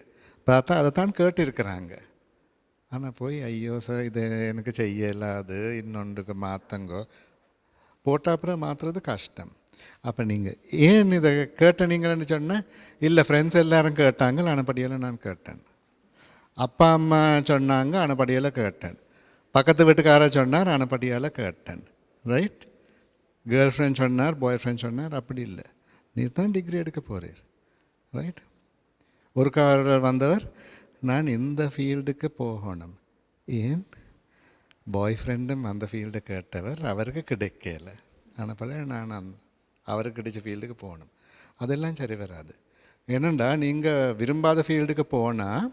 பார்த்தா அதை தான் கேட்டிருக்கிறாங்க. ஆனால் போய் ஐயோ சார் இது எனக்கு செய்யலாது, இன்னொன்றுக்கு மாற்றங்கோ போட்டால் அப்புறம் மாற்றுறது கஷ்டம். அப்போ நீங்கள் ஏன் இதை கேட்ட நீங்கள்னு சொன்னால், இல்லை ஃப்ரெண்ட்ஸ் எல்லோரும் கேட்டாங்க, ஆனப்படியால் நான் கேட்டேன். அப்பா அம்மா சொன்னாங்க, ஆனப்படியால் கேட்டேன். பக்கத்து வீட்டுக்கார சொன்னார், ஆனப்படியால் கேட்டேன். ரைட்? கேர்ள் ஃப்ரெண்ட் சொன்னார், பாய் ஃப்ரெண்ட் சொன்னார், அப்படி இல்லை. நீ தான் டிகிரி எடுக்க போகிறீர். ரைட்? ஒரு காரர் வந்தவர், நான் இந்த ஃபீல்டுக்கு போகணும். ஏன்? பாய் ஃப்ரெண்டும் அந்த ஃபீல்டு கேட்டவர், அவருக்கு கிடைக்கல. ஆனால் பல நான் அவருக்கு கிடைச்ச ஃபீல்டுக்கு போகணும். அதெல்லாம் சரி வராது. ஏனண்டா நீங்கள் விரும்பாத ஃபீல்டுக்கு போனால்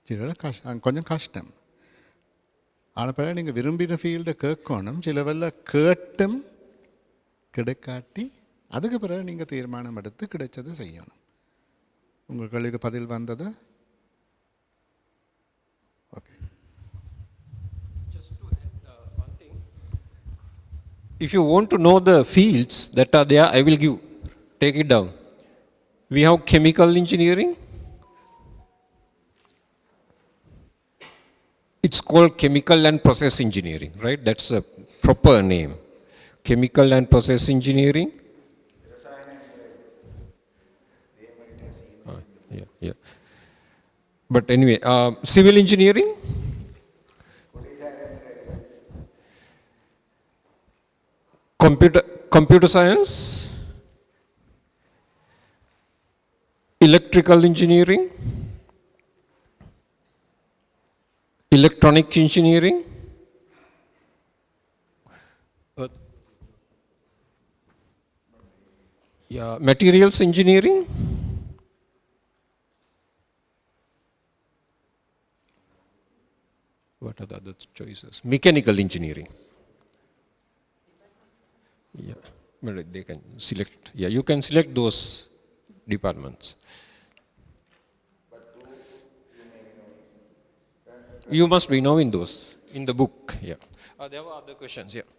சில கொஞ்சம் கஷ்டம். ஆனால் பல நீங்கள் விரும்பின ஃபீல்டை கேட்கணும். சிலவெல்ல கேட்டும் கிடைக்காட்டி அதுக்கு பிறகு நீங்கள் தீர்மானம் எடுத்து கிடைச்சது செய்யணும். உங்கள் கேள்விக்கு பதில் வந்தது? Okay. If you want to know the fields that are there, I will give. Take it down. We have chemical engineering. It's called chemical and process engineering, right? That's a proper name. Chemical and process engineering. Yeah. But anyway, civil engineering. Computer science, electrical engineering, electronic engineering, materials engineering, what are the other choices? Mechanical engineering. Yeah, well, they can select. Yeah, you can select those departments. You must be knowing those in the book. Yeah. There were other questions. Yeah.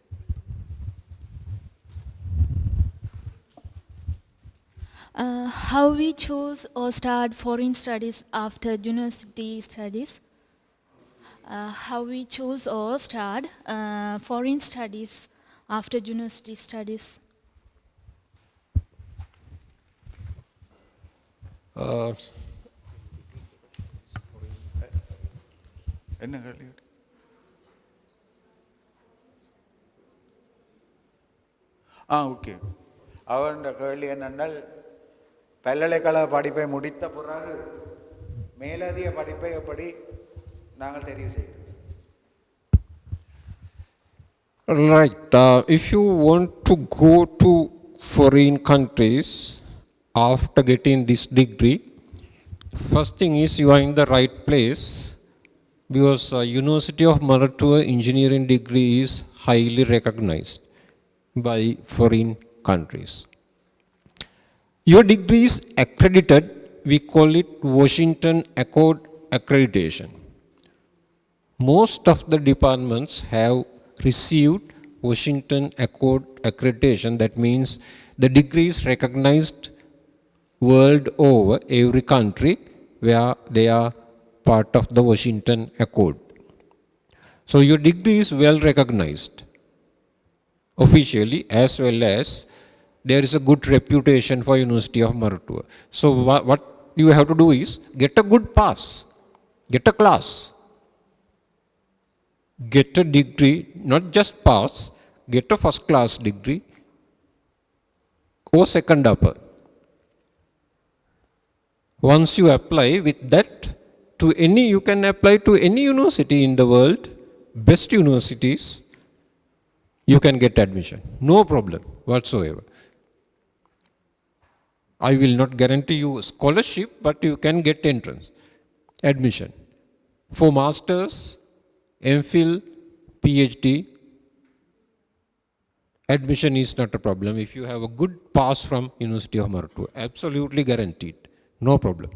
How we choose or start foreign studies after university studies? How we choose or start foreign studies after university studies? என்ன கேள்வி? Okay. அவன் கேள்வி என்னென்னால் பல்கலைக்கழக படிப்பை முடித்த பிறகு மேலதிக படிப்பை எப்படி நாங்கள் தெரிவு செய்கிறோம்? Right. If you want to go to foreign countries after getting this degree, first thing is you are in the right place because University of Moratuwa engineering degree is highly recognized by foreign countries. Your degree is accredited, we call it Washington Accord accreditation. Most of the departments have received Washington Accord accreditation. That means the degree is recognized world over, every country where they are part of the Washington Accord. So your degree is well recognized officially, as well as there is a good reputation for University of Moratuwa. So what you have to do is get a good pass, get a class, get a degree, not just pass, get a first class degree or second upper. Once you apply with that to any, you can apply to any university in the world, best universities, you can get admission, no problem whatsoever. I will not guarantee you scholarship, but you can get entrance, admission. For masters, MPhil, PhD, admission is not a problem if you have a good pass from University of Moratuwa, absolutely guaranteed, no problem.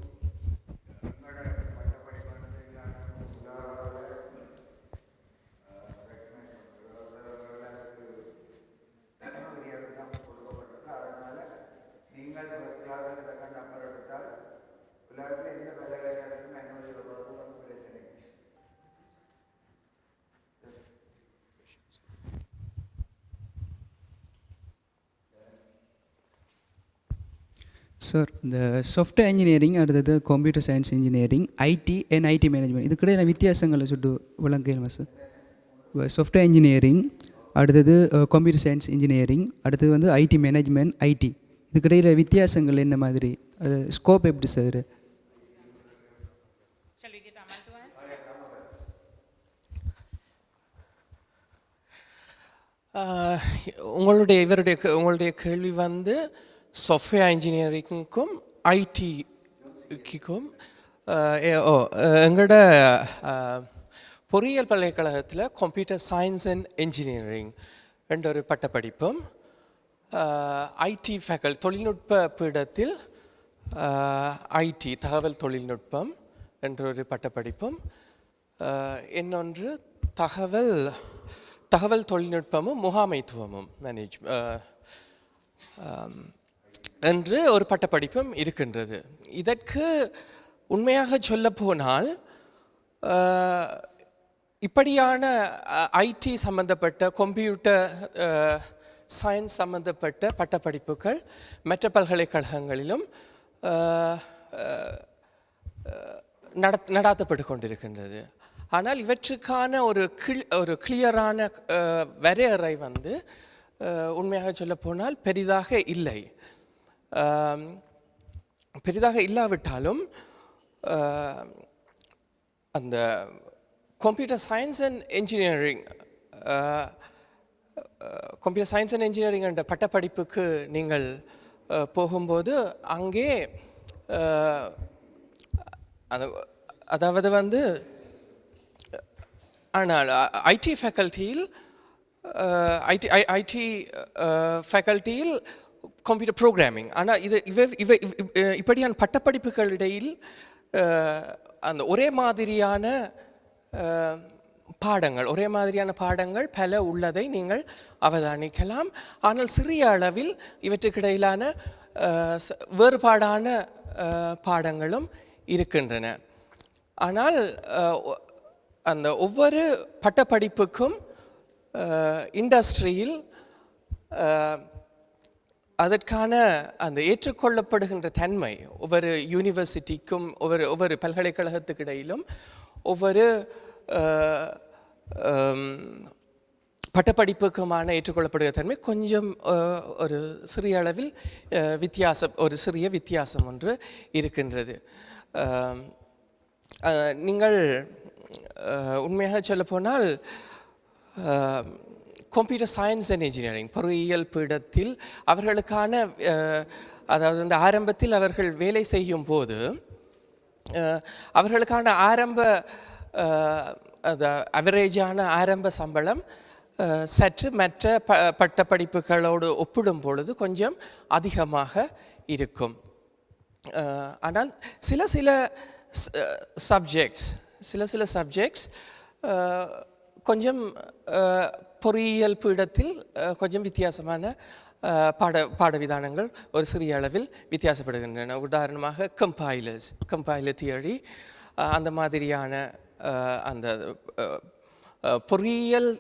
Sir, இந்த software engineering, அடுத்தது computer science engineering, IT and IT management, இதுக்கிடையில வித்தியாசங்களை சுட்டு விளங்குமா sir? Software engineering, அடுத்தது computer science engineering, அடுத்தது வந்து ID management, ID, இதுக்கிடையில வித்தியாசங்கள் என்ன மாதிரி, அது ஸ்கோப் எப்படி சார்? உங்களுடைய கேள்வி வந்து சாஃப்ட்வேர் இன்ஜினியரிங்க்கும் ஐடிக்கும் எங்களோட பொறியியல் பல்கலைக்கழகத்தில் கம்ப்யூட்டர் சயின்ஸ் அண்ட் இன்ஜினியரிங் என்ற ஒரு பட்டப்படிப்பும், ஐடி ஃபேக்கல்டி தொழில்நுட்ப பீடத்தில் ஐடி தகவல் தொழில்நுட்பம் என்ற ஒரு பட்டப்படிப்பும், இன்னொன்று தகவல் தொழில்நுட்பமும் முகாமைத்துவமும் என்று ஒரு பட்டப்படிப்பும் இருக்கின்றது. இதற்கு உண்மையாக சொல்ல போனால் இப்படியான ஐடி சம்பந்தப்பட்ட கம்ப்யூட்டர் சயின்ஸ் சம்பந்தப்பட்ட பட்டப்படிப்புகள் மற்ற பல்கலைக்கழகங்களிலும் நடாத்தப்பட்டு கொண்டிருக்கின்றது. ஆனால் இவற்றுக்கான ஒரு கிளியரான வரையறை வந்து உண்மையாக சொல்ல போனால் பெரிதாக இல்லை. பெரிதாக இல்லாவிட்டாலும் அந்த கம்ப்யூட்டர் சயின்ஸ் அண்ட் இன்ஜினியரிங் என்ற பட்டப்படிப்புக்கு நீங்கள் போகும்போது அங்கே அதாவது வந்து ஆனால் ஐடி ஃபேக்கல்ட்டியில் கம்ப்யூட்டர் ப்ரோக்ராமிங், ஆனால் இப்படியான பட்டப்படிப்புகளிடையில் அந்த ஒரே மாதிரியான பாடங்கள் பல உள்ளதை நீங்கள் அவதானிக்கலாம். ஆனால் சிறிய அளவில் இவற்றுக்கிடையிலான வேறுபாடான பாடங்களும் இருக்கின்றன. ஆனால் அந்த ஒவ்வொரு பட்டப்படிப்புக்கும் இண்டஸ்ட்ரியில் அதற்கான அந்த ஏற்றுக்கொள்ளப்படுகின்ற தன்மை ஒவ்வொரு யூனிவர்சிட்டிக்கும் ஒவ்வொரு பல்கலைக்கழகத்துக்கு இடையிலும் ஒவ்வொரு பட்டப்படிப்புக்குமான ஏற்றுக்கொள்ளப்படுகிற தன்மை கொஞ்சம் ஒரு சிறிய அளவில் ஒரு சிறிய வித்தியாசம் ஒன்று இருக்கின்றது. நீங்கள் உண்மையாக சொல்லப்போனால் கம்ப்யூட்டர் சயின்ஸ் அண்ட் இன்ஜினியரிங் பொறியியல் பீடத்தில் அவர்களுக்கான அதாவது இந்த ஆரம்பத்தில் அவர்கள் வேலை செய்யும் போது அவர்களுக்கான அவரேஜான ஆரம்ப சம்பளம் சற்று மற்ற பட்டப்படிப்புகளோடு ஒப்பிடும் பொழுது கொஞ்சம் அதிகமாக இருக்கும். ஆனால் சில சப்ஜெக்ட்ஸ் கொஞ்சம் பொறியியல் பீடத்தில் கொஞ்சம் வித்தியாசமான பாடவிதானங்கள் ஒரு சிறிய அளவில் வித்தியாசப்படுகின்றன. உதாரணமாக கம்பைலர் தியரி அந்த மாதிரியான அந்த பொறியியல்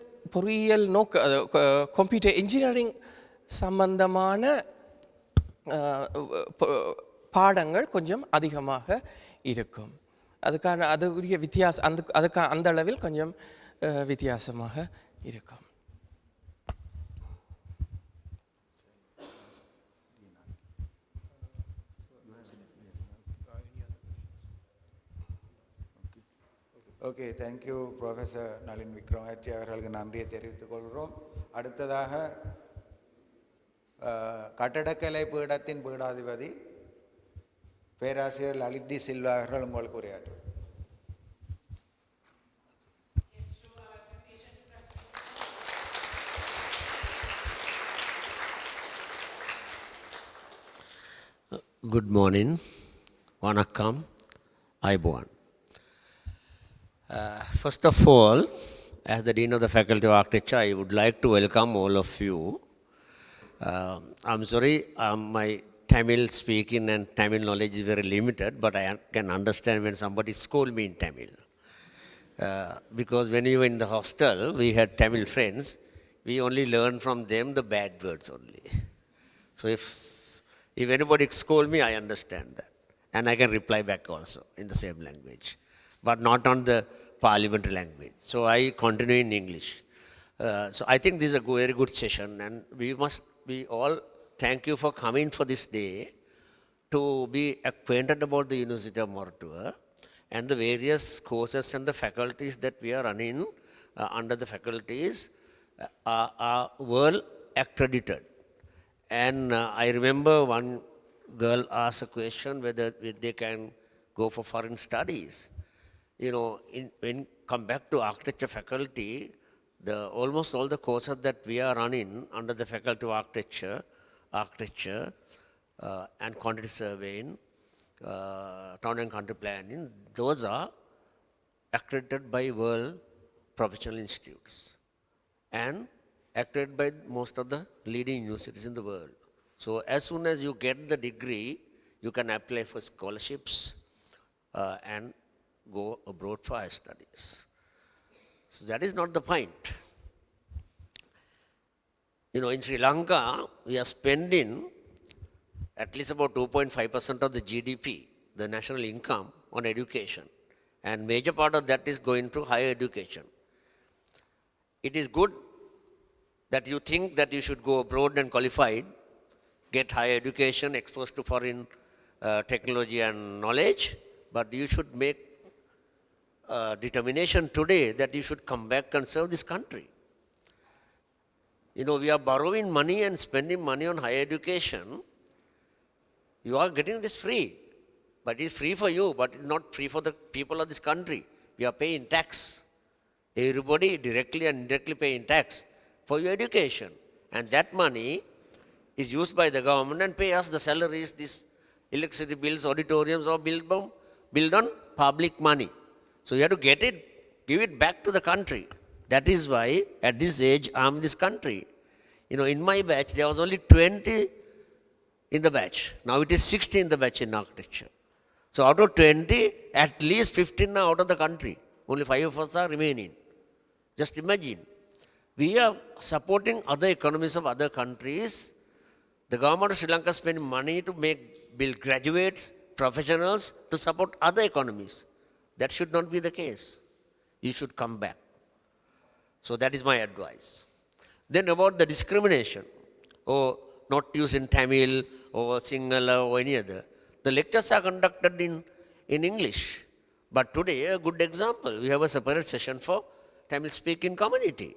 கம்ப்யூட்டர் இன்ஜினியரிங் சம்பந்தமான பாடங்கள் கொஞ்சம் அதிகமாக இருக்கும். அதுக்குரிய வித்தியாசம் அந்த அளவில் கொஞ்சம் வித்தியாசமாக இருக்கும். ஓகே, தேங்க்யூ ப்ரொஃபஸர் நளின் விக்ரமாச்சி அவர்களுக்கு நன்றியை தெரிவித்துக் கொள்கிறோம். அடுத்ததாக கட்டடக்கலை பீடத்தின் பீடாதிபதி பேராசிரியர் லலித் டி சில்வா அவர்கள் உங்களுக்கு உரையாற்றுவார். Good morning, Vanakkam, Aibuan. First of all, as the Dean of the Faculty of Architecture, I would like to welcome all of you. I'm sorry, my Tamil speaking and Tamil knowledge is very limited, but I can understand when somebody scold me in Tamil. Because when we were in the hostel, we had Tamil friends, we only learned from them the bad words only. So if anybody scold me, I understand that. And I can reply back also in the same language, but not on the parliamentary language. So I continue in English. So I think this is a very good session, and we all thank you for coming for this day to be acquainted about the University of Moratuwa and the various courses and the faculties that we are running under the faculties are world accredited. And I remember one girl asked a question whether they can go for foreign studies. You know, when come back to architecture faculty, almost all the courses that we are running under the Faculty of Architecture and quantity surveying, town and country planning, those are accredited by world professional institutes and accredited by most of the leading universities in the world. So as soon as you get the degree, you can apply for scholarships and go abroad for higher studies. So that is not the point. You know, in Sri Lanka, we are spending at least about 2.5% of the GDP, the national income, on education. And major part of that is going through higher education. It is good that you think that you should go abroad and qualified, get higher education, exposed to foreign technology and knowledge, but you should make determination today that you should come back and serve this country. You know, we are borrowing money and spending money on higher education. You are getting this free, but it is free for you, but it's not free for the people of this country. We are paying tax. Everybody directly and indirectly paying tax for your education. And that money is used by the government and pay us the salaries, these electricity bills, auditoriums, or build on public money. So you have to get it, give it back to the country. That is why at this age I am in this country. You know, in my batch there was only 20 in the batch. Now it is 60 in the batch in architecture. So out of 20, at least 15 are out of the country. Only 5 of us are remaining. Just imagine. We are supporting other economies of other countries. The government of Sri Lanka is spending money to build graduates, professionals to support other economies. That should not be the case. You should come back. So that is my advice. Then about the discrimination, or not using Tamil or Sinhala or any other. The lectures are conducted in English. But today, a good example, we have a separate session for Tamil speaking community.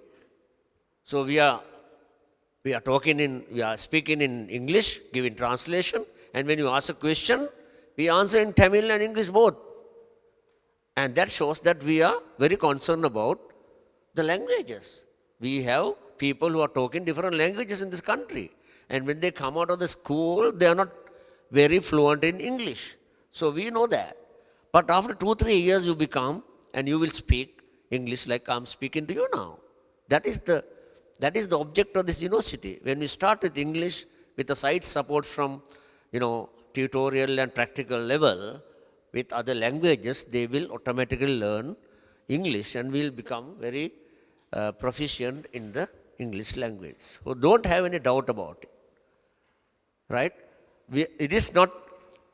So we are speaking in English, giving translation, and when you ask a question, we answer in Tamil and English both. And that shows that we are very concerned about the languages. We have people who are talking different languages in this country. And when they come out of the school, they are not very fluent in English. So we know that. But after 2-3 years, you become and you will speak English like I'm speaking to you now. That is the object of this university. When we start with English, with the side support from, tutorial and practical level, with other languages, they will automatically learn English and will become very proficient in the English language. So don't have any doubt about it. Right? It is not,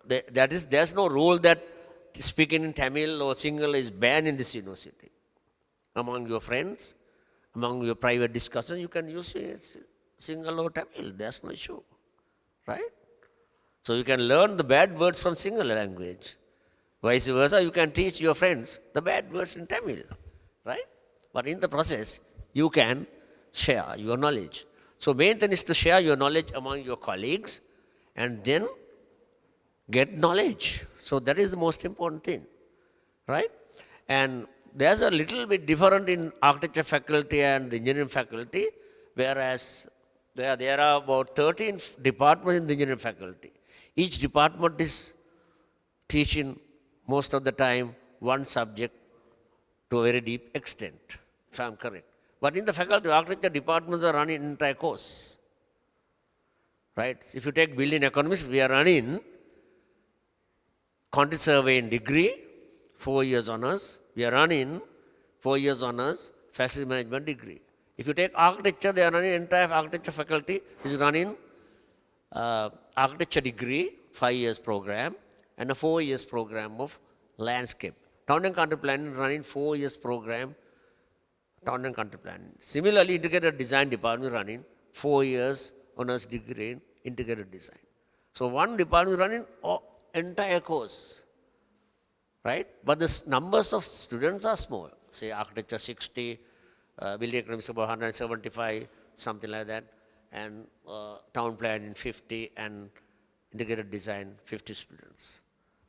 there's no rule that speaking in Tamil or Sinhala is banned in this university. Among your friends, among your private discussions, you can use Sinhala or Tamil. There's no issue. Right? So you can learn the bad words from Sinhala language. Vice versa, you can teach your friends the bad words in Tamil. Right? But in the process, you can share your knowledge. So main thing is to share your knowledge among your colleagues and then get knowledge. So that is the most important thing. Right? And there's a little bit different in architecture faculty and the engineering faculty, whereas there are about 13 departments in the engineering faculty. Each department is teaching most of the time one subject to a very deep extent, if I'm correct. But in the faculty, architecture departments are running entire course. Right? If you take building economics, we are running quantity surveying degree, 4 years honors. We are running 4 years honors, facility management degree. If you take architecture, they are running entire architecture faculty is running architecture degree, 5 years program, and a 4 years program of landscape. Town and country planning running 4 years program, town and country planning. Similarly, integrated design department running 4 years honors degree in integrated design. So one department running entire course. Right? But the numbers of students are small. Say architecture 60, building economics about 175, something like that, and town planning 50, and integrated design 50 students.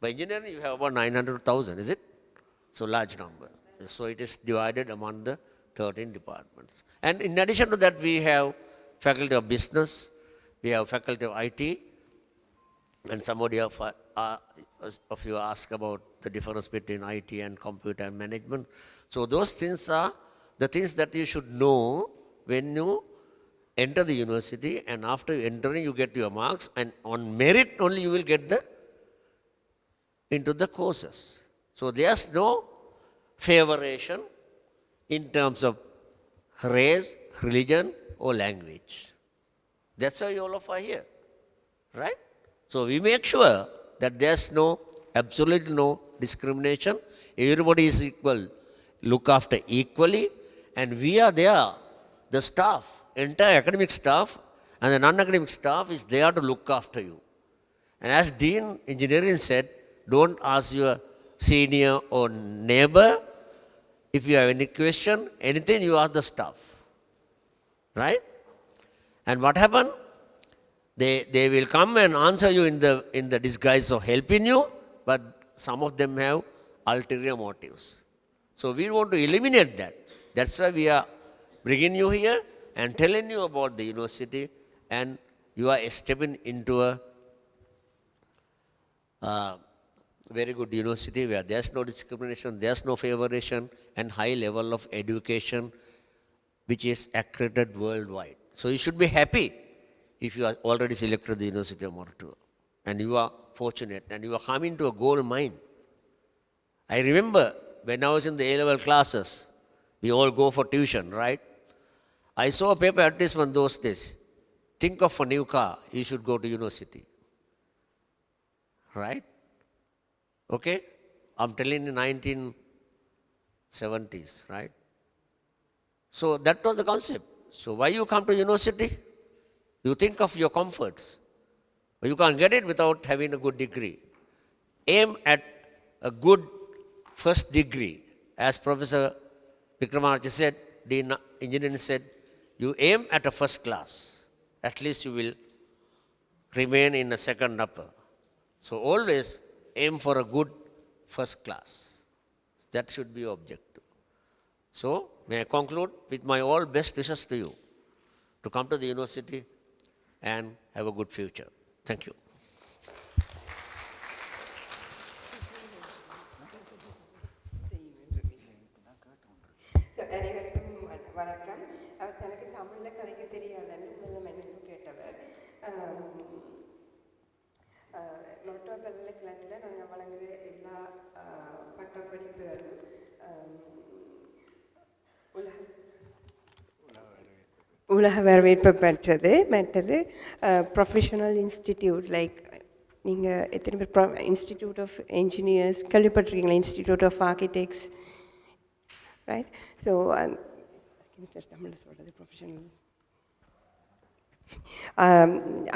By engineering, you have about 900,000, is it? So large number. So it is divided among the 13 departments. And in addition to that, we have faculty of business, we have faculty of IT, and somebody of you ask about the difference between IT and computer and management. So those things are the things that you should know when you enter the university, and after entering you get your marks, and on merit only you will get into the courses. So there's no favoration in terms of race, religion or language. That's why you all are here. Right? So we make sure that there's absolutely no discrimination. Everybody is equal, look after equally, and we are there. The staff, entire academic staff and the non-academic staff is there to look after you. And as Dean Engineering said, don't ask your senior or neighbor. If you have any question, anything, you ask the staff. Right? And what happened? They will come and answer you in the disguise of helping you, but some of them have ulterior motives. So we want to eliminate that. That's why we are bringing you here and telling you about the university, and you are stepping into a very good university where there's no discrimination, there's no favoration, and high level of education which is accredited worldwide. So you should be happy if you are already selected the University of Moratuwa, and you are fortunate, and you are coming to a gold mine. I remember when I was in the A-level classes, we all go for tuition, right? I saw a paper advertisement those days. Think of a new car, you should go to university. Right? Okay? I'm telling you 1970s, right? So that was the concept. So why you come to university? You think of your comforts. You can't get it without having a good degree. Aim at a good first degree. As Professor Vikramarty said, Dean Engineering said, you aim at a first class. At least you will remain in a second upper. So always aim for a good first class. That should be your objective. So may I conclude with my all best wishes to you to come to the university and have a good future. Thank you. அனைவருக்கும் வணக்கம். அவர் தனக்கு தமிழில் கதைக்க தெரியாதுன்னு முதல்ல மன்னிப்பு கேட்டவர். மருத்துவ பல்கலைக்கழகத்தில் நாங்கள் வழங்குகிற எல்லா பட்டப்படிப்புகளும் உலக வரவேற்பு பெற்றது. மற்றது ப்ரொஃபஷனல் இன்ஸ்டிடியூட் லைக் நீங்கள் எத்தனை பேர் இன்ஸ்டிடியூட் ஆஃப் என்ஜினியர்ஸ் கேள்விப்பட்டிருக்கீங்களா? Institute of architects, right? So தமிழில் சொல்கிறது ப்ரொஃபஷனல்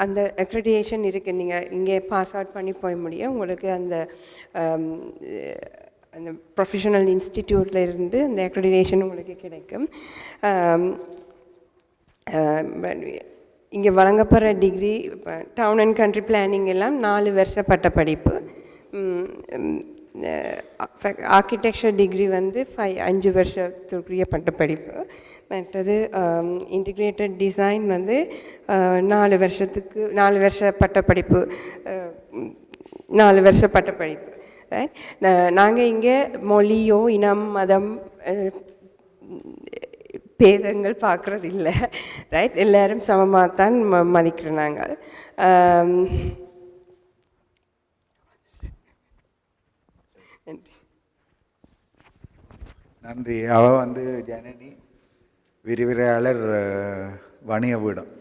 அந்த அக்ரெடிடேஷன் இருக்குது. நீங்கள் இங்கே பாஸ் அவுட் பண்ணி போய் முடியும். உங்களுக்கு அந்த அந்த ப்ரொஃபஷனல் இன்ஸ்டிடியூட்டில் இருந்து அந்த அக்ரெடிடேஷன் உங்களுக்கு கிடைக்கும். இங்கே வழங்கப்படுற degree town and country planning எல்லாம் 4 வருஷ பட்டப்படிப்பு. ஆர்கிடெக்சர் டிகிரி வந்து 5 வருஷத்துக்குரிய பட்டப்படிப்பு. மற்றது இன்டிகிரேட்டட் டிசைன் வந்து 4 வருஷ பட்டப்படிப்பு. 4 வருஷ பட்டப்படிப்பு, ரைட்? நாங்கள் இங்கே மொழியோ இனம் மதம் பேதங்கள் பார்க்குறது இல்லை, ரைட்? எல்லோரும் சமமாக தான் மதிக்கிறோம் நாங்கள். நன்றி. அவள் வந்து ஜனனி, விரிவுரையாளர், வணிக வீடம்.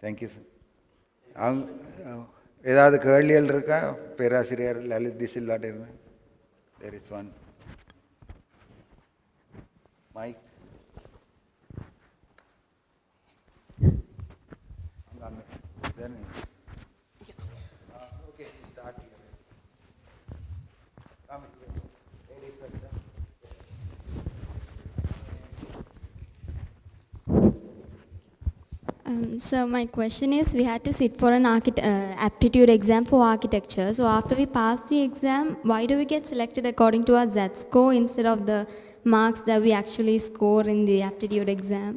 Thank you sir. அவங்க ஏதாவது கேள்விகள் இருக்கா? பேராசிரியர் லலித் டிசில்லாட்ட இருந்து there is one mic. Okay, start. So my question is, we had to sit for an aptitude exam for architecture. So after we pass the exam, why do we get selected according to our Z-score instead of the marks that we actually score in the aptitude exam?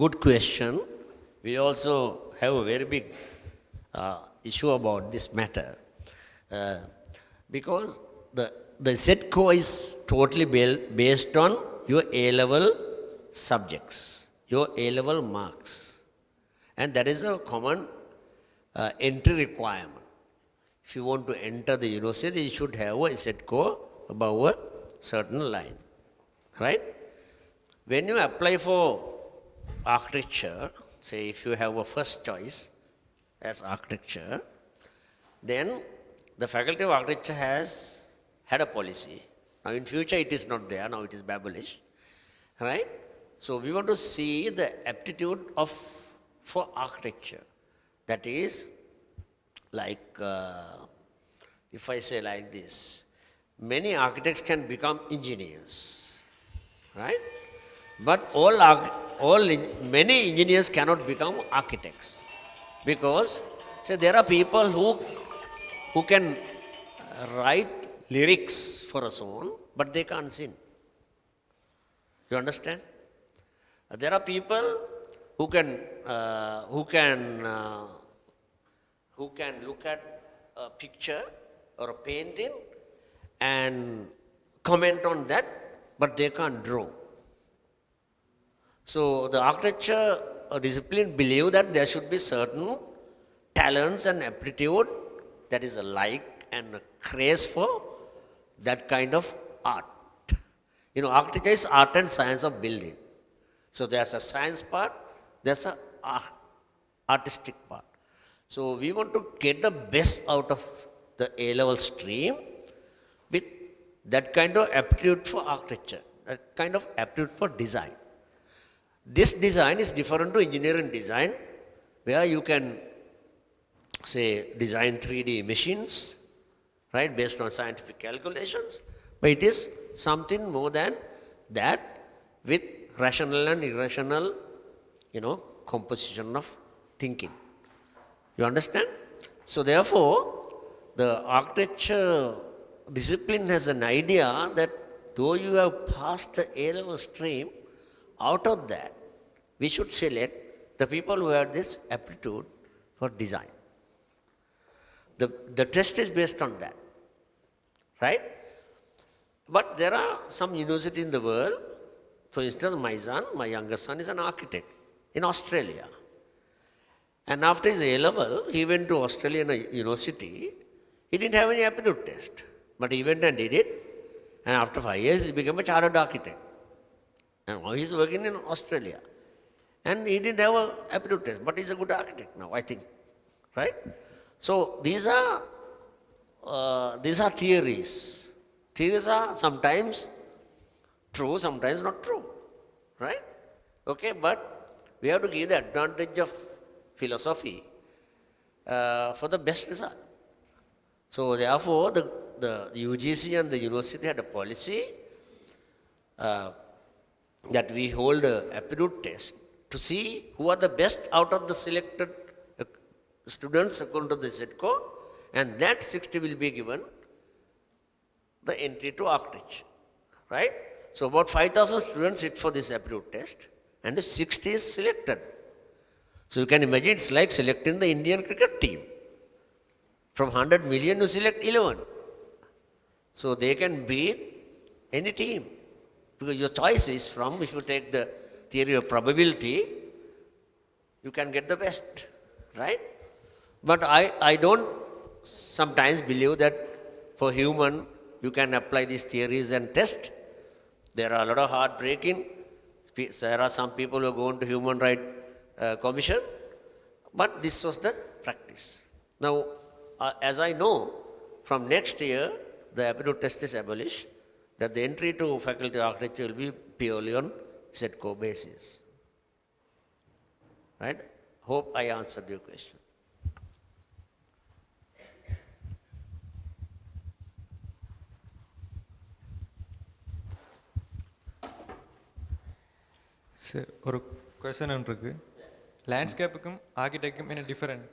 Good question. We also have a very big issue about this matter. Because the Z-score is totally based on your A-level subjects, your A-level marks. And that is a common entry requirement. If you want to enter the university, you should have a Z-score above a certain line, right? When you apply for architecture, say if you have a first choice as architecture, then the Faculty of Architecture has had a policy. Now in future it is not there, now it is abolished, right? So we want to see the aptitude for architecture. That is like, if I say like this, many architects can become engineers, right? But many engineers cannot become architects, because say there are people who can write lyrics for a song, but they can't sing. You understand? There are people who can look at a picture or a painting and comment on that, but they can't draw. So the architecture discipline believe that there should be certain talents and aptitude, that is a like and a craze for that kind of art. You know, architecture is art and science of building. So there's a science part, there's a artistic part. So we want to get the best out of the A-level stream with that kind of aptitude for architecture, that kind of aptitude for design. This design is different to engineering design, where you can, say, design 3D machines, right, based on scientific calculations, but it is something more than that with rational and irrational, composition of thinking. You understand? So therefore, the architecture discipline has an idea that though you have passed the A-level stream, out of that, we should select the people who have this aptitude for design. The test is based on that, right? But there are some universities in the world, for instance, my youngest son is an architect in Australia. And after his A-level, he went to Australian university. He didn't have any aptitude test, but he went and did it. And after 5 years, he became a chartered architect. And now he's working in Australia. And he didn't have an aptitude test, but he's a good architect now, I think. Right? So these are theories. Theories are sometimes true, sometimes not true. Right? Okay, but we have to give the advantage of philosophy for the best result. So therefore, the UGC and the university had a policy that we hold an aptitude test to see who are the best out of the selected students according to the ZCO, and that 60 will be given the entry to architecture. Right? So about 5,000 students sit for this aptitude test, and 60 is selected. So you can imagine it's like selecting the Indian cricket team. From 100 million, you select 11. So they can beat any team. Because your choice is from, if you take the theory of probability, you can get the best. Right? But I don't sometimes believe that for human, you can apply these theories and test. There are a lot of heartbreaking. There are some people who go into Human Rights Commission, but this was the practice. Now, as I know, from next year, the aptitude test is abolished, that the entry to faculty of architecture will be purely on ZCO basis. Right? Hope I answered your question. Sir ஒரு question இருக்கு. லேண்ட்ஸ்கேப்புக்கும் ஆர்கிடெக்டுக்கும் என்ன different?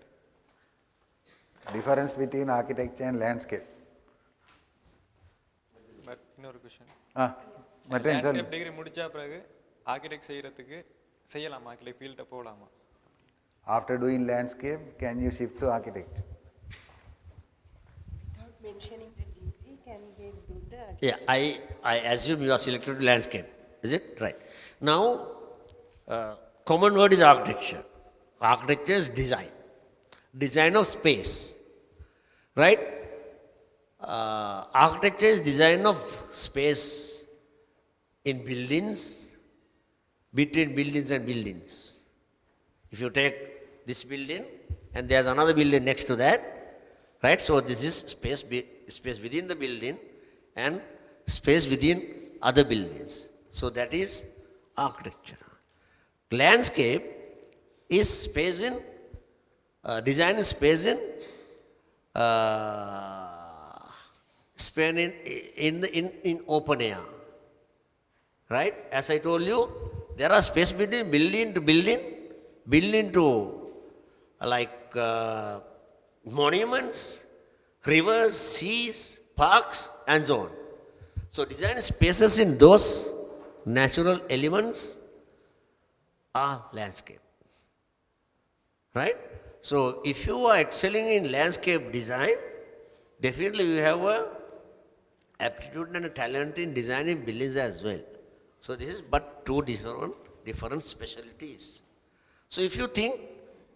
Difference between architecture and landscape. But இன்னொரு question. Landscape degree முடிச்ச பிறகு architect செய்யலாமா? Architect ஃபீல்ட போகலாமா? After doing landscape, can you shift to architect? Without mentioning the degree, can they do the architect? Yeah, I assume you are selected to landscape. Is it? Right. Now, common word is architecture. Architecture is design. Design of space. Right? Architecture is design of space in buildings, between buildings and buildings. If you take this building and there's another building next to that, right? So this is space within the building and space within other buildings. So that is architecture. Landscape is space in, design is space in, in open air. Right? As I told you, there are space between building to building to like monuments, rivers, seas, parks, and so on. So design spaces in those natural elements are landscape. Right? So if you are excelling in landscape design, definitely you have a aptitude and a talent in designing buildings as well. So this is but two different specialties. So if you think,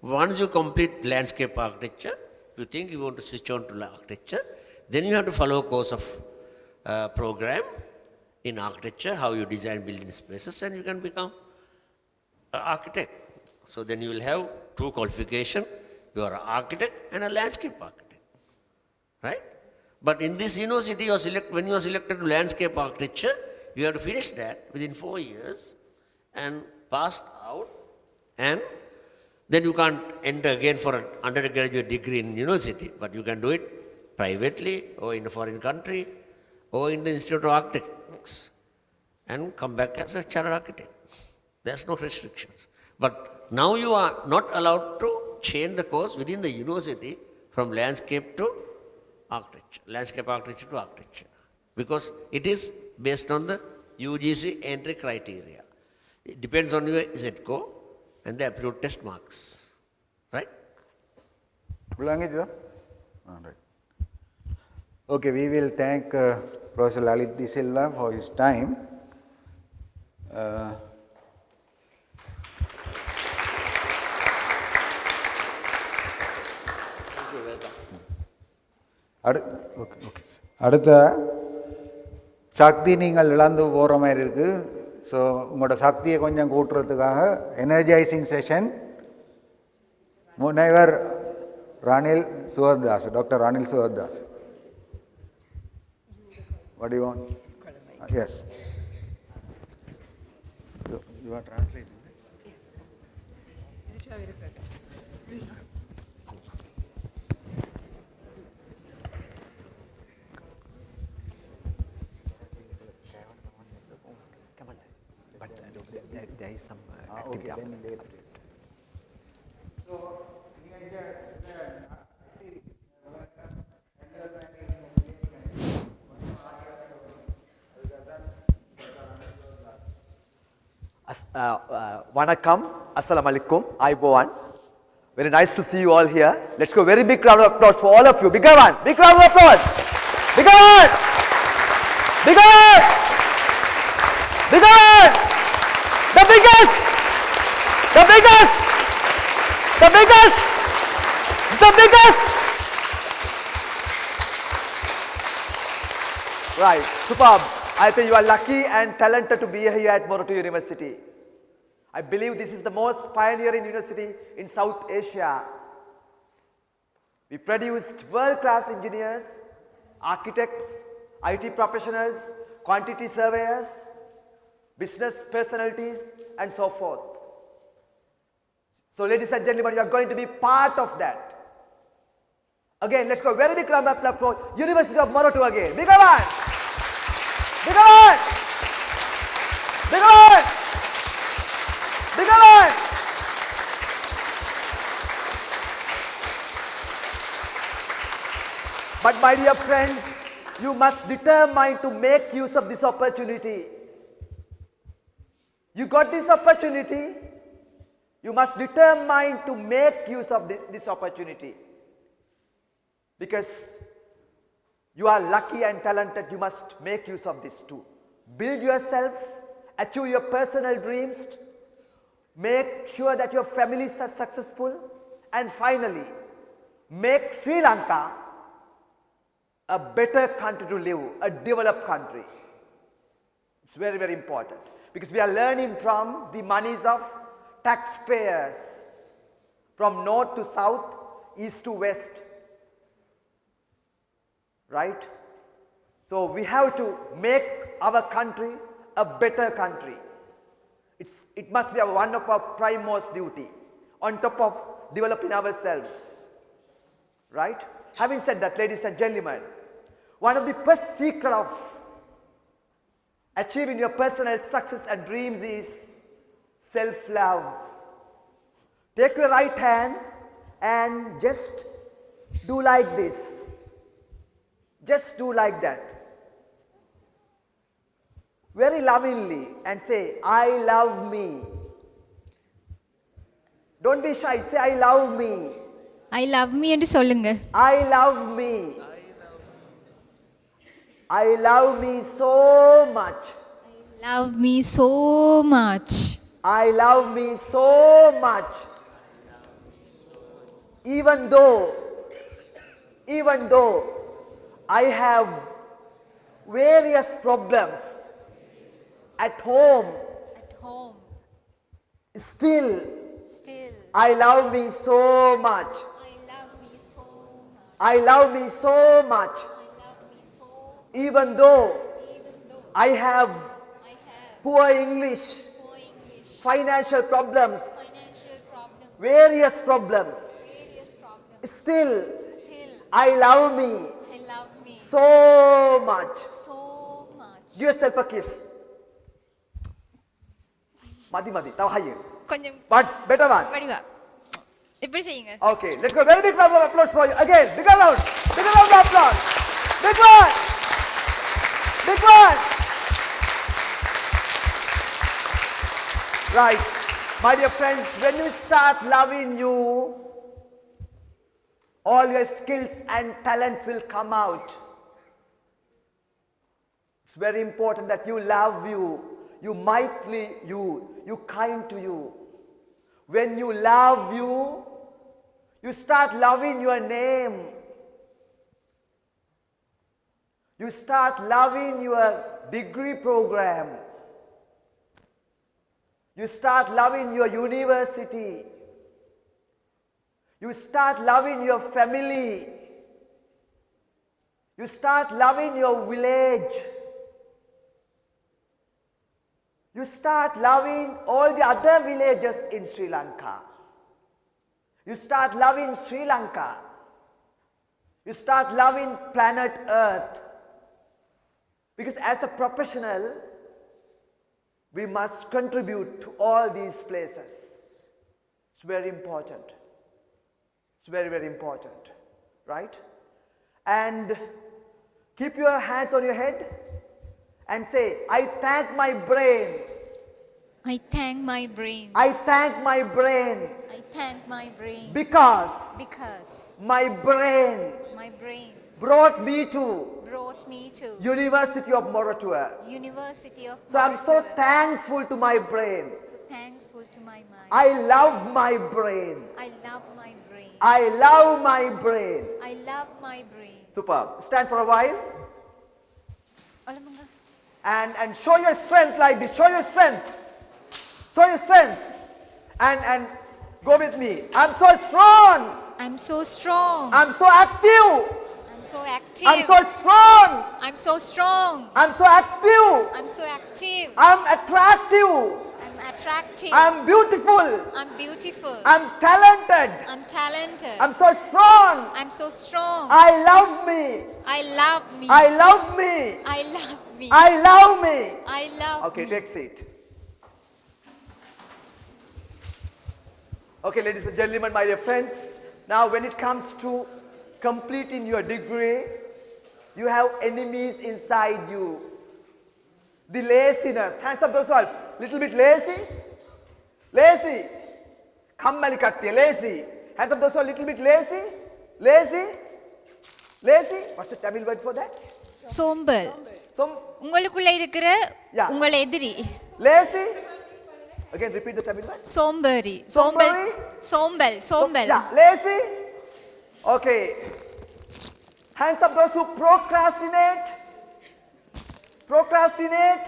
once you complete landscape architecture, you think you want to switch on to architecture, then you have to follow a course of program in architecture, how you design building spaces, and you can become an architect. So then you will have two qualification. You are an architect and a landscape architect, right? But in this university, when you are selected to landscape architecture, you have to finish that within 4 years and pass out, and then you can't enter again for an undergraduate degree in university, but you can do it privately or in a foreign country or in the Institute of Architects and come back as a chartered architect. There's no restrictions. But now you are not allowed to change the course within the university from landscape to architecture, landscape architecture to architecture, because it is based on the UGC entry criteria. It depends on your ZCO and the aptitude test marks, right? Right. Okay, we will thank Professor Lalit De Silva for his time. அடுத்த சக்தி நீங்கள் இழந்து போகிற மாதிரி இருக்குது. So உங்களோட சக்தியை கொஞ்சம் கூட்டுறதுக்காக energising session முனைவர் Ranil Suvardas, doctor Ranil Suvardas. What do you want? Yes. You are translating. There is some activity. okay, then so, Vanakkam, Assalamu alaikum, Aibowan. Very nice to see you all here. Let's go very big round of applause for all of you. Bigger one, big round of applause. Bigger one, bigger one, bigger one. The biggest, the biggest, the biggest, the biggest. Right, superb. I think you are lucky and talented to be here at Moratuwa University. I believe this is the most pioneering university in South Asia. We produced world-class engineers, architects, IT professionals, quantity surveyors, business personalities, and so forth. So ladies and gentlemen, you are going to be part of that. Again, let's go very big round of applause for University of Moratuwa again. Bigger one! Bigger one! Bigger one! Bigger one! But my dear friends, you must determine to make use of this opportunity. You got this opportunity, you must determine to make use of this opportunity. Because you are lucky and talented, you must make use of this too. Build yourself, achieve your personal dreams, make sure that your families are successful, and finally, make Sri Lanka a better country to live, a developed country. It's very, very important. Because we are learning from the monies of taxpayers, from north to south, east to west. Right? So we have to make our country a better country. It must be one of our primemost duty, on top of developing ourselves. Right? Having said that, ladies and gentlemen, one of the first secret of achieving your personal success and dreams is self-love. Take your right hand and just do like this. Just do like that. Very lovingly, and say, I love me. Don't be shy, say I love me. I love me என்று சொல்லுங்க. I love me. I love me so much. Love me so much. I love me so much. Even though I have various problems at home, still I love me so much. I I love me so much. Even though I have poor English, financial problems, various problems, still I love me so much. Give yourself a kiss. Madi, now higher. What's better one? இப்படி செய்யுங்க. Okay, let's go. Very big round of applause for you. Again, bigger round of applause. Big one. Big one. Right. My dear friends, when you start loving you, all your skills and talents will come out. It's very important that you love you mightly, you kind to you. When you love you start loving your name. You start loving your degree program. You start loving your university. You start loving your family. You start loving your village. You start loving all the other villages in Sri Lanka. You start loving Sri Lanka. You start loving planet Earth. Because as a professional, we must contribute to all these places. It's very important. It's very, very important. Right? And keep your hands on your head and say, I thank my brain. I thank my brain. I thank my brain. I thank my brain. Because my brain brought me to University of Moratuwa. So I'm so thankful to my brain. Thankful to my mind. I love my brain. I love my brain. I love my brain. I love my brain. Superb. Stand for a while. And show your strength like this. Show your strength. Show your strength. And go with me. I'm so strong. I'm so strong. I'm so active. I'm so active. I'm so strong. I'm so strong. I'm so active. I'm so active. I'm attractive. I'm attractive. I'm beautiful. I'm beautiful. I'm talented. I'm talented. I'm so strong. I'm so strong. I love me. I love me. I love me. I love me. I love me. I love Okay, me. take seat. Okay, ladies and gentlemen, my dear friends, now when it comes to completing your degree, you have enemies inside you. The laziness. Hands up those who are little bit lazy. Lazy. Kammali kattiya, lazy. Hands up those who are little bit lazy. Lazy. Lazy. What's the Tamil word for that? சோம்பல். உங்களுக்குள்ள இருக்கிற உங்கள் எதிரி. Lazy. Again, repeat the Tamil word. சோம்பேறி. சோம்பல். சோம்பல். Yeah, lazy. Okay. Hands up those who procrastinate. Procrastinate.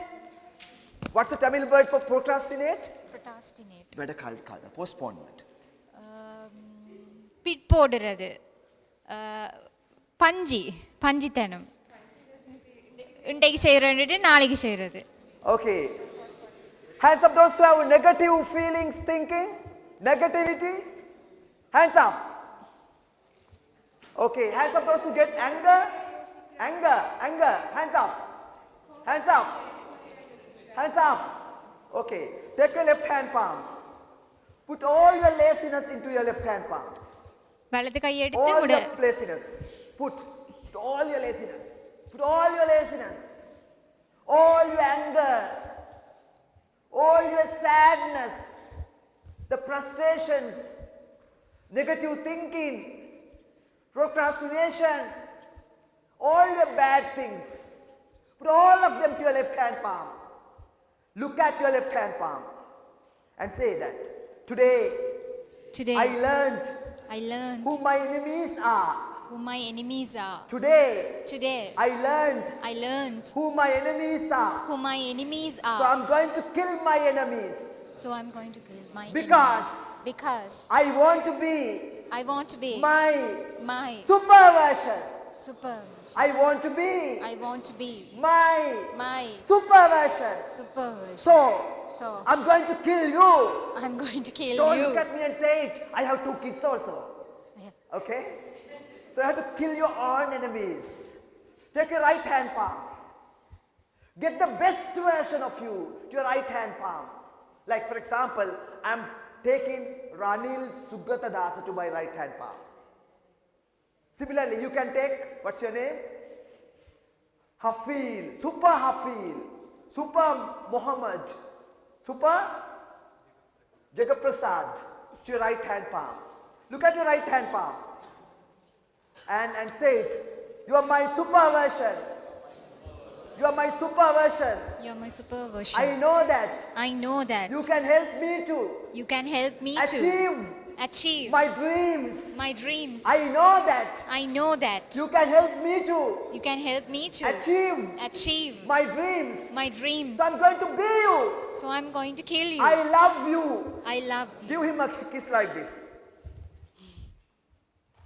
What's the Tamil word for procrastinate? Procrastinate. Better call postponement. Bit போடுறது. பஞ்சித்தனம். இன்றைக்கு செய்யறது நாளைக்கு செய்யறது. Okay. Hands up those who have negative feelings, thinking, negativity. Hands up. Okay. Hands up those who get anger. Hands up. Hands up. Hands up. Okay. Take your left hand palm. Put all your laziness into your left hand palm. வலது கை எடுத்து All your laziness. Put all your laziness. Put all your laziness. All your anger. All your sadness. The frustrations. Negative thinking. Procrastination. All your bad things. Put all of them to your left hand palm. Look at your left hand palm and say that today I learned who my enemies are. Today I learned who my enemies are. So I'm going to kill my enemies. Because I want to be I want to be. My superversion. Super. I want to be. I want to be. My superversion. Superversion. So I'm going to kill you. I'm going to kill Don't you. look at me and say it. I have 2 kids also. Okay? So you have to kill your own enemies. Take your right hand palm. Get the best version of you to your right hand palm. Like for example, I'm taking Ranil Subrata Dasa to my right hand palm. Similarly, you can take, what's your name? Hafeel, Super Muhammad, Super Jagaprasad to your right hand palm. Look at your right hand palm and say it. You are my superversion. You are my superversion. You are my superversion. I know that. I know that. You can help me to. You can help me achieve my dreams. My dreams. I know that. I know that. You can help me to. You can help me to achieve my dreams. My dreams. So I'm going to be you. So I'm going to kill you. I love you. I love you. Give him a kiss like this.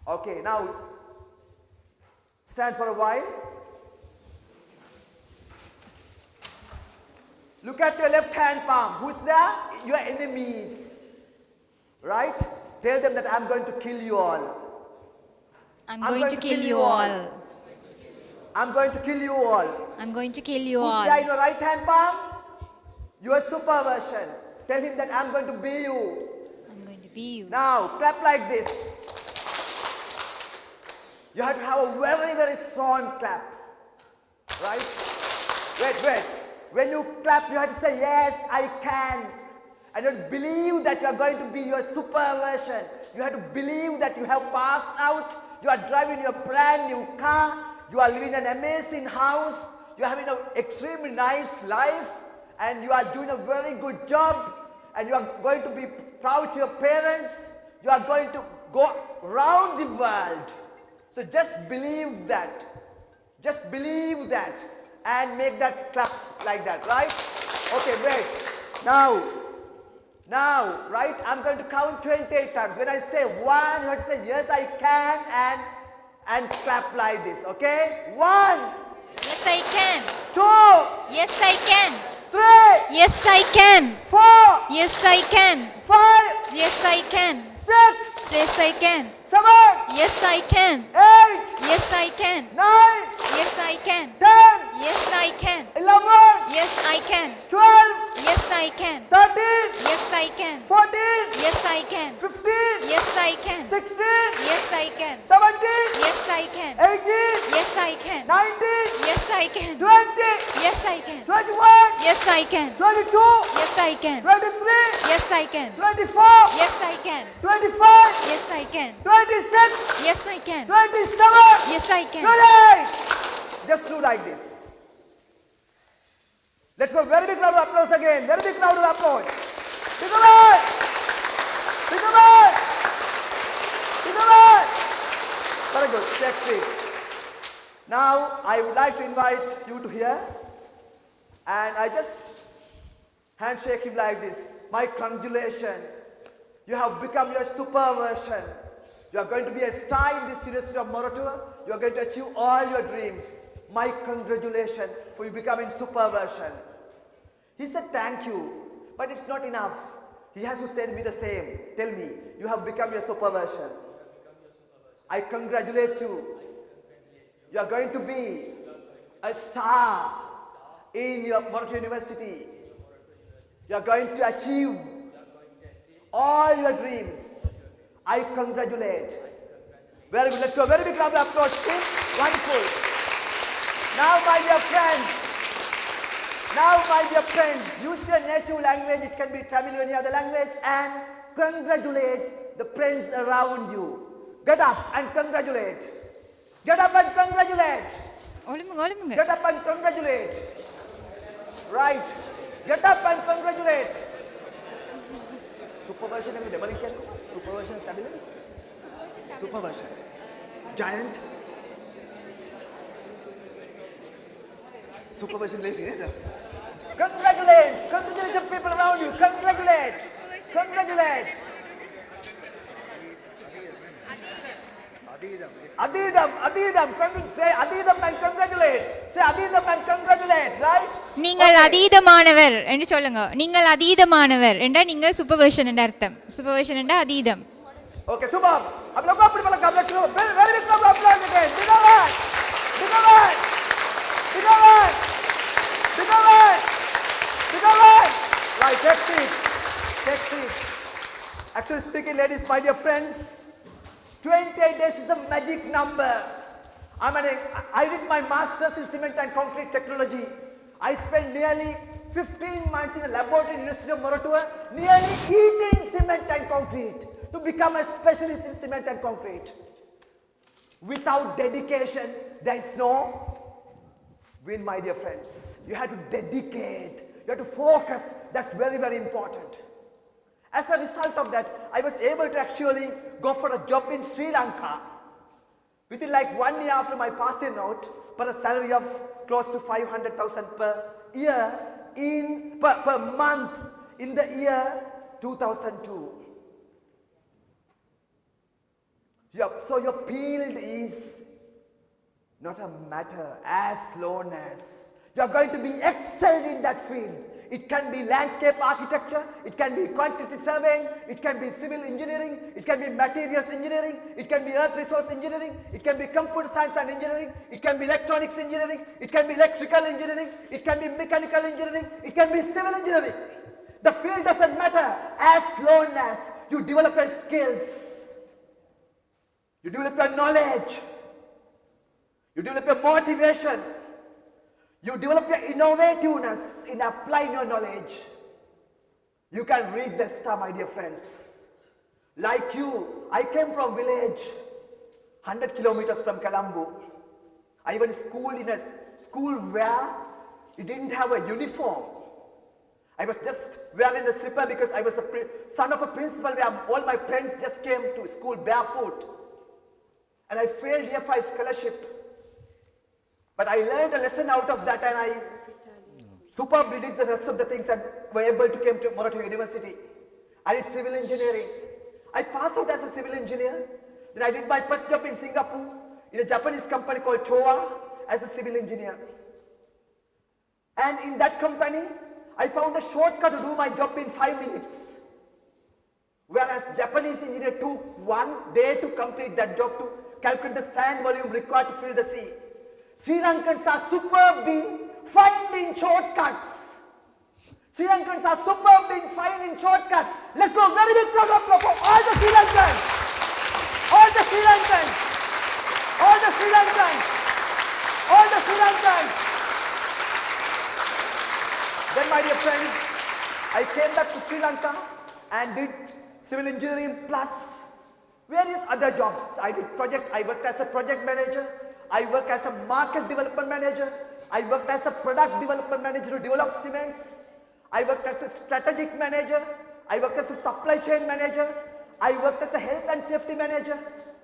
Okay, now stand for a while. Look at your left hand palm. Who's there? Your enemies. Right? Tell them that I'm going to kill you all. I'm going to kill you all. I'm going to kill you all. I'm going to kill you Who's all. there in your right hand palm? Your superversion. Tell him that I'm going to be you. I'm going to be you. Now, clap like this. You have to have a very, very strong clap. Right? Wait. When you clap, you have to say, yes, I can. And you believe that you are going to be your superversion. You have to believe that you have passed out. You are driving your brand new car. You are living in an amazing house. You are having an extremely nice life. And you are doing a very good job. And you are going to be proud to your parents. You are going to go around the world. So just believe that. Just believe that. And make that clap like that, right? Okay, wait. Now, right? I'm going to count 28 times. When I say 1, you have to say, yes, I can, and clap like this, okay? 1. Yes, I can. 2. Yes, I can. 3. Yes, I can. 4. Yes, I can. 5. Yes, I can. 6. Yes, I can. 7. Yes, I can. 8. Yes, I can. 9. Yes, I can. 10. Yes, I can. 11. Yes, I can. 12. Yes, I can. 13. Yes, I can. 14. Yes, I can. 15. Yes, I can. 16. Yes, I can. 17. Yes, I can. 18. Yes, I can. 19. Yes, I can. 20. Yes, I can. 21. Yes, I can. 22. Yes, I can. 23. Yes, I can. 24. Yes, I can. 25. Yes, I can. 26. Yes, I can. 27. Yes, I can. 28. Just do like this. Let's go. Very big round of applause again. Very big round of applause. Big away. Big away. Big away. Very good. Take seat. Now, I would like to invite you to here. And I just handshake him like this. My congratulations. You have become your superversion. You are going to be a star in this University of Moratuwa. You are going to achieve all your dreams. My congratulations for you becoming superversion. He said thank you, but it's not enough. He has to send me the same. Tell me, you have become your superversion. I congratulate you. You are going to be a star in your Moratuwa University. You are going to achieve all your dreams. I congratulate. Very good. Let's go. Very big round of applause. Wonderful. Now, my dear friends, use your native language. It can be Tamil or any other language, and congratulate the friends around you. Get up and congratulate. Get up and congratulate. Get up and congratulate. Right. Get up and congratulate. Superversion and double can superversion Tamil. Superversion. Giant. Superversion lazy. Congratulate. Congratulate the people around you. Congratulate. Congratulate. Adidam, say Adidam and congratulate. Say Adidam and congratulate, right? நீங்கள் அதீதமானவர் என்று சொல்லுங்க. நீங்கள் அதீதமானவர் என்றால் நீங்கள் சூப்பர்வர்ஷன் என்ற அர்த்தம். சூப்பர்வர்ஷன் என்றால் அதீதம். Okay, super. अब लोगों अपनी वाला काम let's very big round of applause again. Bigger one. Bigger one. Bigger one. Bigger one. Bigger one. Right, take seats. Take seats. Actually speaking, ladies, my dear friends, 28 days is a magic number. I did my master's in cement and concrete technology. I spent nearly 15 months in a laboratory in the University of Moratuwa, nearly eating cement and concrete to become a specialist in cement and concrete. Without dedication, there is no win, my dear friends. You have to dedicate, you have to focus. That's very, very important. As a result of that, I was able to actually go for a job in Sri Lanka within like 1 year after my passing out for a salary of close to 500,000 per year per month in the year 2002. So your field is not a matter as long as you are going to be excelled in that field. It can be landscape architecture, it can be quantity surveying, it can be civil engineering, it can be materials engineering, it can be earth resource engineering, it can be computer science and engineering, it can be electronics engineering, it can be electrical engineering, it can be mechanical engineering, it can be civil engineering. The field doesn't matter as long as you develop your skills, you develop your knowledge, you develop your motivation, you develop your innovativeness in applying your knowledge. You can reach the star, my dear friends. Like you, I came from village, 100 kilometers from Colombo. I went to school in a school where it didn't have a uniform. I was just wearing a slipper because I was a son of a principal where all my friends just came to school barefoot. And I failed year 5 scholarship. But I learned a lesson out of that and I superbly did the rest of the things and were able to come to Moratuwa University. I did civil engineering. I passed out as a civil engineer. Then I did my first job in Singapore in a Japanese company called Chowa as a civil engineer. And in that company, I found a shortcut to do my job in 5 minutes. Whereas Japanese engineer took 1 day to complete that job to calculate the sand volume required to fill the sea. Sri Lankans are superb in finding shortcuts. Sri Lankans are superb in finding shortcuts. Let's go very big round of applause for all the Sri Lankans. All the Sri Lankans. All the Sri Lankans. All the Sri Lankans. Then my dear friends, I came back to Sri Lanka and did civil engineering plus various other jobs. I worked as a project manager. I work as a market development manager. I worked as a product development manager to develop cements. I worked as a strategic manager. I worked as a supply chain manager. I worked as a health and safety manager.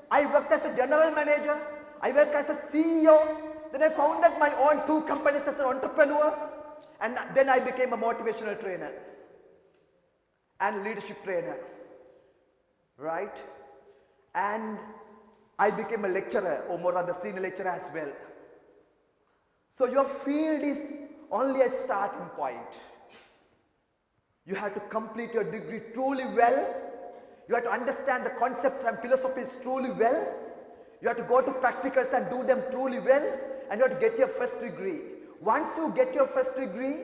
I worked as a general manager. I worked as a CEO. Then I founded my own 2 companies as an entrepreneur. And then I became a motivational trainer and leadership trainer. Right? And I became a lecturer, or more rather senior lecturer as well. So your field is only a starting point. You have to complete your degree truly well. You have to understand the concepts and philosophies truly well. You have to go to practicals and do them truly well. And you have to get your first degree. Once you get your first degree,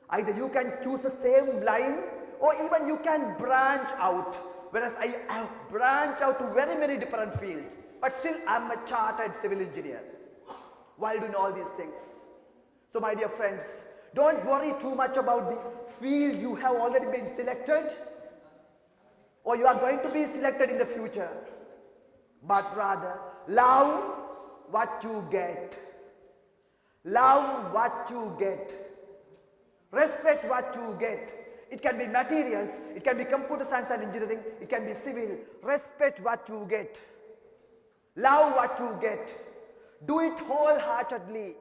either you can choose the same line or even you can branch out. Whereas I have branched out to very many different fields. But still I am a chartered civil engineer while doing all these things. So my dear friends, don't worry too much about the field you have already been selected or you are going to be selected in the future. But rather, love what you get. Love what you get. Respect what you get. It can be materials, it can be computer science and engineering, it can be civil. Respect what you get. Love what you get. Do it wholeheartedly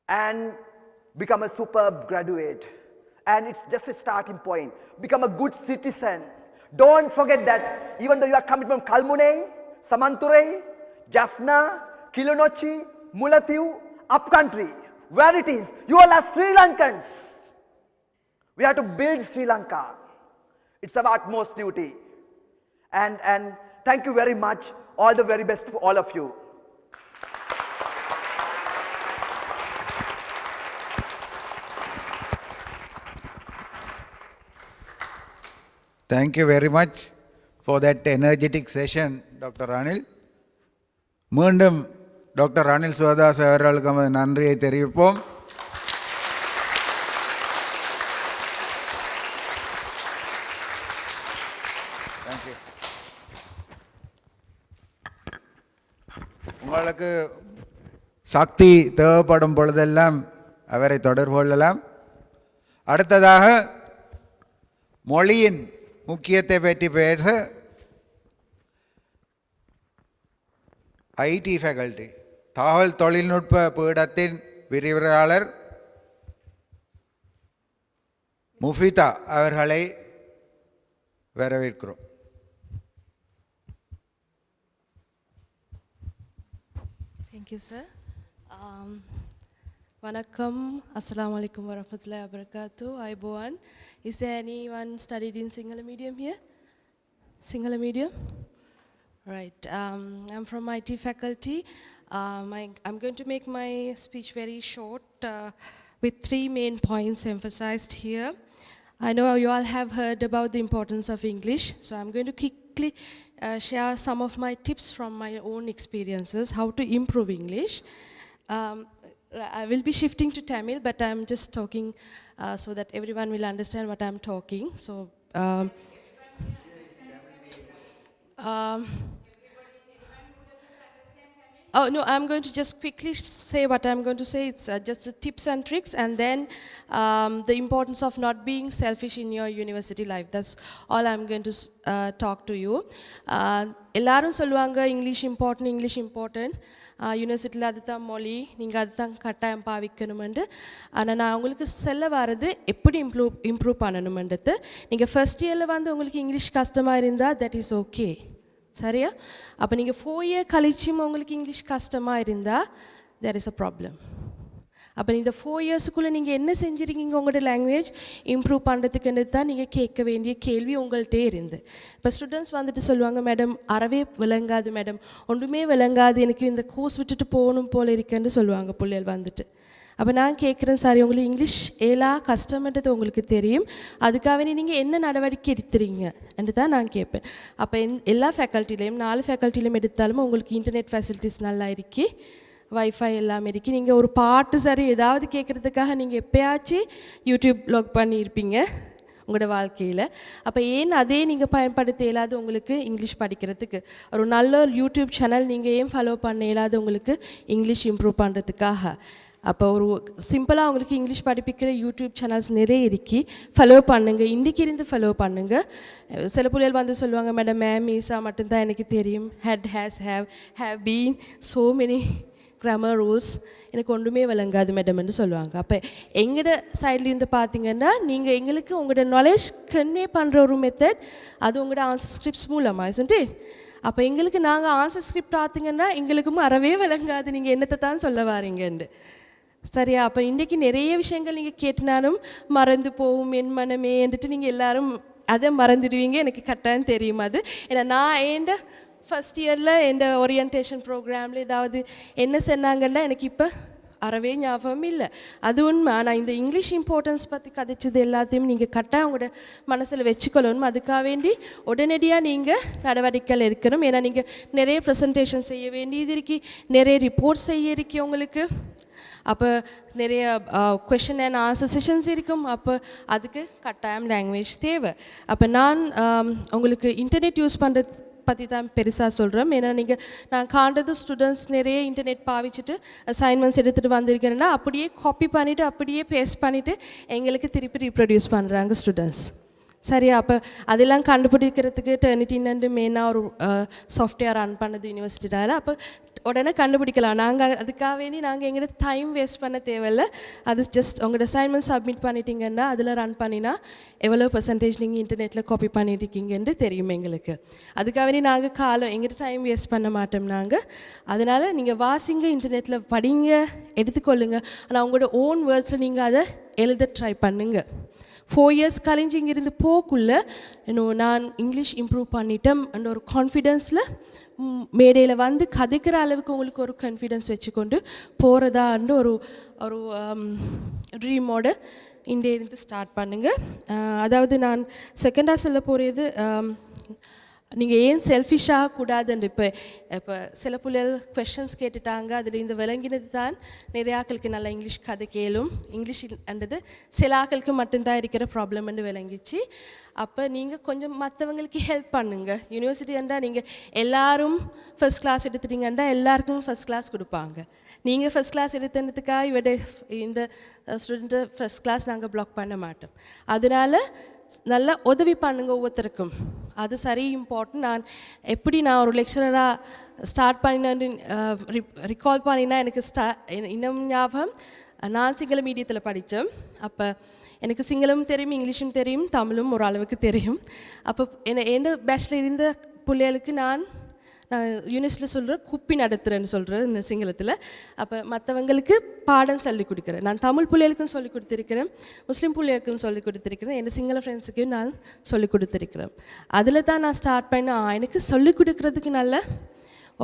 and become a superb graduate. And it's just a starting point. Become a good citizen. Don't forget that even though you are coming from Kalmune, Samanturai, Jaffna, Kilinochchi, Mullaitivu, upcountry, where it is. You all are Sri Lankans. We have to build Sri Lanka. It's our utmost duty. And thank you very much. All the very best to all of you. Thank you very much for that energetic session, Dr. Ranil. மீண்டும் doctor Ranil Sivadas அவர்களுக்கு நமது நன்றியை தெரிவிப்போம். Thank you. உங்களுக்கு சக்தி தேவைப்படும் பொழுதெல்லாம் அவரை தொடர்பு கொள்ளலாம். அடுத்ததாக மொழியின் முக்கியத்தை பற்றி பேச ஐடி ஃபேக்கல்டி தகவல் தொழில்நுட்ப பீடத்தின் விரிவுரையாளர் முஃபிதா அவர்களை வரவேற்கிறோம். Thank you, sir. Vanakkam, Assalamu alaikum warahmatullahi wabarakatuh. Aibowan. Is there anyone studied in Sinhala medium here? Sinhala medium? Right. I'm from IT faculty. I'm going to make my speech very short with 3 main points emphasized here. I know you all have heard about the importance of English, so I'm going to quickly share some of my tips from my own experiences, how to improve English. I will be shifting to Tamil, but I'm just talking so that everyone will understand what I'm talking. So, oh no, I'm going to just quickly say what I'm going to say. It's just the tips and tricks, and then the importance of not being selfish in your university life. That's all I'm going to talk to you. Ellarum solluvaanga English important. யூனிவர்சிட்டியில் அதுதான் மொழி, நீங்கள் அதுதான் கட்டாயம் பாவிக்கணுமெண்டு. ஆனால் நான் உங்களுக்கு சொல்ல வர்றது எப்படி இம்ப்ரூவ் பண்ணணுமென்றது. நீங்கள் ஃபர்ஸ்ட் இயரில் வந்து உங்களுக்கு இங்கிலீஷ் கஷ்டமாக இருந்தால் தட் இஸ் ஓகே, சரியா? அப்போ நீங்கள் 4 இயர் கழிச்சும் உங்களுக்கு இங்கிலீஷ் கஷ்டமாக இருந்தால் தேர் இஸ் அ ப்ராப்ளம். அப்போ இந்த 4 இயர்ஸுக்குள்ளே நீங்கள் என்ன செஞ்சுருக்கீங்க உங்களோட லாங்குவேஜ் இம்ப்ரூவ் பண்ணுறதுக்குன்னு தான் நீங்கள் கேட்க வேண்டிய கேள்வி உங்கள்கிட்டே இருந்து. இப்போ ஸ்டூடெண்ட்ஸ் வந்துட்டு சொல்லுவாங்க, மேடம் அறவே விளங்காது, மேடம் ஒன்றுமே விளங்காது, எனக்கு இந்த கோர்ஸ் விட்டுட்டு போகணும் போல் இருக்குன்னு சொல்லுவாங்க பிள்ளைகள் வந்துட்டு. அப்போ நான் கேட்குறேன், சாரி உங்களுக்கு இங்கிலீஷ் ஏலா கஷ்டம்ன்றது உங்களுக்கு தெரியும், அதுக்காக நீங்கள் என்ன நடவடிக்கை எடுத்துறீங்க என்று தான் நான் கேட்பேன். அப்போ எல்லா ஃபேக்கல்ட்டிலையும் 4 ஃபேக்கல்ட்டிலையும் எடுத்தாலும் உங்களுக்கு இன்டர்நெட் ஃபெசிலிட்டிஸ் நல்லா இருக்கு, வைஃபை எல்லாமே இருக்குது. நீங்கள் ஒரு பாட்டு சரி ஏதாவது கேட்குறதுக்காக நீங்கள் எப்போயாச்சும் யூடியூப் லாக் பண்ணியிருப்பீங்க உங்களோட வாழ்க்கையில். அப்போ ஏன் அதே நீங்கள் பயன்படுத்த இயலாது உங்களுக்கு இங்கிலீஷ் படிக்கிறதுக்கு? ஒரு நல்ல யூடியூப் சேனல் நீங்கள் ஏன் ஃபாலோ பண்ண இயலாது உங்களுக்கு இங்கிலீஷ் இம்ப்ரூவ் பண்ணுறதுக்காக? அப்போ ஒரு சிம்பிளாக உங்களுக்கு இங்கிலீஷ் படிப்பிக்கிற யூடியூப் சேனல்ஸ் நிறைய இருக்கு, ஃபாலோ பண்ணுங்கள், இன்றைக்கி இருந்து ஃபாலோ பண்ணுங்கள். சில பிள்ளைகள் வந்து சொல்லுவாங்க, மேடம் மேம் ஈஸா மட்டும்தான் எனக்கு தெரியும், had has have been so many grammar rules எனக்கு ஒன்றுமே விளங்காது மேடம்னு சொல்லுவாங்க. அப்போ எங்களோட சைட்லேருந்து பார்த்தீங்கன்னா நீங்கள் எங்களுக்கு உங்களோட நாலேஜ் கன்வே பண்ணுற ஒரு மெத்தட் அது உங்களோட ஆன்சர் ஸ்கிரிப்ட்ஸ் மூலமாக isn't it? அப்போ எங்களுக்கு நாங்கள் ஆன்சர் ஸ்கிரிப்ட் பார்த்தீங்கன்னா எங்களுக்கும் அறவே விளங்காது நீங்கள் என்னத்தை தான் சொல்ல வாரீங்கன்னு, சரியா? அப்போ இன்றைக்கி நிறைய விஷயங்கள் நீங்கள் கேட்டினாலும் மறந்து போகும் என் மனமே என்றுட்டு நீங்கள் எல்லோரும் அதை மறந்துடுவீங்க, எனக்கு கட்டாயம் தெரியும் அது. ஏன்னா நான் ஏண்ட ஃபஸ்ட் இயரில் எந்த ஓரியன்டேஷன் ப்ரோக்ராமில் ஏதாவது என்ன சொன்னாங்கன்னா எனக்கு இப்போ அறவே ஞாபகம் இல்லை, அது உண்மை. ஆனால் இந்த இங்கிலீஷ் இம்பார்ட்டன்ஸ் பற்றி கதைச்சது எல்லாத்தையும் நீங்கள் கட்டாயம் உங்களோட மனசில் வச்சுக்கொள்ளணும். அதுக்காக வேண்டி உடனடியாக நீங்கள் நடவடிக்கைகள் இருக்கணும். ஏன்னா நீங்கள் நிறைய ப்ரெசன்டேஷன் செய்ய வேண்டியது இருக்கு, நிறைய ரிப்போர்ட் செய்ய இருக்கு உங்களுக்கு. அப்போ நிறைய கொஷின் அண்ட் ஆன்சர் செஷன்ஸ் இருக்கும். அப்போ அதுக்கு கட்டாயம் லாங்குவேஜ் தேவை. அப்போ நான் உங்களுக்கு இன்டர்நெட் யூஸ் பண்ணுறது பற்றி தான் பெருசாக சொல்கிறேன். ஏன்னா நான் காண்றது ஸ்டூடெண்ட்ஸ் நிறைய இன்டர்நெட் பாவிச்சுட்டு அசைன்மெண்ட்ஸ் எடுத்துகிட்டு வந்திருக்கிறேன்னா அப்படியே காப்பி பண்ணிவிட்டு அப்படியே பேஸ்ட் பண்ணிவிட்டு எங்களுக்கு திருப்பி ரீப்ரொடியூஸ் பண்ணுறாங்க ஸ்டூடெண்ட்ஸ், சரியா அப்போ அதெல்லாம் கண்டுபிடிக்கிறதுக்கு டெர்னிட்டின்னு மெயினாக ஒரு சாஃப்ட்வேர் ரன் பண்ணது யூனிவர்சிட்டியால் அப்போ உடனே கண்டுபிடிக்கலாம் நாங்கள் அதுக்காக வேண்டி நாங்கள் எங்களோட டைம் வேஸ்ட் பண்ண தேவையில்லை அது ஜஸ்ட் உங்களோட அசைன்மெண்ட் சப்மிட் பண்ணிட்டீங்கன்னா அதில் ரன் பண்ணினா எவ்வளோ பர்சன்டேஜ் நீங்கள் இன்டர்நெட்டில் காப்பி பண்ணியிருக்கீங்கன்னு தெரியும் எங்களுக்கு அதுக்காக வேண்டி நாங்கள் காலம் எங்கள்கிட்ட டைம் வேஸ்ட் பண்ண மாட்டோம் நாங்கள் அதனால் நீங்கள் வாசிங்க இன்டர்நெட்டில் படிங்க எடுத்துக்கொள்ளுங்க ஆனால் உங்களோட ஓன் வேர்ட்ஸில் நீங்கள் அதை எழுத ட்ரை பண்ணுங்கள் 4 years கழிஞ்சு இங்கிருந்து போக்குள்ள நான் இங்கிலீஷ் இம்ப்ரூவ் பண்ணிட்டேன் அந்த ஒரு கான்ஃபிடென்ஸில் மேடையில் வந்து கதைக்கிற அளவுக்கு உங்களுக்கு ஒரு கான்ஃபிடென்ஸ் வச்சுக்கொண்டு போகிறதான்னு ஒரு ஒரு ட்ரீமோடு இருந்து ஸ்டார்ட் பண்ணுங்கள் அதாவது நான் செகண்டாக சொல்ல போகிறது நீங்கள் ஏன் செல்ஃபிஷாக கூடாதுன்னு இப்போ சில பிள்ளைகள் கொஷின்ஸ் கேட்டுட்டாங்க அதில் இந்த விளங்கினது தான் நிறைய ஆக்களுக்கு நல்லா இங்கிலீஷ் கதை கேளும் இங்கிலீஷ் என்றது சில ஆக்களுக்கு மட்டும்தான் இருக்கிற ப்ராப்ளம்னு விளங்கிச்சு அப்போ நீங்கள் கொஞ்சம் மற்றவங்களுக்கு ஹெல்ப் பண்ணுங்கள் யூனிவர்சிட்டி என்றால் நீங்கள் எல்லாரும் ஃபஸ்ட் கிளாஸ் எடுத்துட்டீங்கன்னா எல்லாருக்கும் ஃபஸ்ட் கிளாஸ் கொடுப்பாங்க நீங்கள் ஃபஸ்ட் கிளாஸ் எடுத்ததுக்காக இவட இந்த ஸ்டூடெண்ட்டை ஃபஸ்ட் கிளாஸ் நாங்கள் பிளாக் பண்ண மாட்டோம் அதனால் நல்லா உதவி பண்ணுங்க ஒவ்வொருத்தருக்கும் அது சரி இம்பார்ட்டன்ட் நான் ஒரு லெக்சரராக ஸ்டார்ட் பண்ணினேன்னு ரிகால் பண்ணினா எனக்கு இன்னும் ஞாபகம் நான் சிங்கள மீடியத்தில் படித்தேன் அப்போ எனக்கு சிங்களமும் தெரியும் இங்கிலீஷும் தெரியும் தமிழும் ஒரு அளவுக்கு தெரியும் அப்போ என்ன பேச்சில் இருந்த பிள்ளைகளுக்கு நான் யூனிவர்சிட்டியில் சொல்கிறேன் குப்பி நடத்துகிறேன்னு சொல்கிறேன் இந்த சிங்களத்தில் அப்போ மற்றவங்களுக்கு பாடம் சொல்லிக் கொடுக்குறேன் நான் தமிழ் பிள்ளைகளுக்கும் சொல்லிக் கொடுத்துருக்கிறேன் முஸ்லீம் பிள்ளைகளுக்கும் சொல்லிக் கொடுத்துருக்கிறேன் என் சிங்கள ஃப்ரெண்ட்ஸுக்கும் நான் சொல்லிக் கொடுத்துருக்கிறேன் அதில் தான் நான் ஸ்டார்ட் பண்ணேன் எனக்கு சொல்லிக் கொடுக்குறதுக்கு நல்ல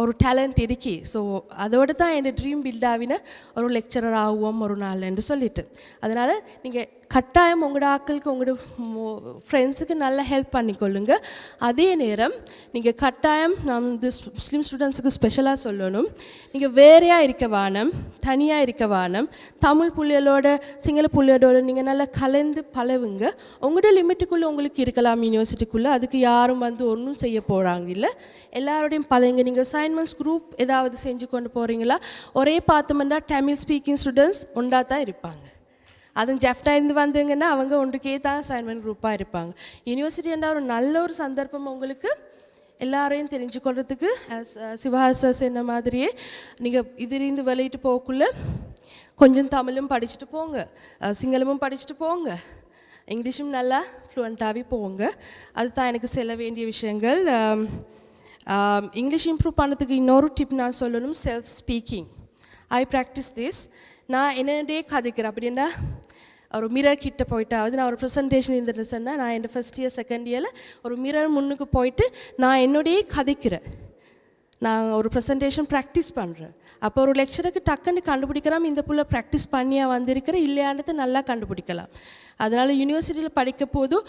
ஒரு டேலண்ட் இருக்கு ஸோ அதோடு தான் என் ட்ரீம் பில்ட் ஆகின ஒரு லெக்சரர் ஆகுவோம் ஒரு நாள் என்று சொல்லிட்டு அதனால் நீங்கள் கட்டாயம் உங்களோட ஆட்களுக்கு உங்களோட ஃப்ரெண்ட்ஸுக்கு நல்லா ஹெல்ப் பண்ணிக்கொள்ளுங்க அதே நேரம் நீங்கள் கட்டாயம் நான் இந்த முஸ்லீம் ஸ்டூடெண்ட்ஸுக்கு ஸ்பெஷலாக சொல்லணும் நீங்கள் வேறையாக இருக்க வேணும் தனியாக இருக்க வேணும் தமிழ் பிள்ளைகளோட சிங்கள பிள்ளைகளோட நீங்கள் நல்லா கலந்து பழவுங்க உங்களோட லிமிட்டுக்குள்ளே உங்களுக்கு இருக்கலாம் யூனிவர்சிட்டிக்குள்ளே அதுக்கு யாரும் வந்து ஒன்றும் செய்ய போகிறாங்க இல்லை எல்லாரோடையும் பழகுங்க நீங்கள் அசைன்மெண்ட்ஸ் குரூப் ஏதாவது செஞ்சு கொண்டு போகிறீங்களா ஒரே பார்த்தோம்னா தமிழ் ஸ்பீக்கிங் ஸ்டூடெண்ட்ஸ் ஒன்றா தான் இருப்பாங்க அதுவும் ஜெஃப்டாக இருந்து வந்தீங்கன்னா அவங்க ஒன்றுக்கே தான் அசைன்மெண்ட் குரூப்பாக இருப்பாங்க யூனிவர்சிட்டி என்ற ஒரு நல்ல ஒரு சந்தர்ப்பம் உங்களுக்கு எல்லாரையும் தெரிஞ்சுக்கொள்கிறதுக்கு சிவஹாசஸ் என்ன மாதிரியே நீங்கள் இதிலிருந்து வெளியிட்டு போகக்குள்ள கொஞ்சம் தமிழும் படிச்சுட்டு போங்க சிங்களமும் படிச்சுட்டு போங்க இங்கிலீஷும் நல்லா ஃப்ளூவெண்ட்டாகவே போங்க அதுதான் எனக்கு செல்ல வேண்டிய விஷயங்கள் இங்கிலீஷ் இம்ப்ரூவ் பண்ணதுக்கு இன்னொரு டிப் நான் சொல்லணும் self speaking I practice this நான் என்னடே கதைக்கிறேன் அப்படின்னா ஒரு மிரர் கிட்ட போயிட்டாவது நான் ஒரு ப்ரெசன்டேஷன் இருந்துட்டு சொன்னால் நான் என் ஃபஸ்ட் இயர் செகண்ட் இயரில் ஒரு மிரர் முன்னுக்கு போயிட்டு நான் என்னோடையே கதைக்கிறேன் நான் ஒரு ப்ரெசன்டேஷன் ப்ராக்டிஸ் பண்ணுறேன் அப்போ ஒரு லெக்சருக்கு டக்குன்னு கண்டுபிடிக்கலாம் இந்த புள்ள ப்ராக்டிஸ் பண்ணியாக வந்திருக்கிற இல்லையானது நல்லா கண்டுபிடிக்கலாம் அதனால் யூனிவர்சிட்டியில் படிக்க போதும்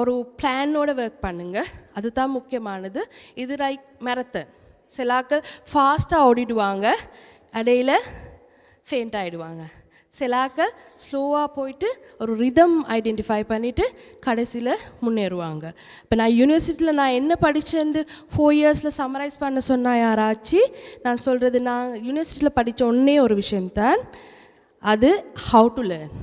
ஒரு பிளானோட ஒர்க் பண்ணுங்கள் அதுதான் முக்கியமானது இது லைக் மேரத்தன் சிலாக்கள் ஃபாஸ்ட்டாக ஓடிடுவாங்க இடையில ஃபெயிண்ட் ஆகிடுவாங்க சிலாக்கள் ஸ்லோவாக போயிட்டு ஒரு ரிதம் ஐடென்டிஃபை பண்ணிவிட்டு கடைசியில் முன்னேறுவாங்க இப்போ நான் யூனிவர்சிட்டியில் நான் என்ன படித்தேன்னு 4 இயர்ஸில் சம்மரைஸ் பண்ண சொன்னால் யாராச்சு நான் சொல்கிறது நான் யூனிவர்சிட்டியில் படித்த ஒன்றே ஒரு விஷயம்தான் அது ஹவு டு லேர்ன்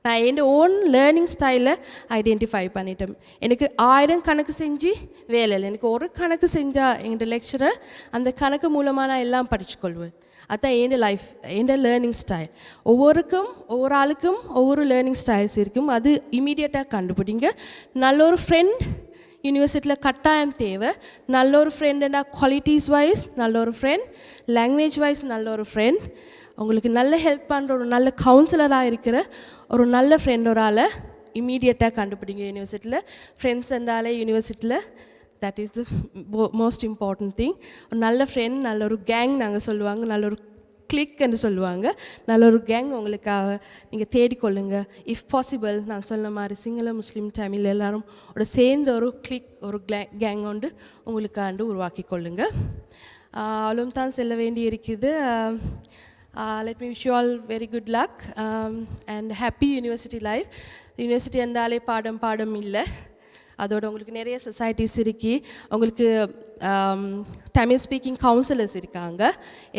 நான் என் ஓன் லேர்னிங் ஸ்டைலை ஐடென்டிஃபை பண்ணிட்டேன் எனக்கு 1000 கணக்கு செஞ்சு வேலை இல்லை எனக்கு ஒரு கணக்கு செஞ்சால் எங்கள் லெக்சரர் அந்த கணக்கு மூலமாக நான் எல்லாம் படிச்சுக்கொள்வேன் அதுதான் என் லைஃப் என் லேர்னிங் ஸ்டைல் ஒவ்வொரு ஆளுக்கும் ஒவ்வொரு லேர்னிங் ஸ்டைல்ஸ் இருக்கும் அது இமீடியட்டாக கண்டுபிடிங்க நல்ல ஒரு ஃப்ரெண்ட் யூனிவர்சிட்டியில் கட்டாயம் தேவை நல்ல ஒரு ஃப்ரெண்டுனா குவாலிட்டிஸ் வைஸ் நல்ல ஒரு ஃப்ரெண்ட் லாங்குவேஜ் வைஸ் நல்ல ஒரு ஃப்ரெண்ட் உங்களுக்கு நல்ல ஹெல்ப் பண்ணுற ஒரு நல்ல கவுன்சிலராக இருக்கிற ஒரு நல்ல ஃப்ரெண்ட் ஒரு ஆளை இமீடியட்டாக கண்டுபிடிங்க யூனிவர்சிட்டியில் ஃப்ரெண்ட்ஸ் என்றாலே யூனிவர்சிட்டியில் that is the most important thing ஒரு நல்ல ஃப்ரெண்ட் நல்ல ஒரு கேங் நாங்கள் சொல்லுவாங்க நல்ல ஒரு கிளிக் என்று சொல்லுவாங்க நல்ல ஒரு கேங் உங்களுக்காக நீங்கள் தேடிக்கொள்ளுங்க இஃப் பாசிபிள் நான் சொன்ன மாதிரி சிங்கள முஸ்லீம் தமிழ் எல்லாரும் சேர்ந்த ஒரு கிளிக் ஒரு கேங் கொண்டு உங்களுக்காண்டு உருவாக்கி கொள்ளுங்க அவ்வளோ தான் செல்ல வேண்டி இருக்குது let me wish you all very good luck and happy university life. University என்றாலே பாடம் இல்லை அதோட உங்களுக்கு நிறைய சொசைட்டிஸ் இருக்கு, உங்களுக்கு தமிழ் ஸ்பீக்கிங் கவுன்சிலர்ஸ் இருக்காங்க.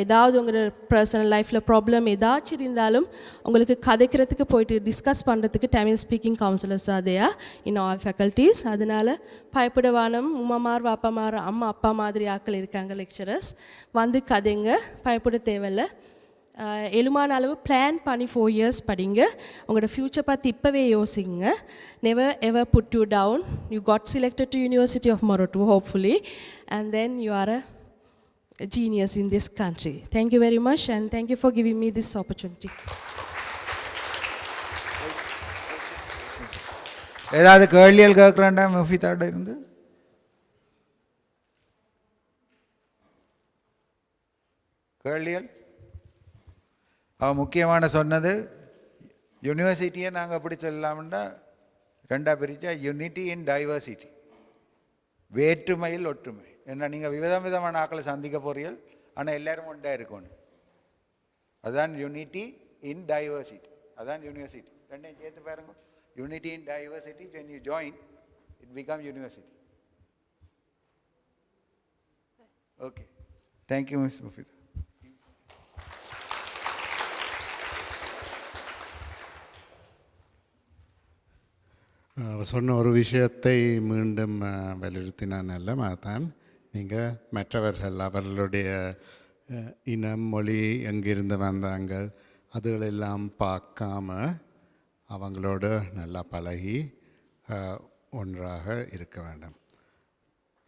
ஏதாவது உங்களோட பர்சனல் லைஃப்பில் ப்ராப்ளம் ஏதாச்சும் இருந்தாலும் உங்களுக்கு கதைக்கிறதுக்கு போயிட்டு டிஸ்கஸ் பண்ணுறதுக்கு தமிழ் ஸ்பீக்கிங் கவுன்சிலர்ஸ் அதையா இன் ஆல் ஃபேக்கல்ட்டிஸ். அதனால் பயப்படவானம், உமாமார் வாப்பாமார் அம்மா அப்பா மாதிரி ஆட்கள் இருக்காங்க லெக்சரர்ஸ், வந்து கதைங்க, பயப்பட தேவையில்லை. எழுமான அளவு பிளான் பண்ணி 4 years படிங்க. உங்களோட ஃப்யூச்சர் பார்த்து இப்போவே யோசிங்க. Never ever put you down. You got selected to university of Moratuwa hopefully, and then you are a genius in this country. Thank you very much, and thank you for giving me this opportunity. ஏதாவது கேள்விகள் கேட்குறாண்டா முஃபிதாட்ட இருந்து? கேள்விகள்? அவன் முக்கியமான சொன்னது யூனிவர்சிட்டியை நாங்கள் எப்படி சொல்லலாம்னா ரெண்டாக பிரித்தா யூனிட்டி இன் டைவர்சிட்டி, வேற்றுமையில் ஒற்றுமை. ஏன்னா நீங்கள் விதமான ஆக்களை சந்திக்க போறீர்கள், ஆனால் எல்லாரும் ஒன்றா இருக்கணும். அதுதான் யூனிட்டி இன் டைவர்சிட்டி, அதுதான் யூனிவர்சிட்டி. ரெண்டையும் சேர்த்து பாருங்க. Unity in diversity, when you join it becomes university. Okay, thank you Ms. Mufida. அவர் சொன்ன ஒரு விஷயத்தை மீண்டும் வலியுறுத்தினான் அல்ல, தான் நீங்கள் மற்றவர்கள் அவர்களுடைய இனம் மொழி எங்கிருந்து வந்தாங்க அதுகளெல்லாம் பார்க்காம அவங்களோட நல்லா பழகி ஒன்றாக இருக்க வேண்டும்.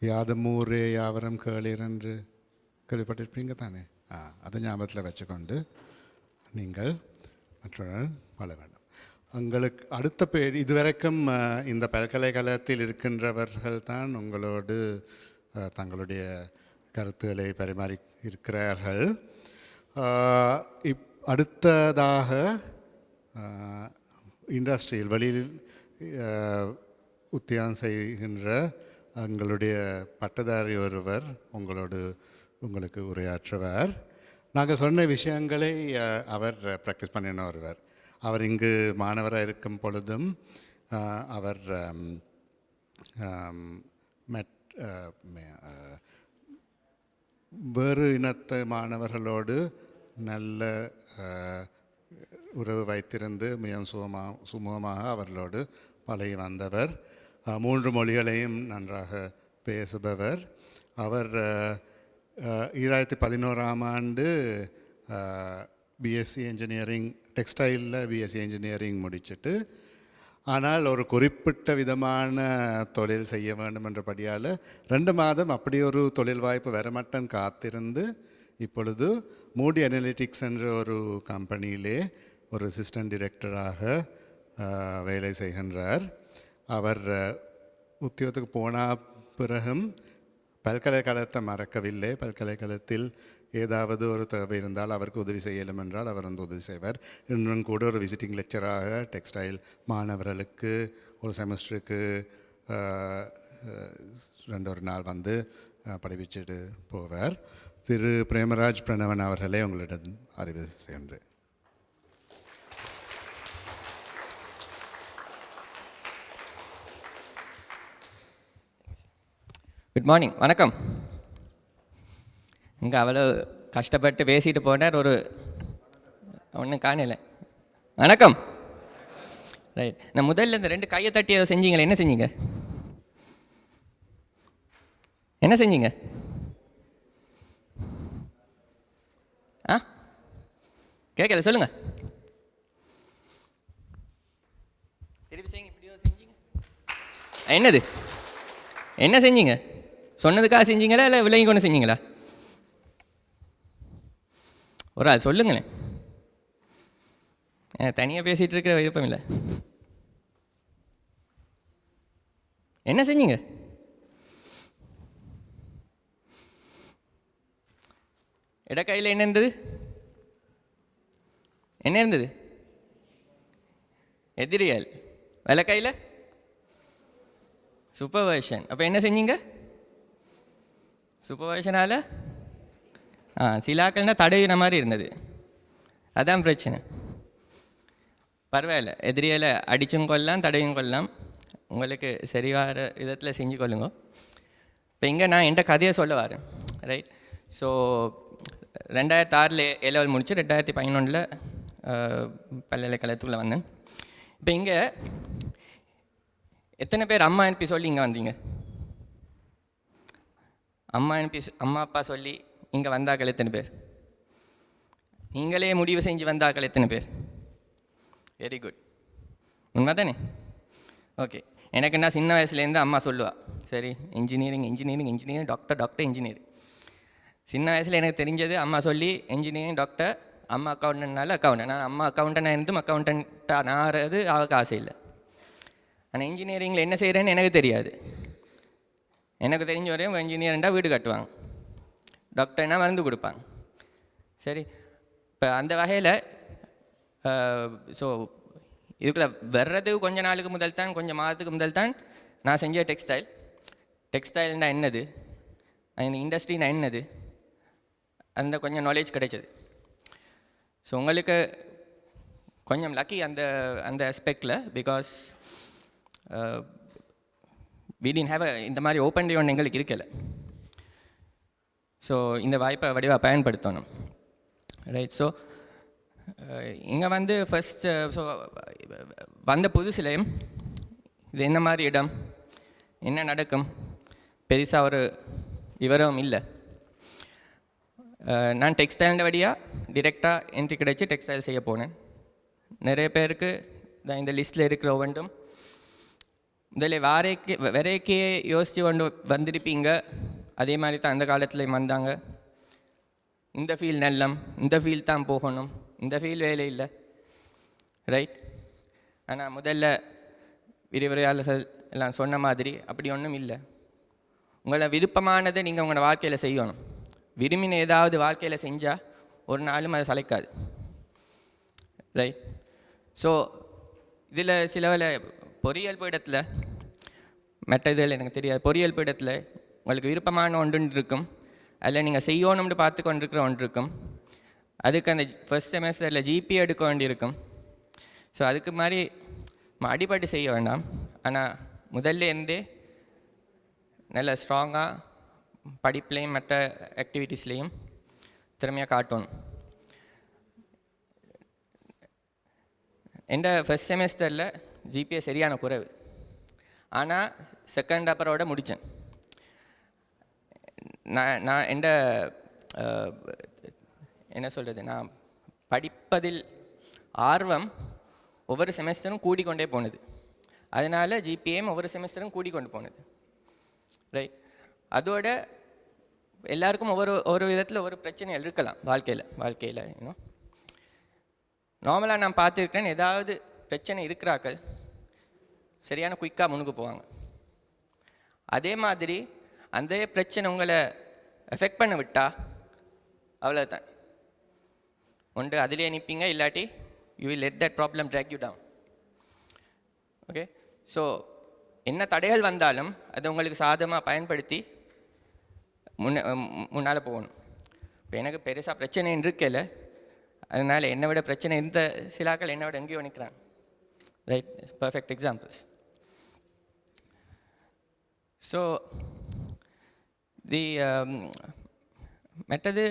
யாதமூரே யாவரம் கேளீர் என்று கேள்விப்பட்டிருப்பீங்க தானே? அதை ஞாபகத்தில் வச்சுக்கொண்டு நீங்கள் மற்றவர்கள் வாழ வேண்டும். உங்களுக்கு அடுத்த பேர் இதுவரைக்கும் இந்த பல்கலைக்கழகத்தில் இருக்கின்றவர்கள் தான் உங்களோடு தங்களுடைய கருத்துக்களை பரிமாறி இருக்கிறார்கள். அடுத்ததாக இண்டஸ்ட்ரியில் வெளியில் உத்தியானம் செய்கின்ற எங்களுடைய பட்டதாரி ஒருவர் உங்களுக்கு உரையாற்றுவார். நாங்கள் சொன்ன விஷயங்களை அவர் ப்ராக்டிஸ் பண்ணின ஒருவர். அவர் இங்கு மாணவராக இருக்கும் பொழுதும் அவர் வேறு இனத்த மாணவர்களோடு நல்ல உறவு வைத்திருந்து மிகவும் சுமூகமாக அவர்களோடு பழகி வந்தவர். 3 மொழிகளையும் நன்றாக பேசுபவர். அவர் 2011ஆம் ஆண்டு பிஎஸ்சி இன்ஜினியரிங் டெக்ஸ்டைலில் பிஎஸ்சி இன்ஜினியரிங் முடிச்சுட்டு, ஆனால் ஒரு குறிப்பிட்ட விதமான தொழில் செய்ய வேண்டும் என்றபடியால் 2 மாதம் அப்படி ஒரு தொழில் வாய்ப்பு வரமட்டன் காத்திருந்து இப்பொழுது மூடி அனலிட்டிக்ஸ் என்ற ஒரு கம்பெனியிலே ஒரு அசிஸ்டன்ட் டைரக்டராக வேலை செய்கின்றார். அவர் உத்தியோகத்துக்கு போன பிறகும் பல்கலைக்கழகத்தை மறக்கவில்லை. பல்கலைக்கழகத்தில் ஏதாவது ஒரு தேவை இருந்தால் அவருக்கு உதவி செய்யலும் என்றால் அவர் வந்து உதவி செய்வார். இன்னும் கூட ஒரு விசிட்டிங் லெக்சராக டெக்ஸ்டைல் மாணவர்களுக்கு ஒரு செமஸ்டருக்கு 2 நாள் வந்து படிப்பிச்சுட்டு போவார். திரு பிரேமராஜ் பிரணவன் அவர்களே உங்களிடம் அறிவு செய்கின்றேன். குட் மார்னிங், வணக்கம். இங்கே அவ்வளோ கஷ்டப்பட்டு பேசிட்டு போனார், ஒரு ஒன்றும் காணலை. வணக்கம். ரைட், நான் முதல்ல இந்த 2 கையை தட்டி ஏதோ செஞ்சீங்களே, என்ன செஞ்சீங்க? என்ன செஞ்சீங்க? கேட்கல, சொல்லுங்க. திருப்பி செய்யுங்க. இப்படியோ செஞ்சீங்க. என்னது? என்ன செஞ்சீங்க? சொன்னதுக்காக செஞ்சீங்களா இல்லை விலகி கொண்டு செஞ்சீங்களா? ஒரு ஆள் சொல்லுங்களேன். தனியாக பேசிகிட்டு இருக்கிற விருப்பம் இல்லை. என்ன செஞ்சீங்க? இடக்கையில் என்ன இருந்தது? என்ன இருந்தது? எதிரியல். வலக்கையில் சூப்பர்வைஷன். அப்போ என்ன செஞ்சீங்க? சூப்பர்வைஷனால் சிலாக்கள்னால் தடவின மாதிரி இருந்தது. அதான் பிரச்சனை. பரவாயில்ல, எதிரியில் அடிச்சும் கொள்ளலாம், தடவையும் கொள்ளலாம். உங்களுக்கு சரி வர விதத்தில் செஞ்சு கொள்ளுங்க. இப்போ இங்கே நான் என்கிட்ட கதையை சொல்ல வரேன். ரைட். ஸோ 2006 A-level முடிச்சு 2011 பல்கலைக்கழகத்துக்குள்ளே வந்தேன். இப்போ இங்கே எத்தனை பேர் அம்மா அனுப்பி சொல்லி இங்கே வந்தீங்க? அம்மா அப்பா சொல்லி இங்கே வந்தாக்கள் எத்தனை பேர்? நீங்களே முடிவு செஞ்சு வந்தாக்கள் எத்தனை பேர்? Very good. உண்மை தானே? ஓகே. எனக்கு என்ன சின்ன வயசுலேருந்து அம்மா சொல்லுவாள், சரி இன்ஜினியரிங், டாக்டர் இன்ஜினியரிங். சின்ன வயசில் எனக்கு தெரிஞ்சது அம்மா சொல்லி இன்ஜினியரிங், டாக்டர், அம்மா அக்கௌண்டன்ட்னால அக்கௌண்டன்ட். நான் அம்மா அக்கௌண்டனாக இருந்தும் அக்கௌண்டண்ட்டாக ஆகிறது அவளுக்கு ஆசை இல்லை. ஆனால் இன்ஜினியரிங்கில் என்ன செய்கிறேன்னு எனக்கு தெரியாது. எனக்கு தெரிஞ்ச வரையும் இன்ஜினியர்ண்டா வீடு கட்டுவாங்க, டாக்டர்னா மருந்து கொடுப்பாங்க. சரி, இப்போ அந்த வகையில் ஸோ இதுக்குள்ளே வர்றதுக்கு கொஞ்ச நாளுக்கு முதல் தான், கொஞ்சம் மாதத்துக்கு முதல் தான் நான் செஞ்ச டெக்ஸ்டைல்னால் என்னது, அந்த இண்டஸ்ட்ரினா என்னது, அந்த கொஞ்சம் நாலேஜ் கிடைச்சது. ஸோ உங்களுக்கு கொஞ்சம் லக்கி அந்த ஆஸ்பெக்டில். பிகாஸ் we didn't have இந்த மாதிரி ஓப்பன் டே ஒன்று எங்களுக்கு இருக்கலை. ஸோ இந்த வாய்ப்பை வடிவாக பயன்படுத்தணும். ரைட். ஸோ இங்கே வந்து ஃபஸ்ட்டு ஸோ வந்த புதுசுலேயும் இது என்ன மாதிரி இடம், என்ன நடக்கும், பெருசாக ஒரு விவரம் இல்லை. நான் டெக்ஸ்டைல் வழியாக டிரெக்டாக என்ட்ரி கிடைச்சி டெக்ஸ்டைல் செய்ய போனேன். நிறைய பேருக்கு இந்த லிஸ்ட்டில் இருக்கிற ஒவ்வொன்றும் இதில் வரைக்கே யோசித்து கொண்டு வந்திருப்பீங்க. அதே மாதிரி தான் அந்த காலத்துலேயும் வந்தாங்க. இந்த ஃபீல் நல்லம், இந்த ஃபீல் தான் போகணும், இந்த ஃபீல் வேலை இல்லை. ரைட். ஆனால் முதல்ல விரிவுரையாளர்கள் எல்லாம் சொன்ன மாதிரி அப்படி ஒன்றும் இல்லை. உங்களை விருப்பமானதை நீங்கள் உங்களோட வாழ்க்கையில் செய்யணும். விரும்பின ஏதாவது வாழ்க்கையில் செஞ்சால் ஒரு நாளும் அதை சளைக்காது. ரைட். ஸோ இதில் சிலவில் பொறியியல் பீடத்தில், மற்ற இதில் எனக்கு தெரியாது, பொறியியல் பீடத்தில் உங்களுக்கு விருப்பமான ஒன்று இருக்கும், அதில் நீங்கள் செய்யணும்னு பார்த்து கொண்டிருக்கிற ஒன்று இருக்கும். அதுக்கு அந்த ஃபஸ்ட் செமஸ்டரில் ஜிபிஏ எடுக்க வேண்டியிருக்கும். ஸோ அதுக்கு மாதிரி அடிபட்டு செய்ய வேண்டாம். ஆனால் முதல்ல இருந்தே நல்ல ஸ்ட்ராங்காக படிப்புலேயும் மற்ற ஆக்டிவிட்டீஸ்லேயும் திறமையாக காட்டணும். எந்த ஃபஸ்ட் செமஸ்டரில் ஜிபிஏ சரியான குறைவு, ஆனால் செகண்ட் அப்பரோட முடித்தேன். நான் எந்த என்ன சொல்கிறது, நான் படிப்பதில் ஆர்வம் ஒவ்வொரு செமஸ்டரும் கூடிக்கொண்டே போனது. அதனால் ஜிபிஏம் ஒவ்வொரு செமஸ்டரும் கூடிக்கொண்டு போனது. ரைட். அதோட எல்லாருக்கும் ஒவ்வொரு விதத்தில் ஒரு பிரச்சனைகள் இருக்கலாம் வாழ்க்கையில் இன்னும் நார்மலாக நான் பார்த்துருக்கேன். ஏதாவது பிரச்சனை இருக்கிறாக்கள் சரியான குயிக்காக முன்னுக்கு போவாங்க. அதே மாதிரி அந்த பிரச்சனை உங்களை எஃபெக்ட் பண்ண விட்டா அவ்வளோதான், ஒன்று அதிலே நிற்பீங்க, இல்லாட்டி you will let that problem drag you down. Okay. So என்ன தடைகள் வந்தாலும் அதை உங்களுக்கு சாதகமாக பயன்படுத்தி முன்னால் போகணும். இப்போ எனக்கு பெருசாக பிரச்சனை இருக்கல, அதனால் என்னை விட பிரச்சனை இருந்த சிலாக்கள் என்னை விட எங்கேயோ நிற்கிறாங்க. ரைட். Perfect examples. ஸோ மற்றது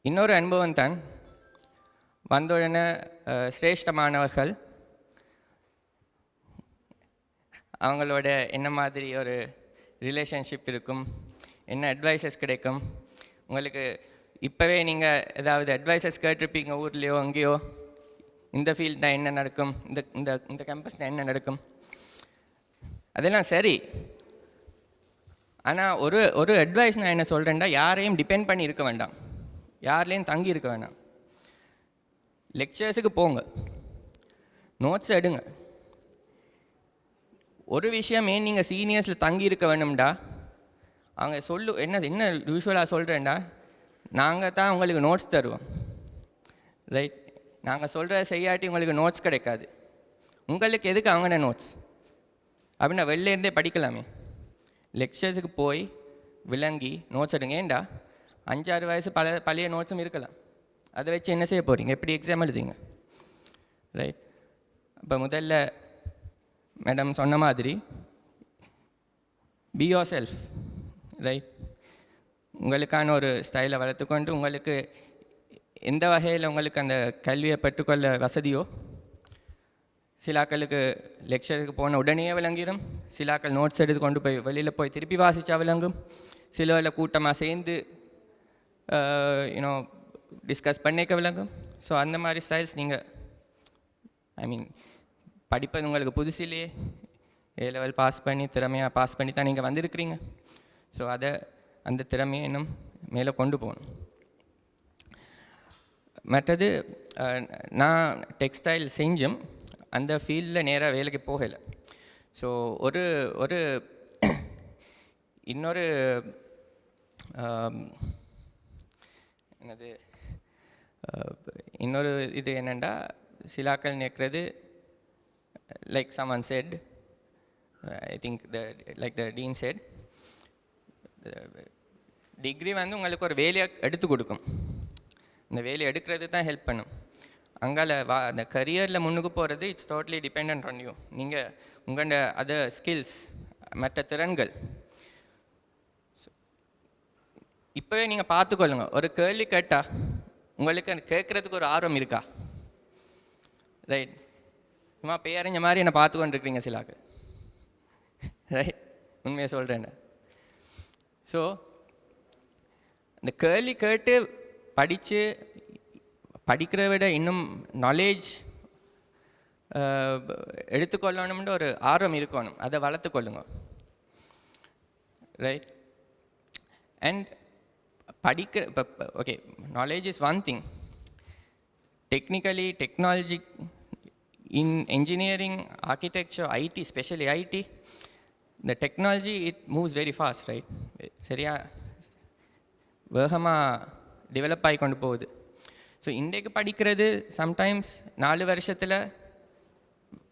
இன்னொரு அனுபவம் தான், வந்தவுடனே சிரேஷ்டமானவர்கள் அவங்களோட என்ன மாதிரி ஒரு ரிலேஷன்ஷிப் இருக்கும், என்ன அட்வைசஸ் கிடைக்கும் உங்களுக்கு. இப்போவே நீங்கள் ஏதாவது அட்வைசஸ் கேட்டிருப்பீங்க ஊர்லேயோ அங்கேயோ, இந்த ஃபீல்டில் என்ன நடக்கும், இந்த கேம்பஸில் என்ன நடக்கும், அதெல்லாம் சரி. ஆனால் ஒரு அட்வைஸ் நான் என்ன சொல்கிறேன்டா, யாரையும் டிபெண்ட் பண்ணி இருக்க வேண்டாம், யார்லேயும் தங்கி இருக்க வேண்டாம். லெக்சர்ஸுக்கு போங்க, நோட்ஸ் எடுங்க. ஒரு விஷயம் ஏன் நீங்கள் சீனியர்ஸில் தங்கி இருக்க வேணும்டா, அவங்க என்ன யூஸ்வலாக சொல்கிறேன்டா, நாங்கள் தான் உங்களுக்கு நோட்ஸ் தருவோம். ரைட். நாங்கள் சொல்கிறத செய்யாட்டி உங்களுக்கு நோட்ஸ் கிடைக்காது. உங்களுக்கு எதுக்கு அவங்களோட நோட்ஸ் அப்படின்னா வெளிலேருந்தே படிக்கலாமே. லெக்சர்ஸுக்கு போய் விளங்கி நோட்ஸ் எடுங்க. ஏண்டா 5-6 வயசு பழைய நோட்ஸும் இருக்கலாம், அதை வச்சு என்ன செய்ய போகிறீங்க, எப்படி எக்ஸாம் எழுதுங்க. ரைட். இப்போ முதல்ல மேடம் சொன்ன மாதிரி பி யோர் செல்ஃப், ரைட்? உங்களுக்கான ஒரு ஸ்டைலை வளர்த்துக்கொண்டு உங்களுக்கு எந்த வகையில் உங்களுக்கு அந்த கல்வியை பெற்றுக்கொள்ள வசதியோ, சிலாக்களுக்கு லெக்சருக்கு போன உடனே விளங்கிடும், சிலாக்கள் நோட்ஸ் எடுத்து கொண்டு போய் வெளியில் போய் திருப்பி வாசித்தா விளங்கும், சிலவில் கூட்டமாக சேர்ந்து யூனோ டிஸ்கஸ் பண்ணிக்க விளங்கும். ஸோ அந்த மாதிரி ஸ்டைல்ஸ் நீங்கள் படிப்பது உங்களுக்கு புதுசு இல்லையே, ஏ லெவல் பாஸ் பண்ணி திறமையாக பாஸ் பண்ணி தான் நீங்கள் வந்திருக்கிறீங்க. ஸோ அந்த திறமையை இன்னும் மேலே கொண்டு போகணும். மற்றது நான் டெக்ஸ்டைல் செஞ்சும் அந்த ஃபீல்டில் நேராக வேலைக்கு போகலை. ஸோ ஒரு இன்னொரு என்னது இன்னொரு இது என்னென்னா, சிலாக்கள் நிற்கிறது like someone said, I think like the dean said, degree வந்து உங்களுக்கு ஒரு வேலையை எடுத்து கொடுக்கும், இந்த வேலையை எடுக்கிறது தான் ஹெல்ப் பண்ணும். அங்கால அந்த கரியரில் முன்னுக்கு போகிறது it's totally depend on you. நீங்கள் உங்களோட அதர் ஸ்கில்ஸ், மற்ற திறன்கள் இப்போவே நீங்கள் பார்த்துக்கொள்ளுங்க. ஒரு கேள்வி கேட்டால் உங்களுக்கு அந்த கேட்குறதுக்கு ஒரு ஆர்வம் இருக்கா? ரைட், சும்மா பேரஞ்ச மாதிரி என்னை பார்த்து கொண்டு இருக்கிறீங்க சிலாக்கு, ரைட்? உண்மையை சொல்கிறேன். ஸோ இந்த கேள்வி கேட்டு படித்து படிக்கிறத விட இன்னும் நாலேஜ் எடுத்துக்கொள்ளணும்னு ஒரு ஆர்வம் இருக்கணும், அதை வளர்த்துக்கொள்ளுங்க, ரைட்? அண்ட் படிக்கிற இப்போ okay, knowledge is one thing. Technology in engineering, architecture, IT, especially IT, the technology, it moves very fast, right? சரியா வேகமாக டெவலப் ஆகி கொண்டு போகுது. ஸோ இன்றைக்கு படிக்கிறது சம்டைம்ஸ் 4 வருஷத்தில்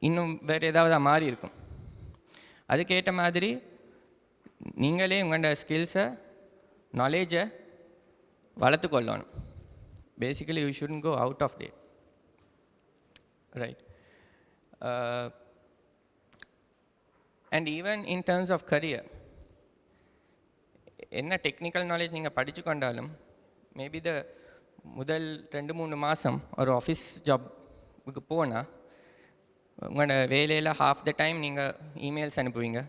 இன்னும் வேறு ஏதாவது மாறி இருக்கும். அதுக்கேற்ற மாதிரி நீங்களே உங்களோட ஸ்கில்ஸை, நாலேஜை வளர்த்து கொள்ளணும். Basically you shouldn't go out of date, right? And even in terms of career, என்ன டெக்னிக்கல் நாலேஜ் நீங்கள் படித்து கொண்டாலும் மேபி முதல் 2-3 மாதம் ஒரு ஆஃபீஸ் ஜாப்புக்கு போனால் உங்களோட வேலையில் half the டைம் நீங்கள் இமெயில்ஸ் அனுப்புவீங்க,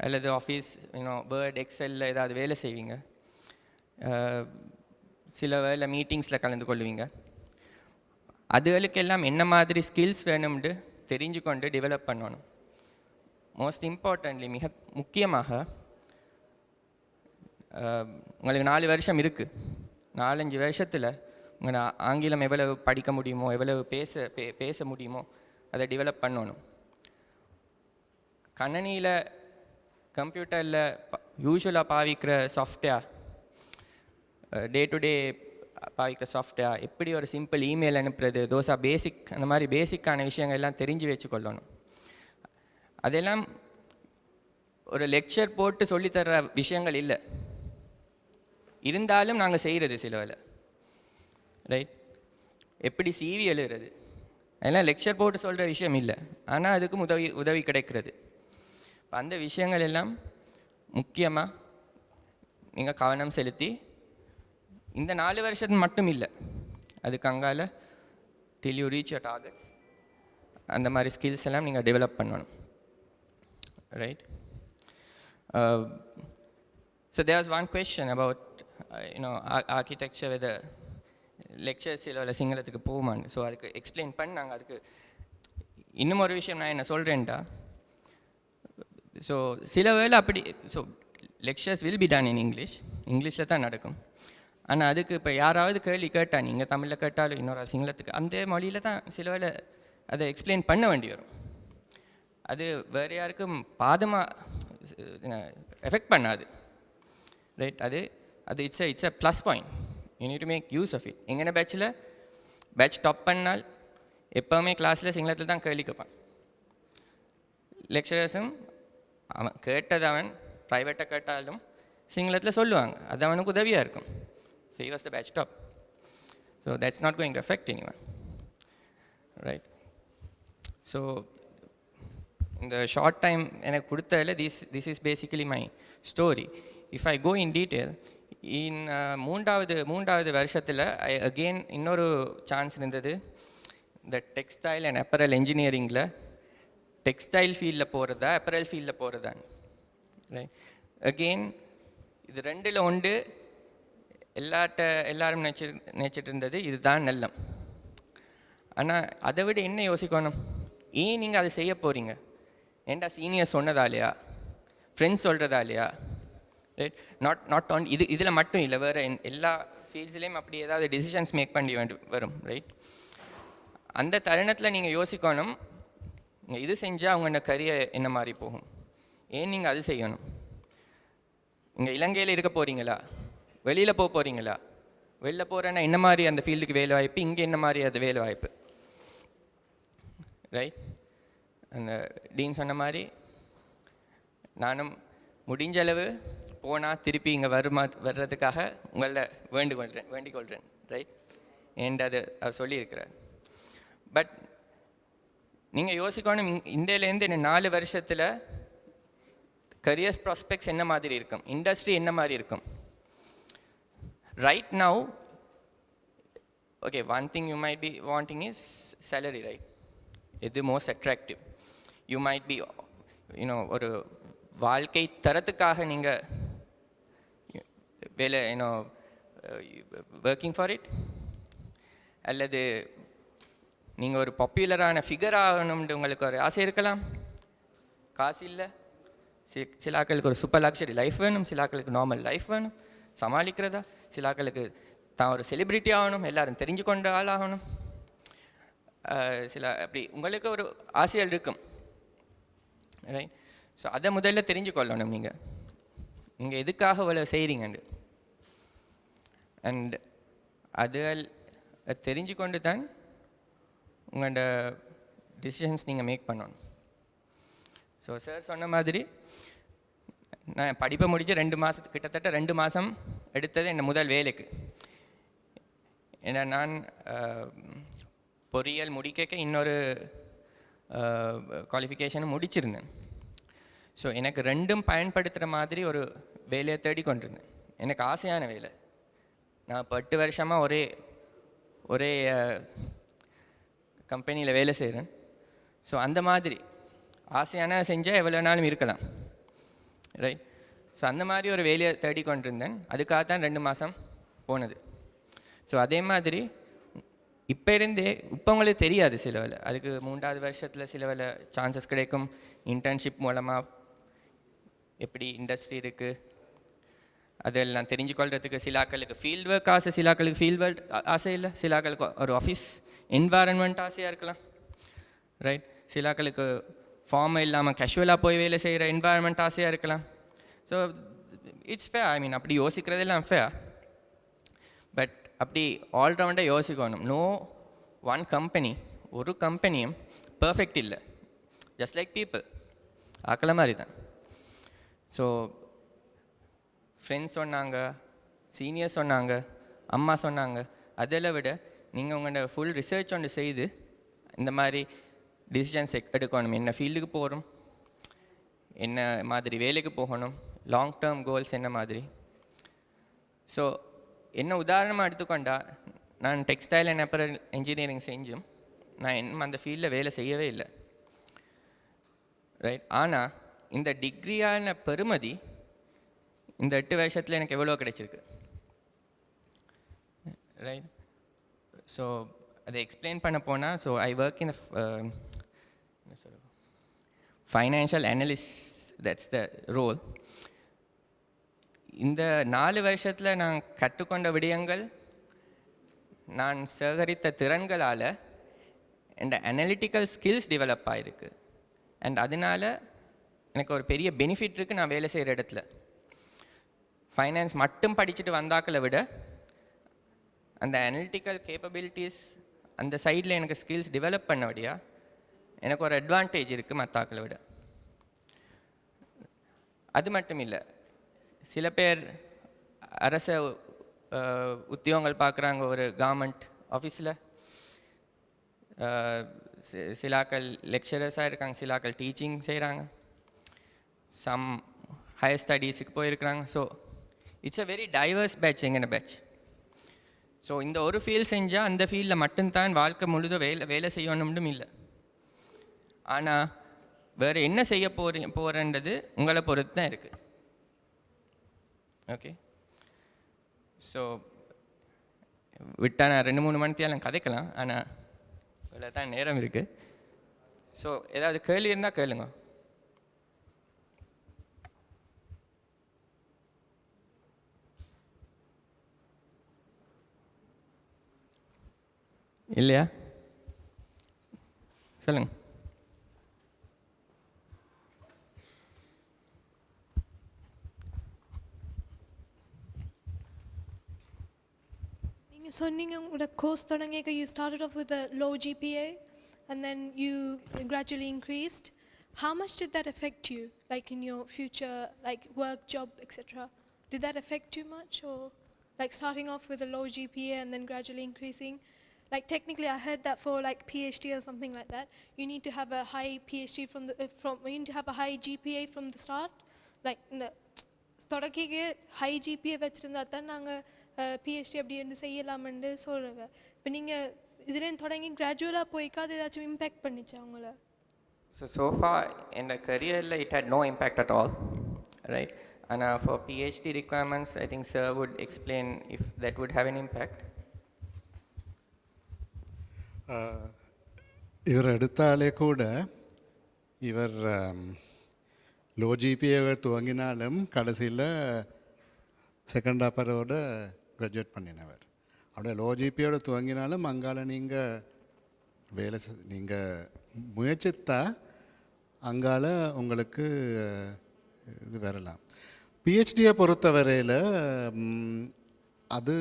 அல்லது ஆஃபீஸ் வேர்ட் எக்ஸலில் ஏதாவது வேலை செய்வீங்க, சில வேலை மீட்டிங்ஸில் கலந்து கொள்வீங்க. அதுகளுக்கெல்லாம் என்ன மாதிரி ஸ்கில்ஸ் வேணும்னு தெரிஞ்சு கொண்டு டெவலப் பண்ணணும். மோஸ்ட் இம்பார்ட்டன்ட்லி, மிக முக்கியமாக உங்களுக்கு 4 வருஷம் இருக்குது. 4-5 வருஷத்தில் உங்களை ஆங்கிலம் எவ்வளவு படிக்க முடியுமோ, எவ்வளவு பேச முடியுமோ அதை டெவலப் பண்ணணும். கணினியில், கம்ப்யூட்டரில் யூஸ்வலாக பாவிக்கிற சாஃப்ட்வேர், டே டு டே பாவிக்கிற சாஃப்ட்வேர், எப்படி ஒரு சிம்பிள் இமெயில் அனுப்புறது, தோசா பேசிக், அந்த மாதிரி பேசிக்கான விஷயங்கள் எல்லாம் தெரிஞ்சு வச்சுக்கொள்ளணும். அதெல்லாம் ஒரு லெக்சர் போட்டு சொல்லித்தர்ற விஷயங்கள் இல்லை, இருந்தாலும் நாங்கள் செய்கிறது சில வேலை, ரைட்? எப்படி சிவி எழுதுறது, அதெல்லாம் லெக்சர் போட்டு சொல்கிற விஷயம் இல்லை, ஆனால் அதுக்கும் உதவி கிடைக்கிறது. அந்த விஷயங்கள் எல்லாம் முக்கியமாக நீங்கள் கவனம் செலுத்தி, இந்த 4 வருஷத்து மட்டும் இல்லை, அதுக்கு அங்கால till you reach your targets, அந்த மாதிரி ஸ்கில்ஸ் எல்லாம் நீங்கள் டெவலப் பண்ணணும், right? So there was one question about architecture with the lectures இல்லை சிங்களத்துக்கு போகுமான்னு. ஸோ அதுக்கு எக்ஸ்பிளைன் பண்ணாங்க. அதுக்கு இன்னும் ஒரு விஷயம் நான் என்ன சொல்கிறேன்டா, ஸோ சில வேளை அப்படி, so lectures will be done in இங்கிலீஷில் தான் நடக்கும். ஆனால் அதுக்கு இப்போ யாராவது கேள்வி கேட்டால், நீங்கள் தமிழில் கேட்டாலும் இன்னொரு சிங்களத்துக்கு, அந்த மொழியில் தான் சில வேளை அதை எக்ஸ்பிளைன் பண்ண வேண்டி வரும். அது வேறு யாருக்கும் பாதமாக எஃபெக்ட் பண்ணாது, ரைட்? அது it's a plus point. You need to make use of it. எங்கன்னா பேட்ச் டாப் பண்ணால் எப்போவுமே கிளாஸில் சிங்களத்தில் தான் கேள்வி கேட்பான். லெக்சரர்ஸும் அவன் கேட்டது, அவன் ப்ரைவேட்டாக கேட்டாலும் சிங்களத்தில் சொல்லுவாங்க, அது அவனுக்கு உதவியாக இருக்கும். So he was the batch top. So that's not going to affect anyone, right? So இந்த ஷார்ட் டைம் எனக்கு கொடுத்ததில் this is basically my story. If I go in detail, in மூன்றாவது வருஷத்தில் அகெயின் இன்னொரு சான்ஸ் இருந்தது. இந்த டெக்ஸ்டைல் அண்ட் அப்பரல் இன்ஜினியரிங்கில் textile ஃபீல்டில் போகிறதா அப்பரல் ஃபீல்டில் போகிறதா, ரைட். அகெயின் இது ரெண்டில் ஒன்று எல்லாரும் நினச்சிட்டு இருந்தது இதுதான் நல்லம். ஆனால் அதை விட என்ன யோசிக்கணும், ஏன் நீங்கள் அதை செய்ய போகிறீங்க? ஏன்டா சீனியர் சொன்னதாலையா, ஃப்ரெண்ட்ஸ் சொல்கிறதாலையா, ரைட்? நாட் ஆன் இதில் மட்டும் இல்லை, வேறு எல்லா ஃபீல்ட்ஸ்லேயும் அப்படி ஏதாவது டிசிஷன்ஸ் மேக் பண்ணி வரும், ரைட்? அந்த தருணத்தில் நீங்கள் யோசிக்கணும், நீங்கள் இது செஞ்சால் உங்களோட கரியர் என்ன மாதிரி போகும், ஏன் நீங்கள் அது செய்யணும்? இங்கே இலங்கையில் இருக்க போகிறீங்களா, வெளியில் போக போகிறீங்களா? வெளில போகிறேன்னா என்ன மாதிரி அந்த ஃபீல்டுக்கு வேலை வாய்ப்பு, இங்கே என்ன மாதிரி அது வேலை வாய்ப்பு, ரைட்? அந்த டீன் சொன்ன மாதிரி நானும் முடிஞ்ச அளவு போனால் திருப்பி இங்கே வர்றதுக்காக உங்களை வேண்டிக் கொள்கிறேன், ரைட்? ஏன்ட்டு அவர் சொல்லியிருக்கிறார். பட் நீங்கள் யோசிக்கணும், இந்தியாவிலேருந்து என்ன 4 வருஷத்தில் கரியர்ஸ் ப்ராஸ்பெக்ட்ஸ் என்ன மாதிரி இருக்கும், இண்டஸ்ட்ரி என்ன மாதிரி இருக்கும். Right now, okay, one thing you might be wanting is salary, right? It's the most attractive. You might be, ஒரு வாழ்க்கை தரத்துக்காக நீங்கள் வேலை, working for it. அல்லது நீங்கள் ஒரு பாப்புலரான ஃபிகர் ஆகணும்னு உங்களுக்கு ஒரு ஆசை இருக்கலாம், காசு இல்லை. சில ஆக்களுக்கு ஒரு சூப்பர் லக்ஸரி லைஃப் வேணும், சில ஆக்களுக்கு நார்மல் லைஃப் வேணும் சமாளிக்கிறதா, சில ஆக்களுக்கு தான் ஒரு செலிப்ரிட்டி ஆகணும், எல்லோரும் தெரிஞ்சு கொண்ட ஆளாகணும். சில அப்படி உங்களுக்கு ஒரு ஆசைகள் இருக்கும், ரைட்? ஸோ அதை முதல்ல தெரிஞ்சு கொள்ளணும், நீங்கள் எதுக்காக இவ்வளோ செய்கிறீங்கண்டு. அண்ட் அது தெரிஞ்சு கொண்டு தான் உங்களோட டிசிஷன்ஸ் நீங்கள் மேக் பண்ணணும். ஸோ சார் சொன்ன மாதிரி நான் படிப்பை முடித்து கிட்டத்தட்ட 2 மாதம் எடுத்தது என் முதல் வேலைக்கு. ஏன்னா நான் பொறியியல் முடிக்க இன்னொரு குவாலிஃபிகேஷனை முடிச்சிருந்தேன். ஸோ எனக்கு ரெண்டும் பயன்படுத்துகிற மாதிரி ஒரு வேலையை தேடிக்கொண்டிருந்தேன். எனக்கு ஆசையான வேலை. நான் இப்போ 8 வருஷமாக ஒரே கம்பெனியில் வேலை செய்கிறேன். ஸோ அந்த மாதிரி ஆசையான செஞ்சால் எவ்வளோ நாளும் இருக்கலாம், ரைட்? ஸோ அந்த மாதிரி ஒரு வேலையை தேடிக்கொண்டிருந்தேன். அதுக்காக தான் 2 மாதம் போனது. ஸோ அதே மாதிரி இப்போ உங்களுக்கு தெரியாது சில வேலை, அதுக்கு 3வது வருஷத்தில் சில வேலை சான்சஸ் கிடைக்கும். இன்டர்ன்ஷிப் மூலமாக எப்படி இண்டஸ்ட்ரி இருக்குது அதெல்லாம் தெரிஞ்சுக்கொள்கிறதுக்கு. சில ஆக்களுக்கு ஃபீல்ட் ஒர்க் ஆசை, சில ஆக்களுக்கு ஃபீல்ட் ஒர்க் ஆசை இல்லை, சில ஆக்களுக்கு ஒரு ஆஃபீஸ் என்வாரன்மெண்ட் ஆசையாக இருக்கலாம், ரைட்? சில ஆக்களுக்கு ஃபார்மாக இல்லாமல் கேஷுவலாக போய் வேலை செய்கிற என்வாரன்மெண்ட் ஆசையாக இருக்கலாம். ஸோ இட்ஸ் ஃபேர், ஐ மீன் அப்படி யோசிக்கிறதெல்லாம் ஃபேர். பட் அப்படி ஆல்ரவுண்டாக யோசிக்கணும். நோ ஒன் கம்பெனி, ஒரு கம்பெனியும் பர்ஃபெக்ட் இல்லை. ஜஸ்ட் லைக் பீப்புள், ஆக்களை மாதிரி தான். ஸோ ஃப்ரெண்ட்ஸ் சொன்னாங்க, சீனியர்ஸ் சொன்னாங்க, அம்மா சொன்னாங்க, அதெல்லாம் விட நீங்கள் உங்களோட ஃபுல் ரிசர்ச் ஒன்று செய்து இந்த மாதிரி டிசிஷன்ஸ் எடுக்கணும். என்ன ஃபீல்டுக்கு போகிறோம், என்ன மாதிரி வேலைக்கு போகணும், லாங் டேர்ம் கோல்ஸ் என்ன மாதிரி. ஸோ என்ன உதாரணமாக எடுத்துக்கொண்டா, நான் டெக்ஸ்டைல் அண்ட் அப்பரல் இன்ஜினியரிங் செஞ்சும் நான் இன்னும் அந்த ஃபீல்டில் வேலை செய்யவே இல்லை, ரைட்? ஆனால் இந்த டிகிரியான பெருமதி இந்த 8 வருஷத்தில் எனக்கு எவ்வளோ கிடைச்சிருக்கு, ரைட்? ஸோ அதை எக்ஸ்பிளைன் பண்ண போனால், so I work in financial analyst, that's the role. இந்த 4 வருஷத்தில் நான் கற்றுக்கொண்ட விடயங்கள், நான் சேகரித்த திறன்களால் என் அனலிட்டிக்கல் ஸ்கில்ஸ் டெவலப் ஆகிருக்கு. அண்ட் அதனால் எனக்கு ஒரு பெரிய பெனிஃபிட் இருக்குது நான் வேலை செய்கிற இடத்துல. ஃபைனான்ஸ் மட்டும் படிச்சுட்டு வந்தாக்களை விட அந்த அனலிட்டிக்கல் கேப்பபிலிட்டிஸ் அந்த சைடில் எனக்கு ஸ்கில்ஸ் டெவலப் பண்ணபடியா எனக்கு ஒரு அட்வான்டேஜ் இருக்குது மற்றாக்களை விட. அது மட்டும் இல்லை, சில பேர் அரச உத்தியோகங்கள் பார்க்குறாங்க ஒரு கவர்மெண்ட் ஆஃபீஸில், சிலாக்கள் லெக்சரர்ஸாக இருக்காங்க, சிலாக்கள் டீச்சிங் செய்கிறாங்க, சம் ஹையர் ஸ்டடீஸுக்கு போயிருக்கிறாங்க. So it's a very diverse batch எங்கன பேட்ச். ஸோ இந்த ஒரு ஃபீல்ட் செஞ்சால் அந்த ஃபீல்டில் மட்டும்தான் வாழ்க்கை முழுதும் வேலை செய்யணும்னு இல்லை. ஆனால் வேறு என்ன செய்ய போகிறன்றது உங்களை பொறுத்து தான் இருக்குது. ஓகே, ஸோ விட்டால் நான் 2-3 மணித்தியாலும் கதைக்கலாம், ஆனால் இவ்வளோ தான் நேரம் இருக்குது. ஸோ ஏதாவது கேள்வி இருந்தால் கேளுங்க. இல்லையா? சொல்லுங்க. So, உங்களோட course தொடங்கிக்க you started off with a low GPA and then you gradually increased. How much did that affect you, like in your future, like work, job, etc.? Did that affect you much, or like starting off with a low GPA and then gradually increasing? Like technically, I heard that for like PhD or something like that, you need to have a high PhD you need to have a high GPA from the start. Like in the தொடக்கிக்கு high GPA வச்சுருந்தா தான் நாங்கள் PhD அப்படி என்று செய்யலாமென்று சொல்கிறேன். இப்போ நீங்கள் இதுலேருந்து தொடங்கி கிராஜுவலாக போய்க்கா அது ஏதாச்சும் இம்பேக்ட் பண்ணிச்சா உங்களை? So far in the career, it had no impact at all, right? And for PhD requirements, I think sir would explain if that would have an impact. இவர் எடுத்தாலே கூட இவர் லோ ஜிபிஏவை துவங்கினாலும் கடைசியில் செகண்ட் ஆப்பரோட கிராஜுவேட் பண்ணினவர். அப்படியே low ஜிபியோட துவங்கினாலும் அங்கால நீங்கள் நீங்கள் முயற்சித்தா அங்கால உங்களுக்கு இது வரலாம். பிஹெச்டியை பொறுத்தவரையில் அது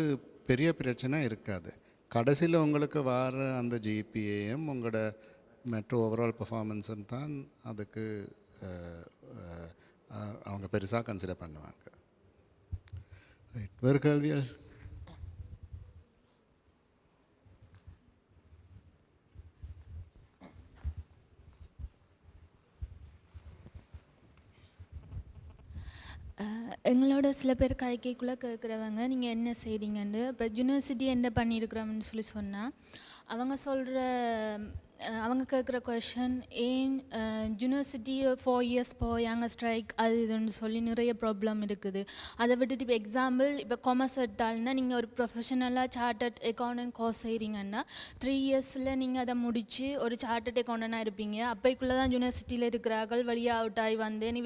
பெரிய பிரச்சனை இருக்காது. கடைசியில் உங்களுக்கு வர அந்த ஜிபிஏயும் உங்களோட மெட்ரோ ஓவரால் பர்ஃபார்மன்ஸும் தான் அதுக்கு அவங்க பெருசாக கன்சிடர் பண்ணுவாங்க. ரைட், வேறு கேள்விகள்? எங்களோட சில பேர் கைக்குள்ளே கேட்குறவங்க நீங்கள் என்ன செய்கிறீங்கன்னு. இப்போ யூனிவர்சிட்டி என்ன பண்ணியிருக்கிறோம்னு சொல்லி சொன்னால் அவங்க சொல்கிற அவங்க கேட்குற கொஷன், ஏன் யூனிவர்சிட்டி 4 இயர்ஸ் போயாங்க ஸ்ட்ரைக் அது இதுன்னு சொல்லி நிறைய ப்ராப்ளம் இருக்குது. அதை விட்டுட்டு இப்போ எக்ஸாம்பிள் இப்போ காமர்ஸ் எடுத்தாலுன்னா நீங்கள் ஒரு ப்ரொஃபஷனலாக சார்ட்டர்ட் அக்கௌண்டன்ட் கோர்ஸ் செய்கிறீங்கன்னா 3 இயர்ஸில் நீங்கள் அதை முடித்து ஒரு சார்ட்டர்ட் அக்கௌண்டனாக இருப்பீங்க. அப்போக்குள்ளே தான் யூனிவர்சிட்டியில் இருக்கிறார்கள் வழியாக அவுட் ஆகி வந்து நீ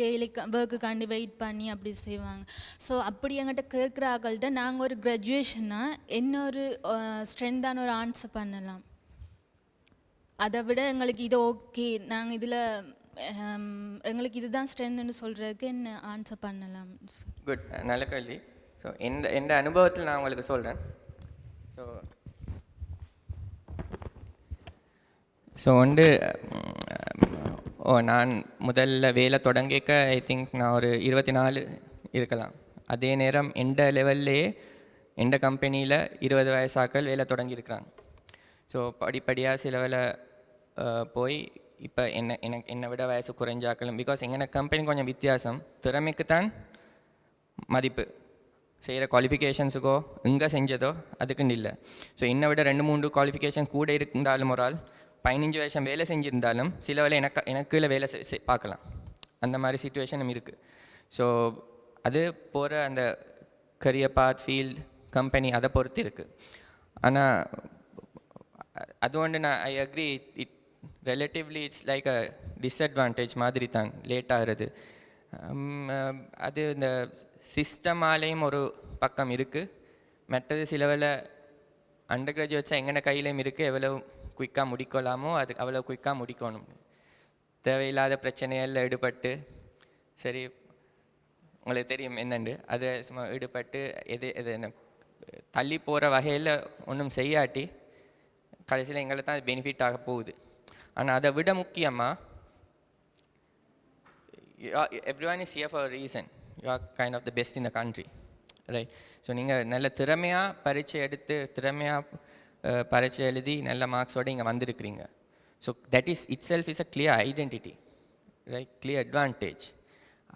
ஒர்க்குக்காண்டி வெயிட் பண்ணி அப்படி செய்வாங்க. ஸோ அப்படி எங்கிட்ட கேட்குற ஆக்கள்கிட்ட நாங்கள் ஒரு கிராஜுவேஷனாக என்ன ஒரு ஸ்ட்ரென்த்தான ஒரு ஆன்சர் பண்ணலாம். அதை விட எங்களுக்கு இது ஓகே, நாங்கள் இதில் எங்களுக்கு இதுதான் ஸ்ட்ரென்த்னு சொல்கிறதுக்கு என்ன ஆன்சர் பண்ணலாம்? குட், நல்ல கேள்வி. ஸோ எந்த அனுபவத்தில் நான் உங்களுக்கு சொல்கிறேன். ஸோ நான் முதல்ல வேலை தொடங்கிக்க ஐ திங்க் நான் ஒரு 24 இருக்கலாம். அதே நேரம் எந்த லெவல்லையே எந்த கம்பெனியில் 20 வயசாக்கள் வேலை தொடங்கியிருக்கிறாங்க. ஸோ படிப்படியாக சில வேலை போய் இப்போ என்னை விட வயசு குறைஞ்சாக்களும், பிகாஸ் எங்கள் கம்பெனி கொஞ்சம் வித்தியாசம், திறமைக்கு தான் மதிப்பு, செய்கிற குவாலிஃபிகேஷன்ஸுக்கோ இங்கே செஞ்சதோ அதுக்குன்னு இல்லை. ஸோ என்னை விட 2-3 குவாலிஃபிகேஷன் கூட இருந்தாலும் ஒரு ஆள் 15 வருஷம் வேலை செஞ்சுருந்தாலும் சில வேலை எனக்குள்ள வேலை பார்க்கலாம். அந்த மாதிரி சிச்சுவேஷனும் இருக்குது. ஸோ அது போகிற அந்த கரியர் பாத், ஃபீல்ட், கம்பெனி அதை பொறுத்து இருக்குது. ஆனால் அது நான் I agree, it relatively it's like a disadvantage மாதிரி தான் லேட் ஆகிறது. அது இந்த சிஸ்டமாலேயும் ஒரு பக்கம் இருக்குது. மற்றது சில வேலை அண்டர் கிராஜுவேட்ஸாக எங்கன கையிலையும் இருக்குது, எவ்வளோ குயிக்காக முடிக்கலாமோ அது அவ்வளோ குயிக்காக முடிக்கணும். தேவையில்லாத பிரச்சனைகளில் ஈடுபட்டு, சரி உங்களுக்கு தெரியும் என்னண்டு, அதை சும்மா ஈடுபட்டு எது தள்ளி போகிற வகையில் ஒன்றும் செய்யாட்டி கடைசியில் எங்களை தான் அது பெனிஃபிட் ஆக போகுது. ஆனால் அதை விட முக்கியமாக everyone is here for a reason. You are kind of the best in the country, right? So நீங்கள் நல்ல திறமையாக பரீட்சை எடுத்து திறமையாக பரீட்சை எழுதி நல்ல மார்க்ஸோடு இங்கே வந்திருக்கிறீங்க. So that is it self is a clear identity, right, clear advantage.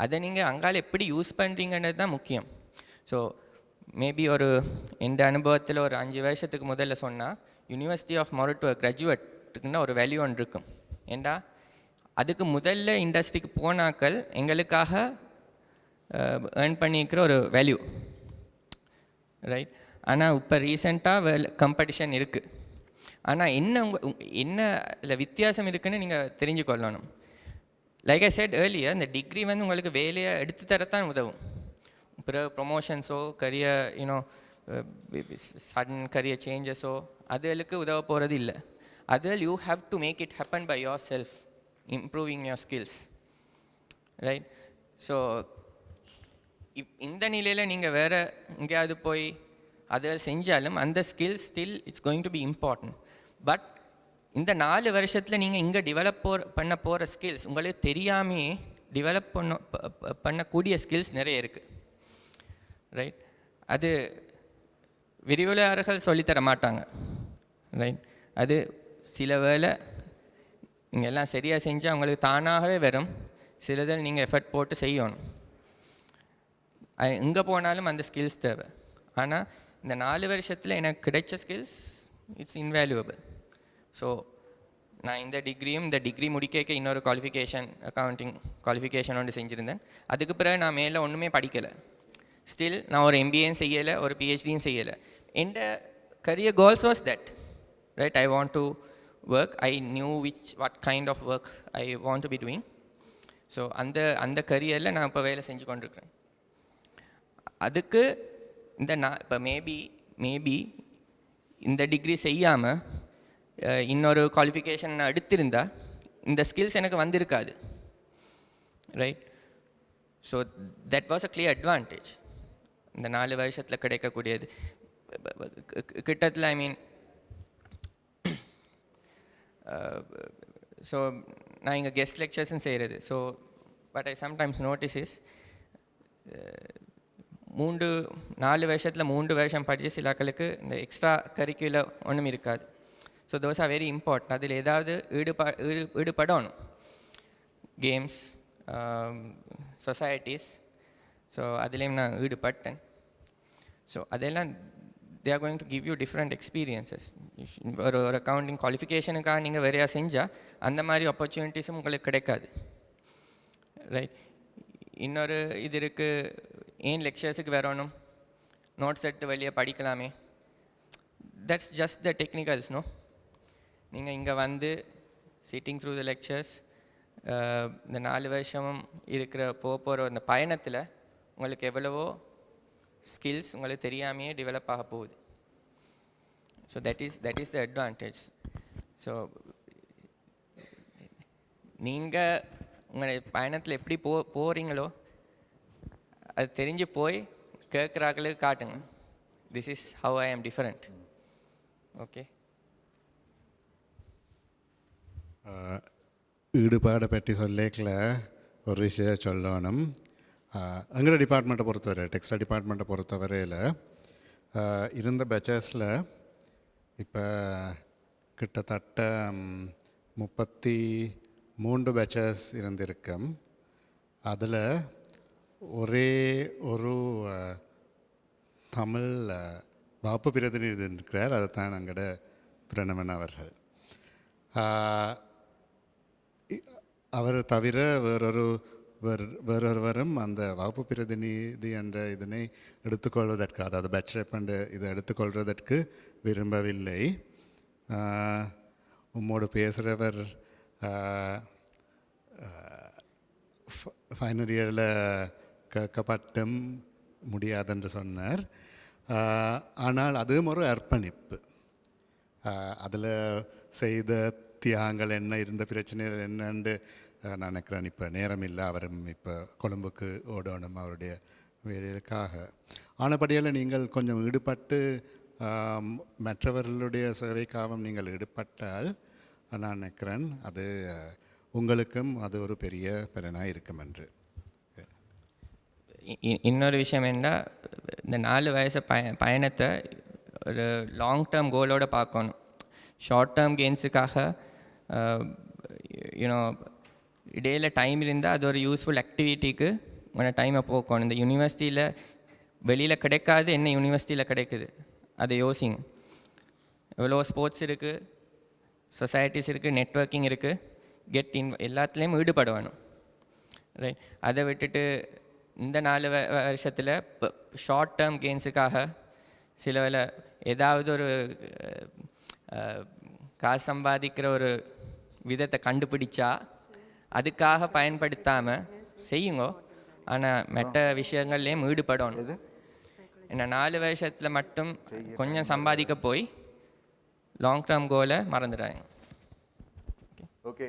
அதை நீங்கள் அங்கால எப்படி யூஸ் பண்ணுறீங்கன்றது தான் முக்கியம். ஸோ மேபி ஒரு எந்த அனுபவத்தில் ஒரு 5 வருஷத்துக்கு முதல்ல சொன்னால் யூனிவர்சிட்டி ஆஃப் மொரட்டுவா கிராஜுவேட்டுக்குன்னா ஒரு வேல்யூ ஒன்று இருக்கும். ஏண்டா அதுக்கு முதல்ல இண்டஸ்ட்ரிக்கு போனாக்கள் எங்களுக்காக ஏர்ன் பண்ணிக்கிற ஒரு வேல்யூ, ரைட். ஆனால் இப்போ ரீசெண்டாக காம்படிஷன் இருக்குது. ஆனால் என்ன இல்லை வித்தியாசம் இருக்குதுன்னு நீங்கள் தெரிஞ்சுக்கொள்ளணும். லைக் ஐ செட் ஏர்லியர், இந்த டிகிரி வந்து உங்களுக்கு வேலையை எடுத்து தரத்தான் உதவும். பிறகு ப்ரொமோஷன்ஸோ கரியர் யூனோ சடன் கரியர் சேஞ்சஸோ அதுகளுக்கு உதவ போகிறது இல்லை. அதில் you have to make it happen by yourself, improving your skills, right. So இந்த நிலையில் நீங்கள் வேறு எங்கேயாவது போய் அதை செஞ்சாலும் அந்த skills still it's going to be important. But இந்த 4 வருஷத்தில் நீங்கள் இங்கே டெவலப் பண்ண போகிற ஸ்கில்ஸ் உங்களுக்கு தெரியாமையே டெவலப் பண்ணக்கூடிய ஸ்கில்ஸ் நிறைய இருக்குது, ரைட். அது விரிவுரையாளர்கள் சொல்லித்தர மாட்டாங்க, ரைட். அது சில வேளை நீங்கள் எல்லாம் சரியாக செஞ்சால் அவங்களுக்கு தானாகவே வரும். சிலதில் நீங்கள் எஃபர்ட் போட்டு செய்யணும். எங்கே போனாலும் அந்த ஸ்கில்ஸ் தேவை. ஆனால் இந்த 4 வருஷத்தில் எனக்கு கிடைச்ச ஸ்கில்ஸ் இட்ஸ் இன்வேல்யூபிள். ஸோ நான் இந்த டிகிரி முடிக்க இன்னொரு குவாலிஃபிகேஷன் அக்கௌண்டிங் குவாலிஃபிகேஷன் ஒன்று செஞ்சுருந்தேன். அதுக்கு பிறகு நான் மேலே ஒன்றுமே படிக்கலை. ஸ்டில் நான் ஒரு எம்பிஏயும் செய்யலை, ஒரு பிஹெச்டியும் செய்யலை. எந்த career goals was that, right? I want to work. I knew what kind of work I want to be doing. So அந்த கரியரில் நான் இப்போ வேலை செஞ்சு கொண்டிருக்கிறேன். அதுக்கு நான் இப்போ மேபி இந்த டிகிரி செய்யாமல் இன்னொரு குவாலிஃபிகேஷன் நான் எடுத்திருந்தா இந்த ஸ்கில்ஸ் எனக்கு வந்திருக்காது, right. So that was a clear advantage இந்த 4 வருஷத்தில் கிடைக்கக்கூடியது. கிட்டத்தில் ஐ மீன் ஸோ நான் இங்கே கெஸ்ட் லெக்சர்ஸும் செய்கிறது. So but I sometimes notice is 4 வருஷத்தில் 3 வருஷம் படித்து சிலாக்களுக்கு இந்த எக்ஸ்ட்ரா கரிக்குலர் ஒன்றும் இருக்காது. So those are very important. அதில் ஏதாவது ஈடுபடணும். கேம்ஸ், சொசைட்டிஸ், ஸோ அதுலேயும் நான் ஈடுபட்டேன். ஸோ அதெல்லாம் they are going to give you different experiences. ஒரு அக்கௌண்டிங் குவாலிஃபிகேஷனுக்காக நீங்கள் வேறையாக செஞ்சால் அந்த மாதிரி ஆப்பர்ச்சுனிட்டிஸும் உங்களுக்கு கிடைக்காது, ரைட். இன்னொரு இது இருக்குது, ஏன் லெக்சர்ஸுக்கு வரணும், நோட்ஸ் எடுத்து வெளியே படிக்கலாமே. That's just the technicals, no. நீங்கள் இங்கே வந்து சிட்டிங் த்ரூ த லெக்சர்ஸ் இந்த 4 வருஷமும் போகிற அந்த பயணத்தில் உங்களுக்கு எவ்வளவோ ஸ்கில்ஸ் உங்களுக்கு தெரியாமையே டெவலப் ஆக போகுது. So that is the advantage. So நீங்கள் உங்களுடைய பயணத்தில் எப்படி போகிறீங்களோ அது தெரிஞ்சு போய் கேட்குறாக்களுக்கு காட்டுங்க, திஸ் இஸ் ஹவ் ஐ ஆம் டிஃபரெண்ட். ஓகே. ஈடுபாடை பற்றி சொல்லிக்கல ஒரு விஷயம் சொல்லணும். எங்களோட டிபார்ட்மெண்ட்டை பொறுத்தவரை, டெக்ஸ்டைல் டிபார்ட்மெண்ட்டை பொறுத்தவரையில் இருந்த பேச்சஸில் இப்போ கிட்டத்தட்ட 33 பேச்சஸ் இருந்திருக்கும். அதில் ஒரே ஒரு தமிழ் வாப்பு பிரதிநிதி இருக்கிறார், அதுதான் எங்களோட பிரணவன் அவர்கள். அவர் தவிர வேறொருவரும் அந்த வகுப்பு பிரதிநிதி என்ற இதனை எடுத்துக்கொள்வதற்கு, அதாவது பேட்ச்லர் என்ற இதை எடுத்துக்கொள்வதற்கு விரும்பவில்லை. உம்மோடு பேசுகிறவர் ஃபைனல் இயரில் கேட்கப்பட்டும் முடியாதென்று சொன்னார். ஆனால் அதுவும் ஒரு அர்ப்பணிப்பு. அதில் செய்த தியாகங்கள் என்ன, இருந்த பிரச்சனைகள் என்னன்னு நான் நினைக்கிறேன். இப்போ நேரம் இல்லை, அவரும் இப்போ கொழும்புக்கு ஓடணும் அவருடைய வேலைக்காக. ஆனபடியால் நீங்கள் கொஞ்சம் ஈடுபட்டு மற்றவர்களுடைய சேவைக்காகவும் நீங்கள் ஈடுபட்டால் நான் நினைக்கிறேன் அது உங்களுக்கும் அது ஒரு பெரிய பலனாக இருக்கும் என்று. இன்னொரு விஷயம் என்ன, இந்த 4 வயசு பயணத்தை ஒரு லாங் டேர்ம் கோலோடு பார்க்கணும். ஷார்ட் டேர்ம் கெயின்ஸுக்காக யூனோ இடையில் டைம் இருந்தால் அது ஒரு யூஸ்ஃபுல் ஆக்டிவிட்டிக்கு உங்களோட டைமை போக்கணும். இந்த யூனிவர்சிட்டியில் வெளியில் கிடைக்காது, என்ன யூனிவர்சிட்டியில் கிடைக்குது அதை யோசிங்க. எவ்வளோ ஸ்போர்ட்ஸ் இருக்குது, சொசைட்டிஸ் இருக்குது, நெட்வொர்க்கிங் இருக்குது, எல்லாத்துலேயும் ஈடுபட வேணும். ரைட். அதை விட்டுட்டு இந்த 4 வருஷத்தில் ஷார்ட் டேர்ம் கெயின்ஸுக்காக சில வேளை ஏதாவது ஒரு காசு சம்பாதிக்கிற ஒரு விதத்தை கண்டுபிடிச்சா அதுக்காக பயன்படுத்தாமல் செய்யுங்க. ஆனால் மற்ற விஷயங்கள்லேயும் ஈடுபடணும். ஏன்னா 4 வருஷத்தில் மட்டும் கொஞ்சம் சம்பாதிக்க போய் லாங் டேர்ம் கோலை மறந்துடுறாங்க. ஓகே,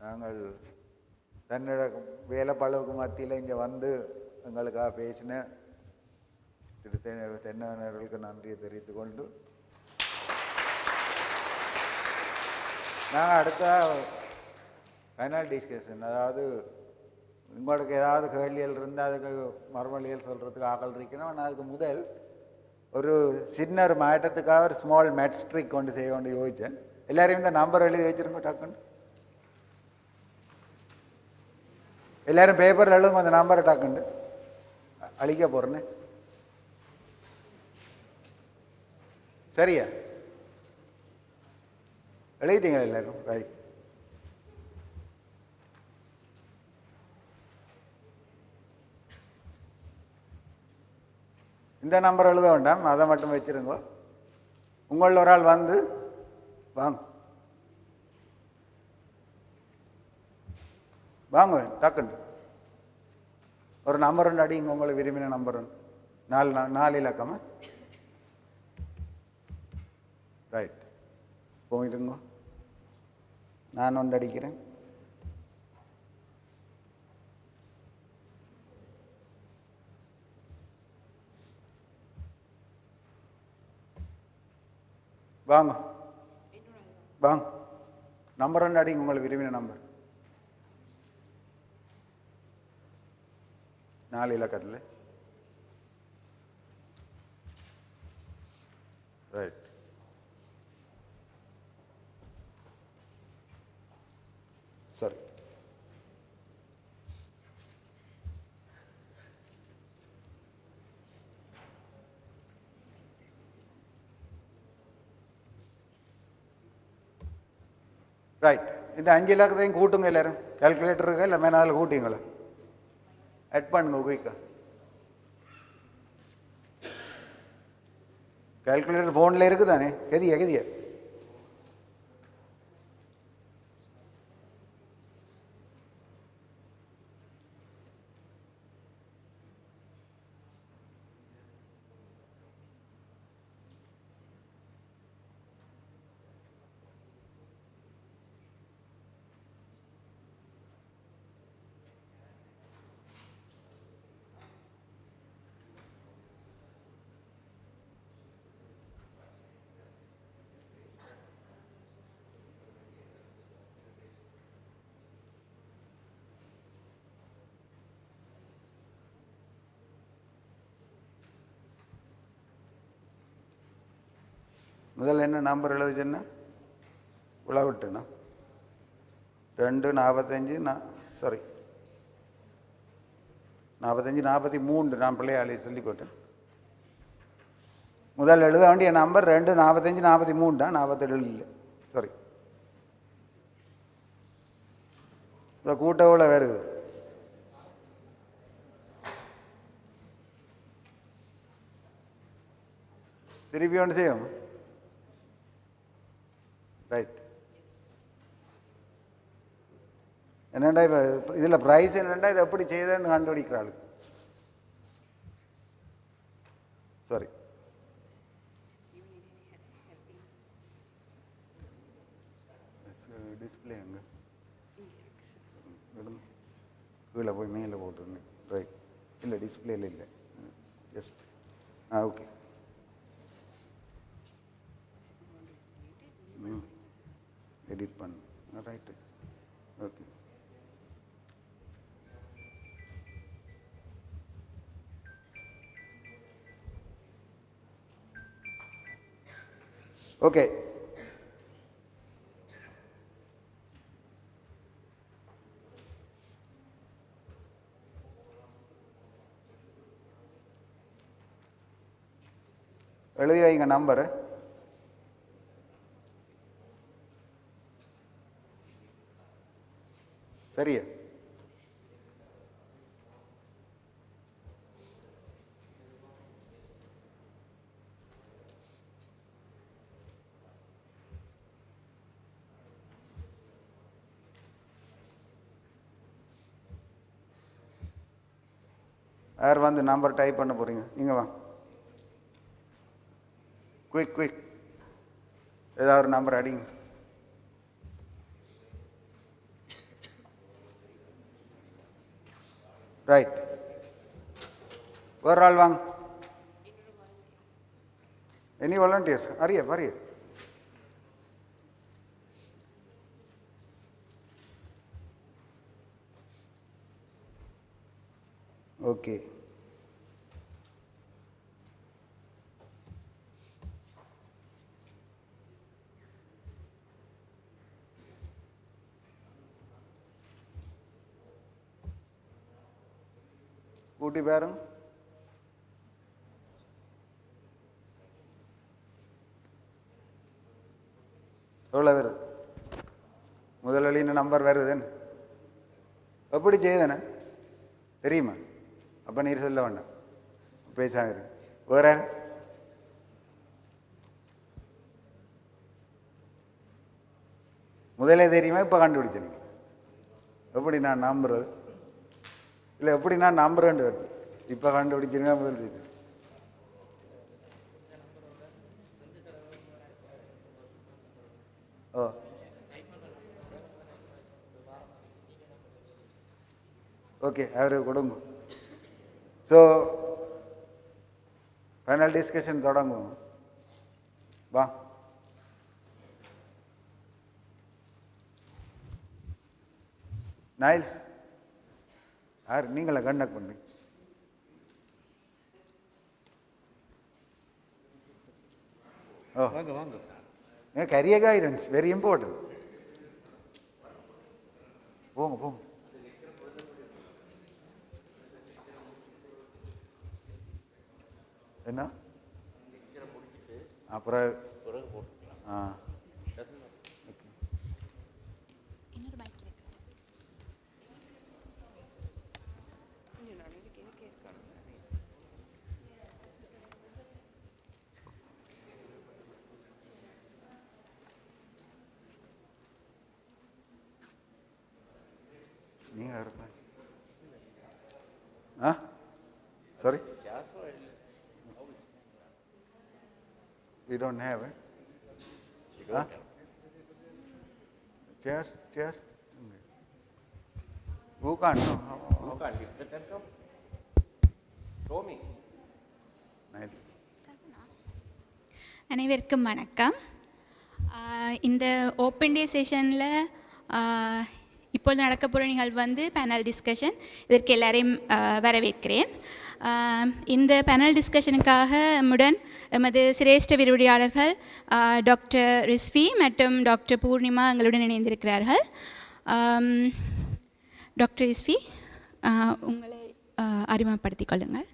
நாங்கள் தன்னோட வேலை பளவுக்கு மத்தியில் இங்கே வந்து எங்களுக்காக பேசின திரு தென்னவர்களுக்கு நன்றியை தெரிவித்துக் கொண்டு நாங்கள் அடுத்த ஃபைனல் டிஸ்கஷன், அதாவது உங்களுக்கு ஏதாவது கேள்விகள் இருந்தால் அதுக்கு மறுமொழிகள் சொல்கிறதுக்கு ஆக்கள் இருக்கணும். ஆனால் அதுக்கு முதல் ஒரு சின்ன ஒரு மாற்றத்துக்காக ஒரு ஸ்மால் மேட்ச் ட்ரிக் கொண்டு செய்ய கொண்டு யோசித்தேன். எல்லாரையும் இந்த நம்பர் எழுதி வச்சுருங்க டக்குன்னு. எல்லோரும் பேப்பரில் எழுதுங்க அந்த நம்பரை டக்குண்டு அழிக்க போகிறேன்னு. சரியா எழுதிட்டீங்களா எல்லாரும்? ரைட். இந்த நம்பர் எழுத வேண்டாம், அதை மட்டும் வச்சுருங்க. உங்களில் ஒரு ஆள் வந்து வாங்க வாங்க டக்குண்டு ஒரு நம்பர் ஒன்று அடிங்க, உங்களை விரும்பின நம்பர் ஒன்று. 4 இலக்கமா? ரைட், போயிடுங்க. நான் ஒன்று அடிக்கிறேன். வாங்க வாங்க, நம்பர் ஒன்று அடிங்க, உங்களை விரும்பின நம்பர். 4 இலக்கத்தில். ரைட். சரி, ரைட். இந்த 5 இலக்கத்தையும் கூட்டுங்க எல்லாரும். கால்குலேட்டர் இருக்கா இல்லை மேலே அதில் கூட்டிங்களா? ஆட் பண்ணுங்க குயிக்கா. கால்குலேட்டர் ஃபோனில் இருக்குது தானே? கதியா முதல்ல என்ன நம்பர் எழுதுச்சுன்னா விட்டுனா 245 சாரி 45 43. நான் பிள்ளையாளி சொல்லிக்கோட்டேன். முதல் எழுத வேண்டிய நம்பர் 2 45 43 தான், 47 இல்லை. சாரி, இந்த கூட்டவில் வருது. திருப்பி ஒன்று செய்யும். ரைட். என்னண்டா இப்போ இதில் ப்ரைஸ் என்னண்டா இதை எப்படி செய்தேன்னு கண்டுபிடிக்கிறாள். சாரி, டிஸ்பிளே எங்கே கீழே போய் மேலே போட்டுருந்தேன். ரைட், இல்லை டிஸ்பிளேல இல்லை, ஜஸ்ட் ஓகே. எடிட் பண்ணு. Right, okay. ஓகே, எழுதி வைங்க நம்பரு. சரியா? யார் வந்து நம்பர் டைப் பண்ண போகிறீங்க? நீங்கள் வாங்க. குயிக் ஏதாவது ஒரு நம்பர் அடிங்க. ரைட். வேறு ஆள் வாங்க. Any volunteers? அரிய ஓகே. கூட்டி பாருங்க. எவ்வளோ வருது? முதலின நம்பர் வருதுன்னு எப்படி செய்யுதுண்ணே தெரியுமா? அப்போ நீர் சொல்ல வேண்டாம், பேசாம இருக்கு. வேற முதலே தெரியுமா? இப்போ கண்டுபிடிச்சீங்க. எப்படி நான் நம்புறது? இல்லை எப்படி நான் நம்புறேன்? இப்போ கண்டுபிடிச்சிருங்க. முதல் செய்து ஓ ஓகே, அவருக்கு கொடுங்க. ஸோ ஃபைனல் டிஸ்கஷன் தொடங்கும். வா. நைல்ஸ் யார்? நீங்களா கண்டக்ட் பண்ணுறீங்க? ஓ வாங்க வாங்க. Career guidance very important. போங்க. என்ன அப்புறம் ஆ ஓகே. நீங்கள் இருப்ப sorry we don't have it. Just who can't know? Who can't give the laptop? Show me. Nice. அனைவருக்கும் வணக்கம். இந்த ஓப்பன் டே செஷனில் இப்பொழுது நடக்க போகிற நிகழ்வு வந்து பேனல் டிஸ்கஷன். இதற்கு எல்லாரையும் வரவேற்கிறேன். இந்த பேனல் டிஸ்கஷனுக்காக நம்முடன் எமது சிரேஷ்ட விரிவுரையாளர்கள் டாக்டர் ரிஸ்வி மற்றும் டாக்டர் பூர்ணிமா எங்களுடன் இணைந்திருக்கிறார்கள். டாக்டர் ரிஸ்வி, உங்களை அறிமுகப்படுத்திக் கொள்ளுங்கள்.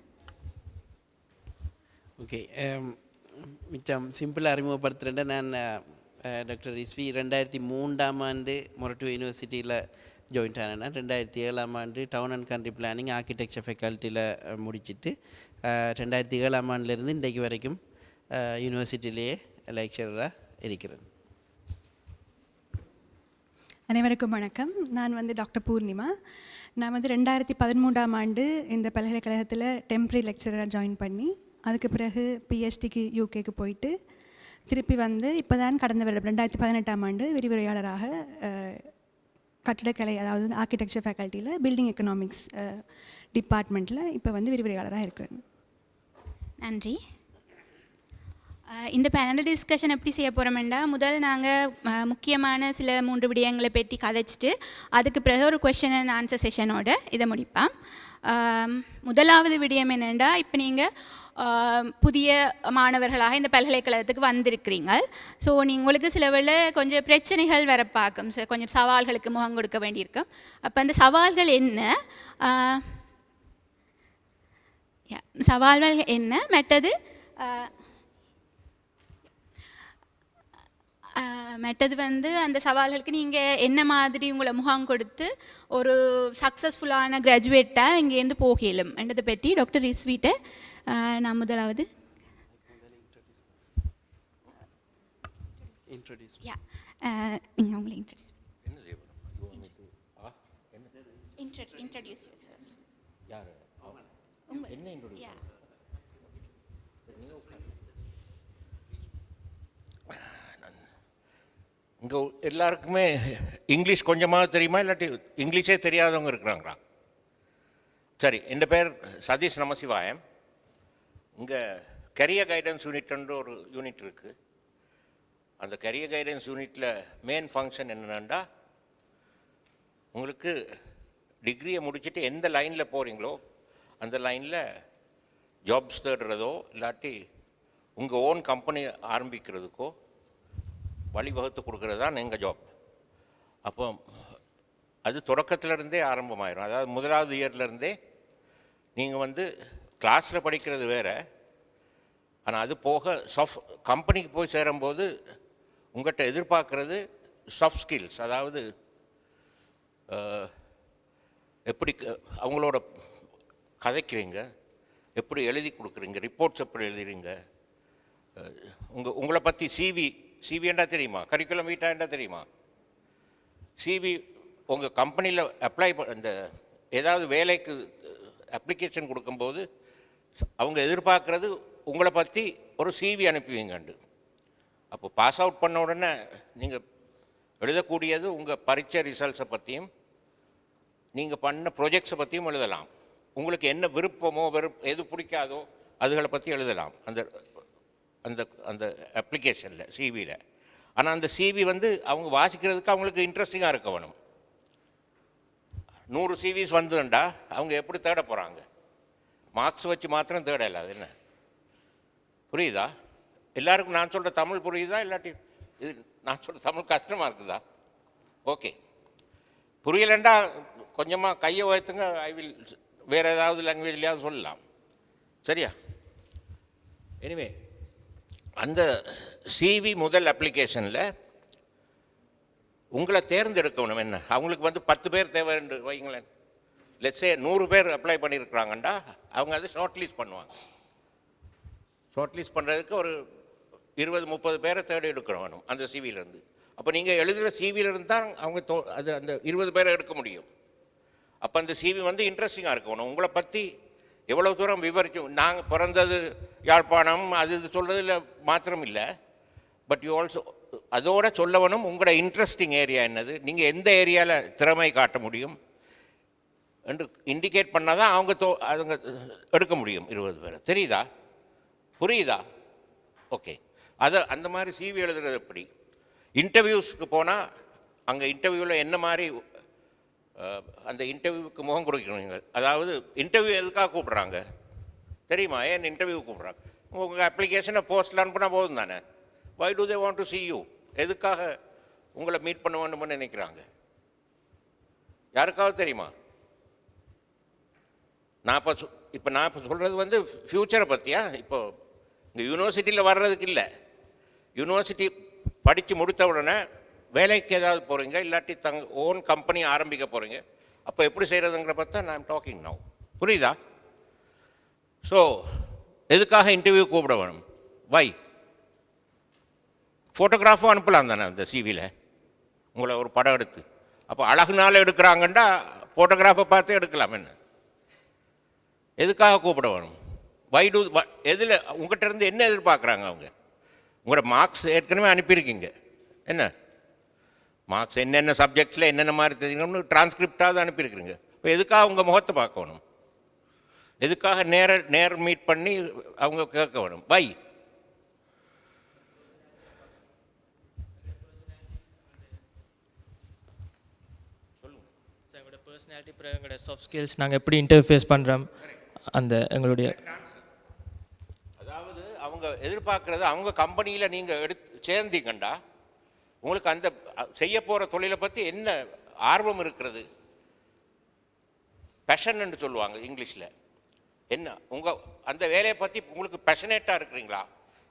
ஓகே, மிச்சம் சிம்பிளாக அறிமுகப்படுத்துகிறேன். நான் டாக்டர் ரிஸ்வி 2003ஆம் ஆண்டு மொரட்டுவா யூனிவர்சிட்டியில் ஜாயின் ஆனேன். 2007ஆம் ஆண்டு town and country planning architecture ஃபேக்கல்ட்டியில் முடிச்சுட்டு 2007ஆம் ஆண்டுலேருந்து இன்றைக்கு வரைக்கும் யூனிவர்சிட்டியிலேயே லெக்சரராக இருக்கிறேன். அனைவருக்கும் வணக்கம். நான் வந்து டாக்டர் பூர்ணிமா. நான் வந்து 2013ஆம் ஆண்டு இந்த பல்கலைக்கழகத்தில் டெம்பரரி லெக்சரராக ஜாயின் பண்ணி அதுக்கு பிறகு பிஹெச்டிக்கு யூகேக்கு போயிட்டு திருப்பி வந்து இப்போ தான் கடந்த வருடம் 2018ஆம் ஆண்டு விரிவுரையாளராக கட்டிடக்கலை, அதாவது ஆர்கிடெக்சர் ஃபேக்கல்ட்டியில் பில்டிங் எக்கனாமிக்ஸ் டிபார்ட்மெண்ட்டில் இப்போ வந்து விரிவுரையாளராக இருக்கிறேன். நன்றி. இந்த பேனல் டிஸ்கஷன் எப்படி செய்ய போகிறோம்னா, முதல் நாங்கள் முக்கியமான சில 3 விடயங்களை பற்றி கதைச்சிட்டு அதுக்கு பிறகு ஒரு கொஸ்டின் அண்ட் ஆன்சர் செஷனோட இதை முடிப்போம். முதலாவது விடயம் என்னென்னா, இப்போ நீங்கள் புதிய மாணவர்களாக இந்த பல்கலைக்கழகத்துக்கு வந்திருக்கிறீங்க. ஸோ உங்களுக்கு சில வேளை கொஞ்சம் பிரச்சனைகள் வர பார்க்கும், கொஞ்சம் சவால்களுக்கு முகம் கொடுக்க வேண்டியிருக்கும். அப்போ அந்த சவால்கள் என்ன, மற்றது மற்றது வந்து அந்த சவால்களுக்கு நீங்கள் என்ன மாதிரி உங்களை முகாம் கொடுத்து ஒரு சக்ஸஸ்ஃபுல்லான கிராஜுவேட்டாக இங்கேருந்து போகலும் என்றதை பற்றி டாக்டர் ரிஸ்விட்ட நான் முதலாவது யா நீங்கள் உங்களை இன்ட்ரடியூஸ் இங்கே எல்லாருக்குமே இங்கிலீஷ் கொஞ்சமாக தெரியுமா இல்லாட்டி இங்கிலீஷே தெரியாதவங்க இருக்கிறாங்களா? சரி, என் பேர் சதீஷ் நமசிவாயம். இங்கே கரியர் கைடன்ஸ் யூனிட்ன்ற ஒரு யூனிட் இருக்குது. அந்த கரியர் கைடன்ஸ் யூனிட்டில் மெயின் ஃபங்க்ஷன் என்னென்னா, உங்களுக்கு டிகிரியை முடிச்சுட்டு எந்த லைனில் போகிறீங்களோ அந்த லைனில் ஜாப்ஸ் தேடுறதோ இல்லாட்டி உங்கள் ஓன் கம்பெனி ஆரம்பிக்கிறதுக்கோ வழிவகுத்து கொடுக்குறது தான் எங்கள் ஜாப். அப்போ அது தொடக்கத்திலேருந்தே ஆரம்பமாயிரும். அதாவது முதலாவது இயர்லேருந்தே நீங்கள் வந்து கிளாஸில் படிக்கிறது வேறு, ஆனால் அது போக கம்பெனிக்கு போய் சேரும்போது உங்கள்கிட்ட எதிர்பார்க்குறது சாஃப்ட் ஸ்கில்ஸ். அதாவது எப்படி அவங்களோட கதைக்குவீங்க, எப்படி எழுதி கொடுக்குறீங்க, ரிப்போர்ட்ஸ் எப்படி எழுதுறீங்க, உங்களை பற்றி சிவிண்டா தெரியுமா, கரிக்குலம் வீட்டாண்டா தெரியுமா, சிவி உங்கள் கம்பெனியில் அப்ளை இந்த ஏதாவது வேலைக்கு அப்ளிகேஷன் கொடுக்கும்போது அவங்க எதிர்பார்க்குறது உங்களை பற்றி ஒரு சிவி அனுப்புவீங்கண்டு. அப்போ பாஸ் அவுட் பண்ண உடனே நீங்கள் எழுதக்கூடியது உங்கள் பரீட்சை ரிசல்ட்ஸை பற்றியும் நீங்கள் பண்ண ப்ரொஜெக்ட்ஸை பற்றியும் எழுதலாம். உங்களுக்கு என்ன விருப்பமோ எது பிடிக்காதோ அதுகளை பற்றி எழுதலாம் அந்த அந்த அந்த அப்ளிகேஷனில் சிவியில். ஆனால் அந்த சிவி வந்து அவங்க வாசிக்கிறதுக்கு அவங்களுக்கு இன்ட்ரெஸ்டிங்காக இருக்க வேணும். 100 சிவிஸ் வந்துண்டா அவங்க எப்படி தேட போகிறாங்க? மார்க்ஸ் வச்சு மாத்திரம் தேடலை. அது என்ன புரியுதா? எல்லாருக்கும் நான் சொல்கிற தமிழ் புரியுதா இல்லாட்டி இது நான் சொல்கிற தமிழ் கஷ்டமாக இருக்குதா? ஓகே, புரியலண்டா கொஞ்சமாக கையை உயர்த்துங்க. ஐ வில் வேறு ஏதாவது லாங்குவேஜ்லையாவது சொல்லலாம். சரியா? எனிவே, அந்த சிவி முதல் அப்ளிகேஷனில் உங்களை தேர்ந்தெடுக்கணும். என்ன அவங்களுக்கு வந்து 10 பேர் தேவை என்று வைங்களேன். லெட்ஸே 100 பேர் அப்ளை பண்ணியிருக்கிறாங்கண்டா அவங்க அதை ஷார்ட் லிஸ்ட் பண்ணுவாங்க. ஷார்ட் லிஸ்ட் பண்ணுறதுக்கு ஒரு 20-30 பேரை தேடி எடுக்கணும் அந்த சிவியிலேருந்து. அப்போ நீங்கள் எழுதுகிற சிவியிலேருந்து தான் அவங்க அது அந்த 20 பேரை எடுக்க முடியும். அப்போ அந்த சிவி வந்து இன்ட்ரெஸ்டிங்காக இருக்கணும். உங்களை பற்றி எவ்வளோ தூரம் விவரிச்சு, நாங்கள் பிறந்தது யாழ்ப்பாணம் அது இது சொல்கிறதுல மாத்திரம் இல்லை, பட் யூ ஆல்சோ அதோட சொல்லவனும் உங்களோட இன்ட்ரெஸ்டிங் ஏரியா என்னது, நீங்கள் எந்த ஏரியாவில் திறமை காட்ட முடியும் என்று இண்டிகேட் பண்ணால் தான் அவங்க எடுக்க முடியும் 20 பேரை. தெரியுதா? புரியுதா? ஓகே. அதை அந்த மாதிரி சிவி எழுதுறது எப்படி? இன்டர்வியூஸ்க்கு போனால் அங்கே இன்டர்வியூவில் என்ன மாதிரி அந்த இன்டர்வியூவுக்கு முகம் கொடுக்கணும். அதாவது இன்டர்வியூ எதுக்காக கூப்பிட்றாங்க தெரியுமா? ஏன் இன்டர்வியூ கூப்பிட்றாங்க? உங்கள் அப்ளிகேஷனை போஸ்ட்டில் அனுப்புனா போதும் தானே. Why do they want to see you? எதுக்காக உங்களை மீட் பண்ண வேண்டும்னு நினைக்கிறாங்க? யாருக்காவது தெரியுமா? நான் இப்போ சொல்கிறது வந்து ஃப்யூச்சரை பற்றியா? இப்போ இங்கே யூனிவர்சிட்டியில் வர்றதுக்கு இல்லை. யூனிவர்சிட்டி படித்து முடித்த உடனே வேலைக்கு ஏதாவது போகிறீங்க இல்லாட்டி ஓன் கம்பெனி ஆரம்பிக்க போகிறீங்க. அப்போ எப்படி செய்கிறதுங்கிற பார்த்தா நான் டாக்கிங் நவ். புரியுதா? ஸோ எதுக்காக இன்டர்வியூ கூப்பிட வேணும்? வை? ஃபோட்டோகிராஃபும் அனுப்பலாம் தானே அந்த சிவியில் உங்களை ஒரு படம் எடுத்து. அப்போ அழகுனால எடுக்கிறாங்கண்டா ஃபோட்டோகிராஃபை பார்த்து எடுக்கலாம். என்ன எதுக்காக கூப்பிட வேணும்? வை டு எதில் உங்கள்கிட்ட இருந்து என்ன எதிர்பார்க்குறாங்க அவங்க? உங்களோட மார்க்ஸ் ஏற்கனவே அனுப்பியிருக்கீங்க. என்ன மார்க்ஸ் என்னென்ன சப்ஜெக்ட்ஸில் என்னென்ன மாதிரி தெரிஞ்சுக்கணும்னு டிரான்ஸ்கிரிப்டாவது அனுப்பியிருக்கிறீங்க. இப்போ எதுக்காக உங்கள் முகத்தை பார்க்கணும்? எதுக்காக நேர் மீட் பண்ணி அவங்க கேட்க வேணும்? வை? எங்களோட பர்சனாலிட்டி அப்புறம் எங்களோட சாஃப்ட் ஸ்கில்ஸ் நாங்கள் எப்படி இன்டர்ஃபேஸ் பண்ணுறோம் அந்த எங்களுடைய. அதாவது அவங்க எதிர்பார்க்குறது அவங்க கம்பெனியில் நீங்கள் சேர்ந்தீங்கண்டா உங்களுக்கு அந்த செய்ய போகிற தொழிலை பற்றி என்ன ஆர்வம் இருக்கிறது, பேஷன்னு சொல்லுவாங்க இங்கிலீஷில். என்ன உங்கள் அந்த வேலையை பற்றி உங்களுக்கு பேஷனேட்டாக இருக்கிறீங்களா?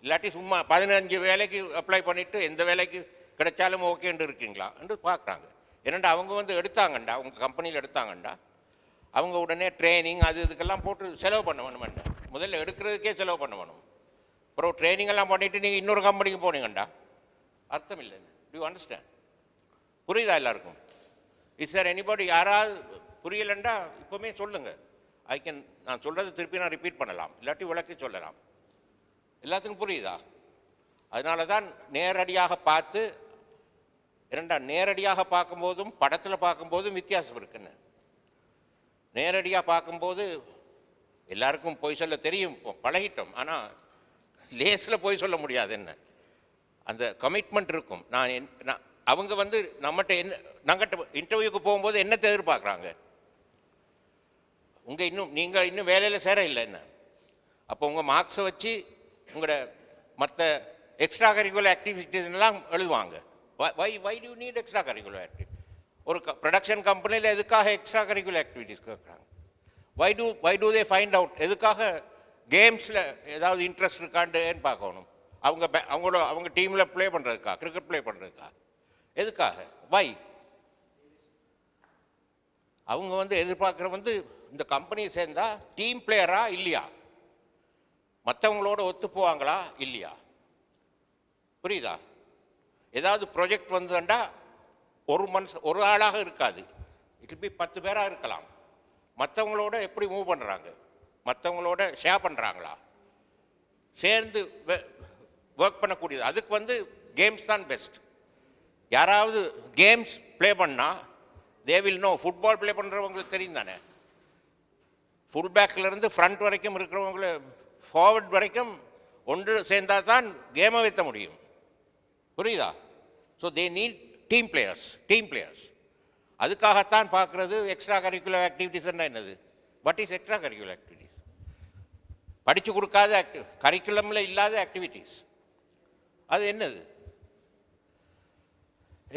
இல்லாட்டி சும்மா 15 வேலைக்கு அப்ளை பண்ணிவிட்டு எந்த வேலைக்கு கிடைச்சாலும் ஓகேன்னு இருக்கீங்களா என்று பார்க்குறாங்க. ஏன்னா அவங்க வந்து எடுத்தாங்கண்டா, அவங்க கம்பெனியில் எடுத்தாங்கண்டா, அவங்க உடனே ட்ரைனிங் அது இதுக்கெல்லாம் போட்டு செலவு பண்ண வேணுமெண்டா. முதல்ல எடுக்கிறதுக்கே செலவு பண்ண வேணும். அப்புறம் ட்ரைனிங் எல்லாம் பண்ணிவிட்டு நீங்கள் இன்னொரு கம்பெனிக்கு போனீங்கண்டா அர்த்தம் இல்லை. To you understand? புரியுதா எல்லாருக்கும்? இஸ் சார் எனிபாடி யாராவது புரியலண்டா இப்போவுமே சொல்லுங்கள். நான் சொல்கிறது திருப்பி நான் ரிப்பீட் பண்ணலாம், இல்லாட்டி விளக்கி சொல்லலாம். எல்லாத்துக்கும் புரியுதா? அதனால தான் நேரடியாக பார்த்து நேரடியாக பார்க்கும்போதும் படத்தில் பார்க்கும்போதும் வித்தியாசம் இருக்குன்னு. நேரடியாக பார்க்கும்போது எல்லாருக்கும் பொய் சொல்ல தெரியும், பழகிட்டோம். ஆனால் லேஸில் பொய் சொல்ல முடியாது. என்ன அந்த கமிட்மெண்ட் இருக்கும். அவங்க வந்து நம்மகிட்ட நாங்கிட்ட இன்டர்வியூக்கு போகும்போது என்னத்தை எதிர்பார்க்குறாங்க? நீங்கள் இன்னும் வேலையில் சேர இல்லை என்ன? அப்போ உங்கள் மார்க்ஸை வச்சு உங்களோட மற்ற எக்ஸ்ட்ரா கரிக்குலர் ஆக்டிவிட்டீஸ்லாம் எழுதுவாங்க. Why do you need extra curricular activity? ஒரு ப்ரொடக்ஷன் கம்பெனியில் எதுக்காக எக்ஸ்ட்ரா கரிக்குலர் ஆக்டிவிட்டீஸ் கேட்குறாங்க? Why do they find out? எதுக்காக கேம்ஸில் ஏதாவது இன்ட்ரெஸ்ட் இருக்கான்னு பார்க்கணும். அவங்க டீமில் ப்ளே பண்ணுறதுக்கா, கிரிக்கெட் ப்ளே பண்ணுறதுக்கா, எதுக்காக? வை? அவங்க வந்து எதிர்பார்க்குற வந்து இந்த கம்பெனியை சேர்ந்தா டீம் பிளேயரா இல்லையா, மற்றவங்களோட ஒத்து போவாங்களா இல்லையா? புரியுதா? ஏதாவது ப்ராஜெக்ட் வந்ததுண்டா ஒரு ஆளாக இருக்காது, இட் பி 10 பேராக இருக்கலாம். மற்றவங்களோட எப்படி மூவ் பண்ணுறாங்க, மற்றவங்களோட ஷேர் பண்ணுறாங்களா, சேர்ந்து ஒர்க் பண்ணக்கூடியது. அதுக்கு வந்து கேம்ஸ் தான் பெஸ்ட். யாராவது கேம்ஸ் ப்ளே பண்ணால் they will know. Football play பண்ணுறவங்களுக்கு தெரியும் தானே, ஃபுல் பேக்கிலேருந்து ஃப்ரண்ட் வரைக்கும் இருக்கிறவங்கள ஃபார்வர்ட் வரைக்கும் ஒன்று சேர்ந்தால் தான் கேமை வைத்த முடியும். புரியுதா? So they need team players. அதுக்காகத்தான் பார்க்குறது எக்ஸ்ட்ரா கரிக்குலர் ஆக்டிவிட்டீஸ்ன்னா என்னது? What is extra curricular activities? படித்து கொடுக்காத கரிக்குலமில் இல்லாத ஆக்டிவிட்டீஸ். அது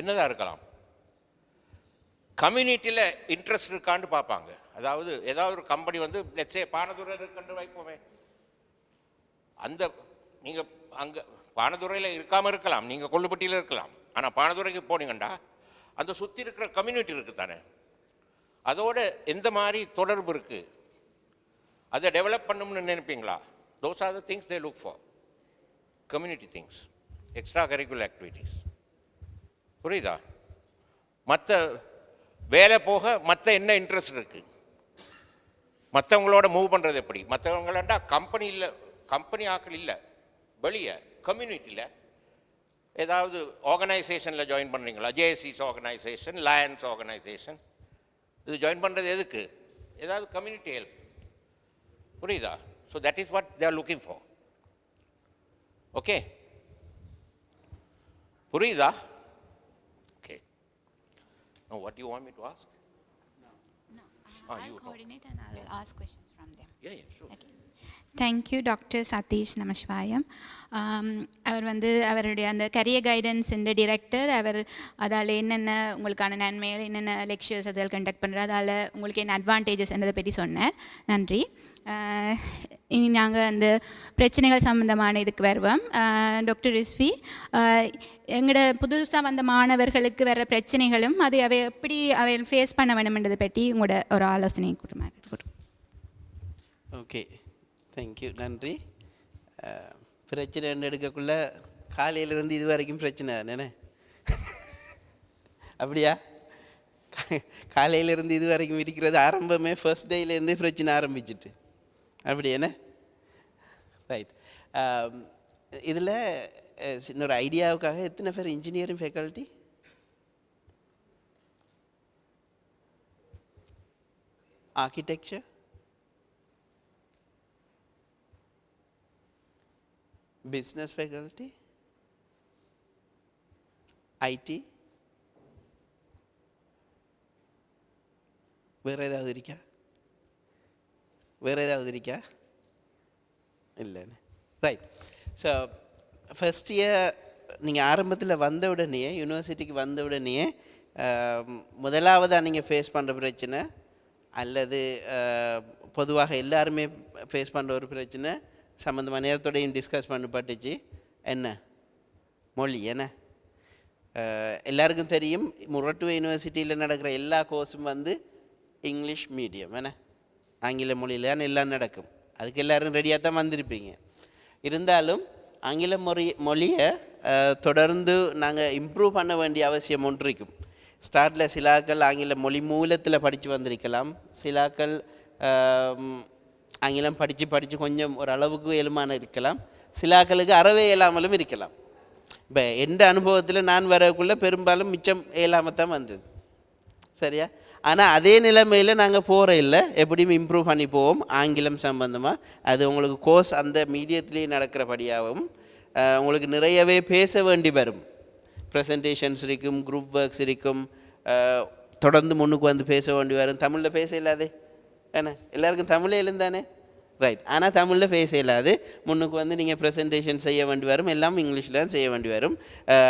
என்னதாக இருக்கலாம்? கம்யூனிட்டியில் இன்ட்ரெஸ்ட் இருக்கான்னு பார்ப்பாங்க. அதாவது ஏதாவது ஒரு கம்பெனி வந்து லெட்ஸே பானதுரையில் இருக்குன்னு வைப்போமே, அந்த நீங்கள் அங்கே பானதுரையில் இருக்காமல் இருக்கலாம், நீங்கள் கொள்ளுப்பட்டியில் இருக்கலாம். ஆனால் பானதுரைக்கு போனீங்கண்டா அந்த சுற்றி இருக்கிற கம்யூனிட்டி இருக்குது தானே, அதோட எந்த மாதிரி தொடர்பு இருக்குது, அதை டெவலப் பண்ணணும்னு நினைப்பீங்களா? Those are the things they look for. Community things, extra curricular activities. புரியுதா? மற்ற வேலை போக மற்ற என்ன இன்ட்ரெஸ்ட் இருக்குது, மற்றவங்களோட மூவ் பண்ணுறது எப்படி? மற்றவங்களாண்டா கம்பெனி ஆக்கள் இல்லை, வெளியே கம்யூனிட்டியில் ஏதாவது ஆர்கனைசேஷனில் ஜாயின் பண்ணுறீங்களா? ஜேஎஸ்சிஸ் ஆர்கனைசேஷன், லயன்ஸ் ஆர்கனைசேஷன், இது ஜாயின் பண்ணுறது எதுக்கு? ஏதாவது கம்யூனிட்டி ஹெல்ப். புரியுதா? So that is what they are looking for. Okay, புரியுதா? Okay. Now what do you want me to ask? No, I'll coordinate and I'll ask questions from them. Yeah, sure. Okay. Thank you, Dr. Satish Namashvayam. அவர் வந்து அவருடைய அந்த career guidance இந்த director. அவர் அதால் என்னென்ன உங்களுக்கான நன்மைகள், என்னென்ன லெக்சர்ஸ் அதில் கண்டக்ட் பண்ணுறாரு, அதால் உங்களுக்கு என்ன அட்வான்டேஜஸ் என்றதை பற்றி சொன்னார். நன்றி. இனி நாங்கள் அந்த பிரச்சனைகள் சம்மந்தமான இதுக்கு வருவோம். டாக்டர் ரிஸ்வி, எங்களோட புதுசாக வந்த மாணவர்களுக்கு வர பிரச்சனைகளும் அதை அவை எப்படி அவை ஃபேஸ் பண்ண வேணுமென்றதை பற்றி உங்களோட ஒரு ஆலோசனை கொடுமா. ஓகே, தேங்க்யூ, நன்றி. பிரச்சனை எடுக்கக்குள்ள காலையிலேருந்து இது வரைக்கும் பிரச்சனை தானே? அப்படியா? காலையிலேருந்து இது வரைக்கும் இருக்கிறது ஆரம்பமே ஃபர்ஸ்ட் டேலேருந்தே பிரச்சனை ஆரம்பிச்சிட்டு அப்படி என்ன? ரைட். இதில் இன்னொரு ஐடியாவுக்காக எத்தனை பேர் engineering faculty? Architecture, business faculty, IT, வேறு ஏதாவது இருக்கா? இல்லைன்னு. ரைட். ஸோ ஃபஸ்ட் இயர் நீங்கள் ஆரம்பத்தில் வந்த உடனே, யூனிவர்சிட்டிக்கு வந்த உடனே முதலாவதாக நீங்கள் ஃபேஸ் பண்ணுற பிரச்சனை அல்லது பொதுவாக எல்லாருமே ஃபேஸ் பண்ணுற ஒரு பிரச்சனை சம்மந்தமாக நேரத்தோடையும் டிஸ்கஸ் பண்ணப்பட்டுச்சு. என்ன மொழி என்ன எல்லாருக்கும் தெரியும், முரட்டுவ யூனிவர்சிட்டியில் நடக்கிற எல்லா கோர்ஸும் வந்து இங்கிலீஷ் மீடியம் என்ன, ஆங்கில மொழியில் எல்லாம் நடக்கும். அதுக்கு எல்லோரும் ரெடியாக தான் வந்திருப்பீங்க. இருந்தாலும் ஆங்கில மொழியை தொடர்ந்து நாங்கள் இம்ப்ரூவ் பண்ண வேண்டிய அவசியம் ஒன்று இருக்கும். ஸ்டார்டில் சிலாக்கள் ஆங்கில மொழி மூலத்தில் படித்து வந்திருக்கலாம், சிலாக்கள் ஆங்கிலம் படித்து கொஞ்சம் ஒரு அளவுக்கு இயலுமான இருக்கலாம், சிலாக்களுக்கு அறவே இயலாமலும் இருக்கலாம். இப்போ எந்த அனுபவத்தில் நான் வரக்குள்ளே பெரும்பாலும் மிச்சம் இயலாமல் தான் வந்தது. சரியா? ஆனால் அதே நிலைமையில் நாங்கள் போகிற இல்லை, எப்படியும் இம்ப்ரூவ் பண்ணி போவோம் ஆங்கிலம் சம்பந்தமாக. அது உங்களுக்கு கோர்ஸ் அந்த மீடியத்துலேயே நடக்கிறபடியாகவும் உங்களுக்கு நிறையவே பேச வேண்டி வரும். ப்ரெசன்டேஷன்ஸ் இருக்கும், குரூப் ஒர்க்ஸ் இருக்கும், தொடர்ந்து முன்னுக்கு வந்து பேச வேண்டி வரும். தமிழில் பேச இல்லாதே ஏன்னா எல்லாருக்கும் தமிழே இல்லைந்தானே, ரைட். ஆனால் தமிழில் பேச இல்லாது முன்னுக்கு வந்து நீங்கள் ப்ரெசன்டேஷன் செய்ய வேண்டி வரும், எல்லாம் இங்கிலீஷில் தான் செய்ய வேண்டி வரும்.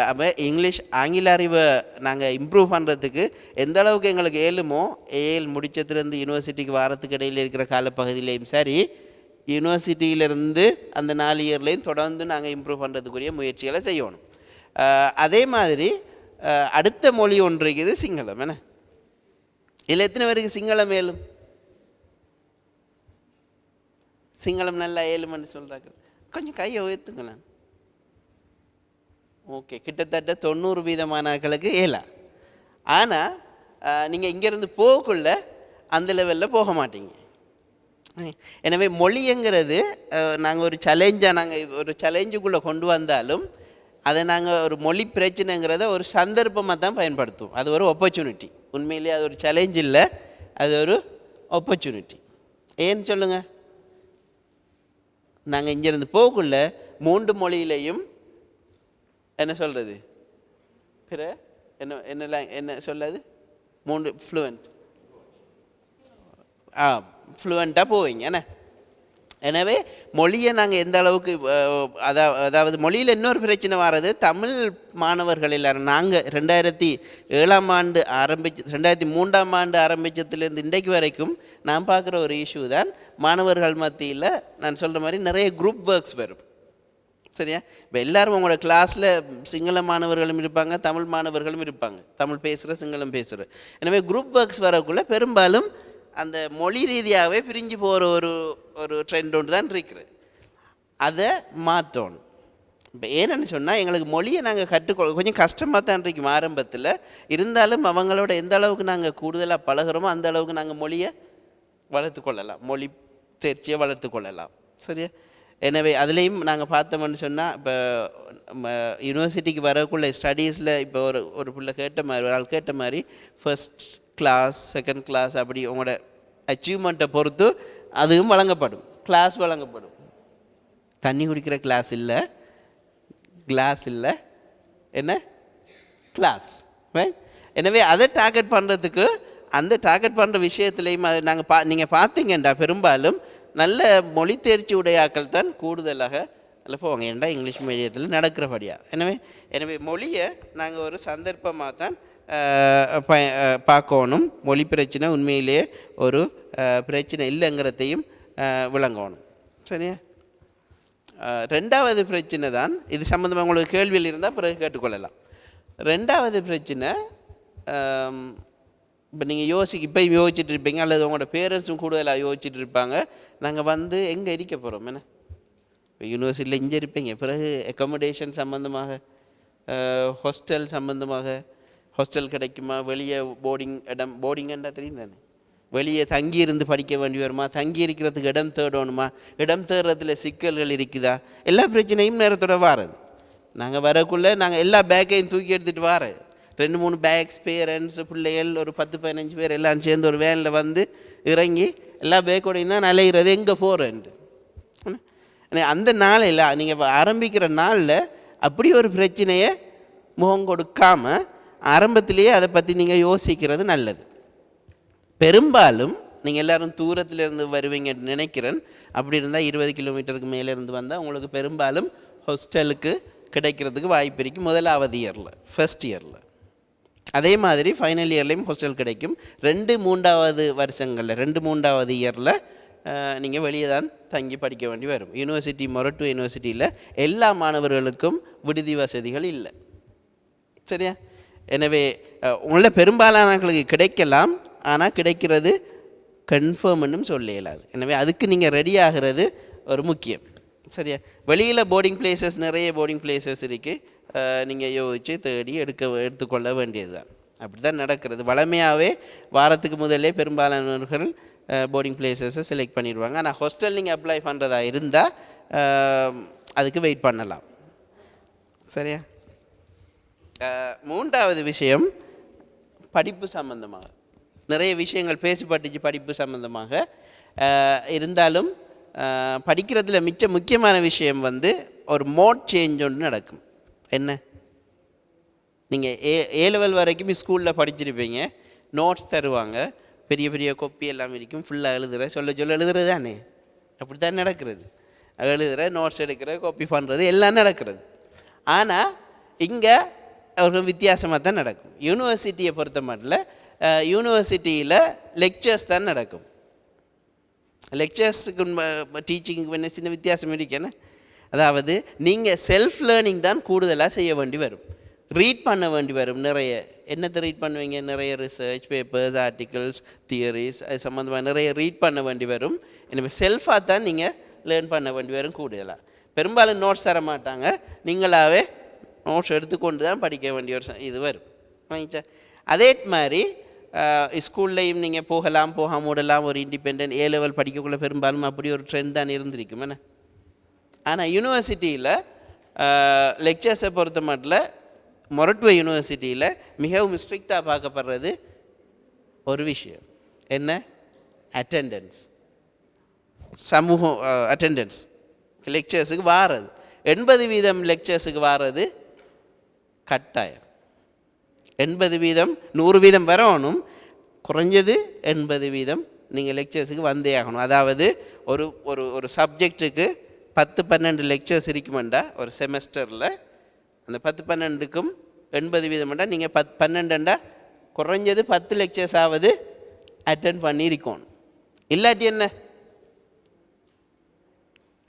அப்போ இங்கிலீஷ் ஆங்கில அறிவை நாங்கள் இம்ப்ரூவ் பண்ணுறதுக்கு எந்த அளவுக்கு எங்களுக்கு ஏழுமோ, ஏழு முடிச்சதுலேருந்து யூனிவர்சிட்டிக்கு வாரத்துக்கு இடையில் இருக்கிற காலப்பகுதியிலையும் சரி, யூனிவர்சிட்டியிலேருந்து அந்த 4 இயர்லேயும் தொடர்ந்து நாங்கள் இம்ப்ரூவ் பண்ணுறதுக்குரிய முயற்சிகளை செய்யணும். அதே மாதிரி அடுத்த மொழி ஒன்று இருக்குது சிங்களம் என்ன. இதில் எத்தனை பேருக்கு சிங்களம் ஏழும்? சிங்களம் நல்லா ஏழுமன்னு சொல்கிறாங்க, கொஞ்சம் கையை உயர்த்துங்களேன். ஓகே, கிட்டத்தட்ட 90% மாணவர்களுக்கு ஏலா. ஆனால் நீங்கள் இங்கேருந்து போகக்குள்ள அந்த லெவலில் போக மாட்டீங்க. எனவே மொழிங்கிறது நாங்கள் ஒரு சேலஞ்சுக்குள்ளே கொண்டு வந்தாலும் அதை நாங்கள் ஒரு மொழி பிரச்சனைங்கிறத ஒரு சந்தர்ப்பமாக தான் பயன்படுத்துவோம். அது ஒரு ஆப்பர்ச்சுனிட்டி. உண்மையிலேயே அது ஒரு சேலஞ்ச் இல்லை, அது ஒரு ஆப்பர்ச்சுனிட்டி. ஏன்னு சொல்லுங்கள், நாங்கள் இங்கேருந்து போகக்குள்ள 3 மொழியிலையும் என்ன சொல்கிறது, பிற என்ன சொல்லாது 3 ஃப்ளூவெண்ட்டாக போவீங்க என்ன. எனவே மொழியை நாங்கள் எந்த அளவுக்கு அதாவது மொழியில் இன்னொரு பிரச்சனை வர்றது, தமிழ் மாணவர்கள் எல்லோரும் நாங்கள் 2007ஆம் ஆண்டு 2003ஆம் ஆண்டு ஆரம்பித்ததுலேருந்து இன்றைக்கு வரைக்கும் நான் பார்க்குற ஒரு இஷ்யூ தான், மாணவர்கள் மத்தியில் நான் சொல்கிற மாதிரி நிறைய குரூப் ஒர்க்ஸ் வரும். சரியா? இப்போ எல்லோரும் உங்களோட கிளாஸில் சிங்கள மாணவர்களும் இருப்பாங்க, தமிழ் மாணவர்களும் இருப்பாங்க, தமிழ் பேசுகிற சிங்களம் பேசுகிற. எனவே குரூப் ஒர்க்ஸ் வரக்குள்ளே பெரும்பாலும் அந்த மொழி ரீதியாகவே பிரிஞ்சு போகிற ஒரு ட்ரெண்ட் ஒன்று தான் இருக்குது. அதை மாற்றணும். இப்போ ஏன்னு சொன்னால் எங்களுக்கு மொழியை நாங்கள் கற்றுக்கொள்ள கொஞ்சம் கஷ்டமாக தான் இருக்கும் ஆரம்பத்தில். இருந்தாலும் அவங்களோட எந்த அளவுக்கு நாங்கள் கூடுதலாக பழகிறோமோ அந்த அளவுக்கு நாங்கள் மொழியை வளர்த்து கொள்ளலாம், மொழி தேர்ச்சியை வளர்த்து கொள்ளலாம். சரியா? எனவே அதுலேயும் நாங்கள் பார்த்தோம்னு சொன்னால், இப்போ யூனிவர்சிட்டிக்கு வரக்குள்ள ஸ்டடீஸில் இப்போ ஒரு பிள்ளை கேட்ட மாதிரி, ஒரு ஆள் கேட்ட மாதிரி ஃபர்ஸ்ட் கிளாஸ், செகண்ட் கிளாஸ், அப்படி உங்களோட அச்சீவ்மெண்ட்டை பொறுத்து அதுவும் வழங்கப்படும், கிளாஸ் வழங்கப்படும். தண்ணி குடிக்கிற கிளாஸ் இல்லை, கிளாஸ் இல்லை, என்ன கிளாஸ். எனவே அதை டார்கெட் பண்ணுறதுக்கு அந்த டார்கெட் பண்ணுற விஷயத்துலேயும் அது நீங்கள் பார்த்தீங்கண்டா பெரும்பாலும் நல்ல மொழி தேர்ச்சி உடையாக்கள் தான் கூடுதலாக அதில் போவாங்க, ஏன்டா இங்கிலீஷ் மீடியத்தில் நடக்கிறபடியா. எனவே மொழியை நாங்கள் ஒரு சந்தர்ப்பமாக தான் பார்க்கணும். மொழி பிரச்சனை உண்மையிலேயே ஒரு பிரச்சனை இல்லைங்கிறதையும் விளங்கணும். சரியா? 2வது பிரச்சனை தான், இது சம்மந்தமாக உங்களுக்கு கேள்வியில் இருந்தால் பிறகு கேட்டுக்கொள்ளலாம். 2வது பிரச்சனை, இப்போ நீங்கள் இப்போ யோசிச்சுட்டு இருப்பீங்க, அல்லது உங்களோட பேரண்ட்ஸும் கூடுதலாக யோசிச்சுட்டு இருப்பாங்க, நாங்கள் வந்து எங்கே இருக்க போகிறோம் என்ன. இப்போ யூனிவர்சிட்டியில் இங்கே இருப்பீங்க, பிறகு அக்கமடேஷன் சம்மந்தமாக, ஹாஸ்டல் சம்மந்தமாக, ஹாஸ்டல் கிடைக்குமா, வெளியே போர்டிங்கண்டா தெரியும் தானே, வெளியே தங்கியிருந்து படிக்க வேண்டி வருமா, தங்கி இருக்கிறதுக்கு இடம் தேடணுமா, இடம் தேடுறதுல சிக்கல்கள் இருக்குதா, எல்லா பிரச்சனையும் நேரத்தோட வாரது. நாங்கள் வரக்குள்ளே நாங்கள் எல்லா பேக்கையும் தூக்கி எடுத்துகிட்டு வாரேன். 2-3 பேக்ஸ், பேரண்ட்ஸ், பிள்ளைகள், ஒரு 10-15 பேர் எல்லாம் சேர்ந்து ஒரு வேனில் வந்து இறங்கி எல்லா பேக்கோடையும் தான் அலைகிறது எங்கே போகிறேன்ட்டு. அந்த நாளில் நீங்கள் ஆரம்பிக்கிற நாளில் அப்படி ஒரு பிரச்சனையை முகம் கொடுக்காமல் ஆரம்பத்திலேயே அதை பற்றி நீங்கள் யோசிக்கிறது நல்லது. பெரும்பாலும் நீங்கள் எல்லோரும் தூரத்துலேருந்து வருவீங்கன்னு நினைக்கிறேன். அப்படி இருந்தால் 20 கிலோமீட்டருக்கு மேலேருந்து வந்தால் உங்களுக்கு பெரும்பாலும் ஹாஸ்டலுக்கு கிடைக்கிறதுக்கு வாய்ப்பு இருக்குது 1வது இயரில், ஃபர்ஸ்ட் இயரில். அதே மாதிரி ஃபைனல் இயர்லேயும் ஹாஸ்டல் கிடைக்கும். 2-3வது வருஷங்களில் 2-3வது இயரில் நீங்கள் வெளியே தான் தங்கி படிக்க வேண்டி வரும். மொரட்டுவ யூனிவர்சிட்டியில் எல்லா மாணவர்களுக்கும் விடுதி வசதிகள் இல்லை. சரியா? எனவே உள்ள பெரும்பாலானவர்களுக்கு கிடைக்கலாம், ஆனால் கிடைக்கிறது கன்ஃபார்ம்னும் சொல்ல இயலாது. எனவே அதுக்கு நீங்கள் ரெடி ஆகிறது ஒரு முக்கியம். சரியா? வெளியில் போர்டிங் பிளேசஸ், நிறைய போர்டிங் பிளேசஸ் இருக்குது, நீங்கள் யோசித்து தேடி எடுத்துக்கொள்ள வேண்டியது தான். அப்படி தான் நடக்கிறது. வளமையாகவே வாரத்துக்கு முதலே பெரும்பாலானவர்கள் போர்டிங் பிளேசஸை செலக்ட் பண்ணிடுவாங்க. ஆனால் ஹாஸ்டல் நீங்கள் அப்ளை பண்ணுறதா இருந்தால் அதுக்கு வெயிட் பண்ணலாம். சரியா? மூன்றாவது விஷயம் படிப்பு சம்பந்தமாக நிறைய விஷயங்கள் பேசப்பட்டுச்சு. படிப்பு சம்பந்தமாக இருந்தாலும் படிக்கிறதுல முக்கியமான விஷயம் ஒரு மோட் சேஞ்ச் ஒன்று நடக்கும். என்ன? நீங்கள் ஏ லெவல் வரைக்கும் ஸ்கூலில் படிச்சிருப்பீங்க, நோட்ஸ் தருவாங்க, பெரிய பெரிய கொப்பி எல்லாம் இருக்கும், ஃபுல்லாக எழுதுகிற சொல்ல எழுதுறது தானே, அப்படி தான் நடக்கிறது. எழுதுகிற, நோட்ஸ் எடுக்கிற, காப்பி பண்ணுறது எல்லாம் நடக்கிறது. ஆனால் இங்கே ஒரு வித்தியாசமாக தான் நடக்கும். யூனிவர்சிட்டியை பொறுத்த மட்டும் யூனிவர்சிட்டியில் லெக்சர்ஸ் தான் நடக்கும். லெக்சர்ஸுக்கு டீச்சிங்க்கு என்ன சின்ன வித்தியாசம் இருக்கேன்னா, அதாவது நீங்கள் செல்ஃப் லேர்னிங் தான் கூடுதலாக செய்ய வேண்டி வரும், ரீட் பண்ண வேண்டி வரும். நிறைய என்னத்தை ரீட் பண்ணுவீங்க? நிறைய ரிசர்ச் பேப்பர்ஸ், ஆர்டிகல்ஸ், தியரிஸ், அது சம்மந்தமாக நிறைய ரீட் பண்ண வேண்டி வரும். எனவே செல்ஃபாக தான் நீங்கள் லேர்ன் பண்ண வேண்டி வரும் கூடுதலாக. பெரும்பாலும் நோட்ஸ் தர மாட்டாங்க, நீங்களாகவே நோட்ஸ் எடுத்துக்கொண்டு தான் படிக்க வேண்டிய ஒரு இது வரும். அதே மாதிரி ஸ்கூல்லையும் நீங்கள் போகாமல் விடலாம், ஒரு இண்டிபெண்ட் ஏ லெவல் படிக்கக்குள்ள பெரும்பாலும் அப்படி ஒரு ட்ரெண்ட் தான் இருந்திருக்கும். என்ன? ஆனால் யூனிவர்சிட்டியில் லெக்சர்ஸை பொறுத்த மட்டும் மொரட்டுவ யூனிவர்சிட்டியில் மிகவும் ஸ்ட்ரிக்டாக பார்க்கப்படுறது ஒரு விஷயம். என்ன? அட்டெண்டன்ஸ். அட்டெண்டன்ஸ் லெக்சர்ஸுக்கு வாரது 80% லெக்சர்ஸுக்கு வாரது கட்டாயம். 80%, 100% வரணும், குறைஞ்சது 80% நீங்கள் லெக்சர்ஸுக்கு வந்தே ஆகணும். அதாவது ஒரு ஒரு ஒரு சப்ஜெக்டுக்கு 10-12 லெக்சர்ஸ் இருக்குமெண்டா ஒரு செமஸ்டரில், அந்த 10-12க்கும் 80% நீங்கள் 12 குறைஞ்சது 10 லெக்சர்ஸ் ஆவது அட்டென்ட் பண்ணியிருக்கணும். இல்லாட்டி என்ன?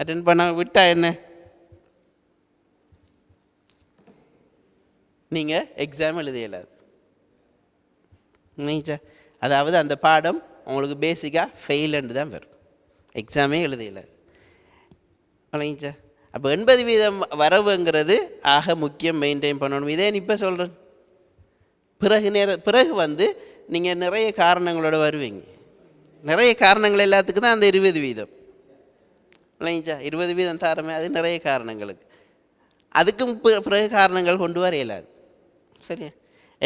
அட்டென்ட் பண்ண விட்டால் என்ன? நீங்கள் எக்ஸாம் எழுத இயலாது. அதாவது அந்த பாடம் உங்களுக்கு பேசிக்காக ஃபெயிலுன்னு தான் வரும், எக்ஸாமே எழுத இயலாது. அப்போ 80% வரவுங்கிறது ஆக முக்கியம், மெயின்டைன் பண்ணணும். இதே இப்போ சொல்கிறேன். பிறகு நீங்கள் நிறைய காரணங்களோட வருவீங்க. நிறைய காரணங்கள் எல்லாத்துக்கும் தான் அந்த 20%. இல்லைங்கச்சா? 20% தாரமே அது நிறைய காரணங்களுக்கு. அதுக்கும் பிறகு காரணங்கள் கொண்டு வர இயலாது. சரியா?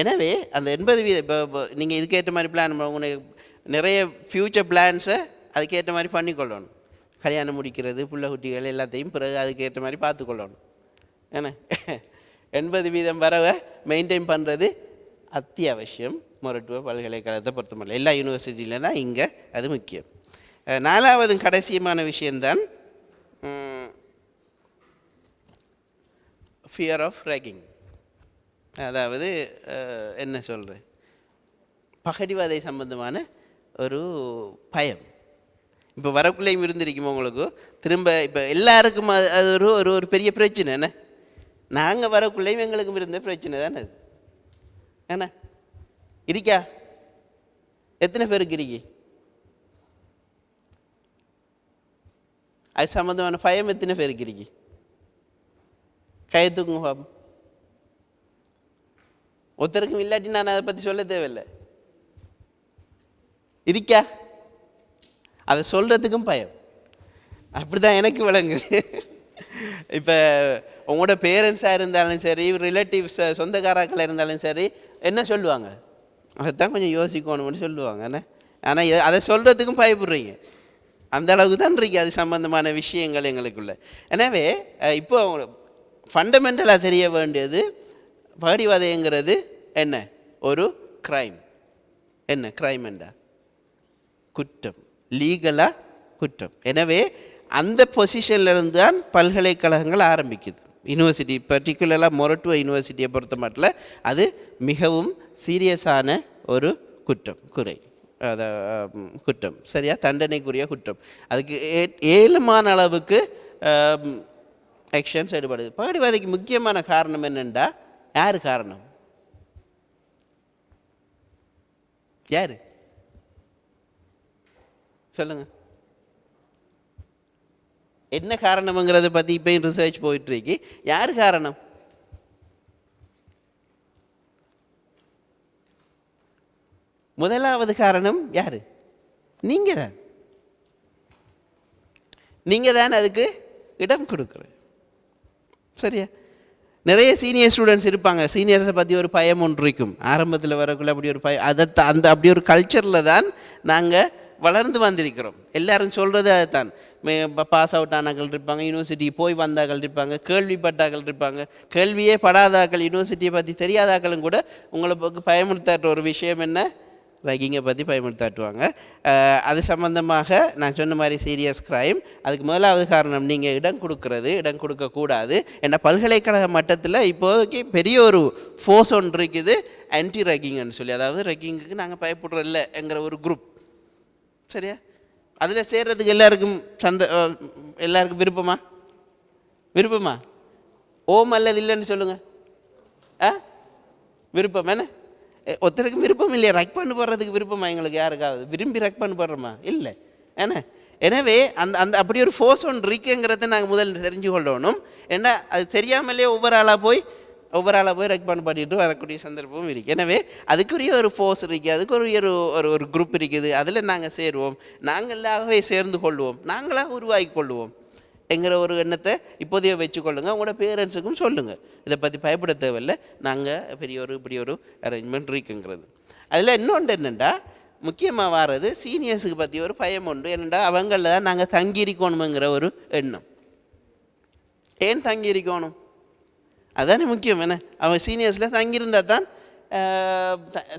எனவே அந்த 80% இப்போ நீங்கள் இதுக்கேற்ற மாதிரி பிளான் உங்களுக்கு நிறைய ஃப்யூச்சர் பிளான்ஸை அதுக்கேற்ற மாதிரி பண்ணிக்கொள்ளணும். கல்யாணம் முடிக்கிறது, புள்ள குட்டிகள் எல்லாத்தையும் பிறகு அதுக்கேற்ற மாதிரி பார்த்துக்கொள்ளணும். ஏன்னா 80% வரவை மெயின்டைன் பண்ணுறது அத்தியாவசியம். மொரட்டுவ பல்கலைக்கழகத்தை பொறுத்தமல்ல, எல்லா யூனிவர்சிட்டியிலும் தான் இங்கே அது முக்கியம். 4வது கடைசியமான விஷயந்தான் ஃபியர் ஆஃப் ரேகிங். அதாவது என்ன சொல்கிறேன், பகடிவாதை சம்பந்தமான ஒரு பயம். இப்போ வரக்குள்ளையும் இருந்திருக்குமோ உங்களுக்கு? திரும்ப இப்போ எல்லாருக்கும் அது ஒரு ஒரு பெரிய பிரச்சனை. என்ன? நாங்கள் வரக்குள்ளையும் எங்களுக்கும் இருந்த பிரச்சனை தானே அது. என்ன இருக்கா? எத்தனை பேருக்கு இருக்கி? அது சம்மந்தமான பயம் எத்தனை பேருக்கு இருக்கி? கையத்துக்குங்க பாப்போம். ஒருத்தருக்கும் இல்லாட்டி நான் அதை பற்றி சொல்ல தேவையில்லை. இருக்கா? அதை சொல்கிறதுக்கும் பயம். அப்படி தான் எனக்கு விளங்குது. இப்போ உங்களோட பேரண்ட்ஸாக இருந்தாலும் சரி, ரிலேட்டிவ்ஸ் சொந்தக்காராக்கள் இருந்தாலும் சரி, என்ன சொல்லுவாங்க? அதைத்தான் கொஞ்சம் யோசிக்கணும்னு சொல்லுவாங்க. என்ன? ஆனால் அதை சொல்கிறதுக்கும் பயப்படுறீங்க. அந்த அளவுக்கு தான் இருக்கு அது சம்பந்தமான விஷயங்கள் எங்களுக்குள்ள. எனவே இப்போ ஃபண்டமெண்டலாக தெரிய வேண்டியது, பகடிவாதைங்கிறது என்ன? ஒரு க்ரைம். என்ன க்ரைம் என்றா? குற்றம், லீகலாக குற்றம். எனவே அந்த பொசிஷன்லேருந்து தான் பல்கலைக்கழகங்கள் ஆரம்பிக்குது. யூனிவர்சிட்டி பர்டிகுலராக மொரட்டுவ யூனிவர்சிட்டியை பொறுத்த மட்டும் அது மிகவும் சீரியஸான ஒரு குற்றம், குறை. குற்றம், சரியா, தண்டனைக்குரிய குற்றம். அதுக்கு ஏழுமான அளவுக்கு ஆக்ஷன்ஸ் ஈடுபடுது. பகடிவாதைக்கு முக்கியமான காரணம் என்னென்றா, யார் காரணம்? யார் சொல்லுங்க. என்ன காரணம்ங்கிறத பற்றி இப்போயும் ரிசர்ச் போயிட்டுருக்கு. யார் காரணம்? முதலாவது காரணம் யார்? நீங்கள் தான். நீங்கள் தான் அதுக்கு இடம் கொடுக்குற. சரியா? நிறைய சீனியர் ஸ்டூடெண்ட்ஸ் இருப்பாங்க. சீனியர்ஸை பற்றி ஒரு பயம் ஒன்று இருக்கும். ஆரம்பத்தில் வரக்குள்ள அப்படி ஒரு பயம், அதை அப்படி ஒரு கல்ச்சரில் தான் நாங்கள் வளர்ந்து வந்திருக்கிறோம். எல்லாரும் சொல்கிறது அதுதான். பாஸ் அவுட் ஆனாக்கள் இருப்பாங்க, யூனிவர்சிட்டி போய் வந்தாக்கள் இருப்பாங்க, கேள்விப்பட்டாக்கள் இருப்பாங்க, கேள்வியே படாதாக்கள், யூனிவர்சிட்டியை பற்றி தெரியாதாக்களும் கூட உங்களுக்கு பயமுறுத்தாற்ற ஒரு விஷயம் என்ன? ரேகிங்கை பற்றி பயமுறுத்தாட்டுவாங்க. அது சம்மந்தமாக நான் சொன்ன மாதிரி சீரியஸ் க்ரைம். அதுக்கு முதலாவது காரணம் நீங்கள் இடம் கொடுக்கறது, இடம் கொடுக்கக்கூடாது. ஏன்னா பல்கலைக்கழக மட்டத்தில் இப்போதைக்கு பெரிய ஒரு ஃபோர்ஸ் ஒன்று இருக்குது, ஆன்டி ரேகிங்னு சொல்லி. அதாவது ரேகிங்குக்கு நாங்கள் பயப்படுறோம் இல்லைங்கிற ஒரு குரூப். சரியா? அதில் சேர்றதுக்கு எல்லாருக்கும் எல்லாருக்கும் விருப்பமா? விருப்பமா? ஓம் அல்லது இல்லைன்னு சொல்லுங்கள். விருப்பம் என்ன? ஒருத்தருக்கு விருப்பம் இல்லையா? ரக் பண்ணு போடுறதுக்கு விருப்பமா? எங்களுக்கு யாருக்காவது விரும்பி ரக் பண்ணு போடுறோமா? இல்லை. எனவே அந்த அப்படி ஒரு ஃபோர்ஸ் ஒன்று இருக்குங்கிறத நாங்கள் முதல் தெரிஞ்சு கொள்ளணும். ஏன்னா அது தெரியாமலே ஒவ்வொரு ஆளாக போய் ரெக் பண்ண பண்ணிட்டு வரக்கூடிய சந்தர்ப்பமும் இருக்குது. எனவே அதுக்குரிய ஒரு ஃபோர்ஸ் இருக்குது, அதுக்குரிய ஒரு குரூப் இருக்குது. அதில் நாங்கள் சேருவோம், நாங்களாகவே சேர்ந்து கொள்வோம், நாங்களாக உருவாக்கி கொள்வோம் என்கிற ஒரு எண்ணத்தை இப்போதைய வச்சுக்கொள்ளுங்கள். உங்களோட பேரண்ட்ஸுக்கும் சொல்லுங்கள், இதை பற்றி பயப்பட தேவையில்லை, நாங்கள் இப்படி ஒரு அரேஞ்ச்மெண்ட் இருக்குங்கிறது. அதில் இன்னொன்று என்னென்னா, முக்கியமாக வர்றது சீனியர்ஸுக்கு பற்றி ஒரு பயம் உண்டு. என்னென்னா அவங்களில் தான் நாங்கள் தங்கியிருக்கணுங்கிற ஒரு எண்ணம். ஏன் தங்கியிருக்கணும்? அதுதானே முக்கியம். என்ன, அவன் சீனியர்ஸில் தங்கியிருந்தால் தான்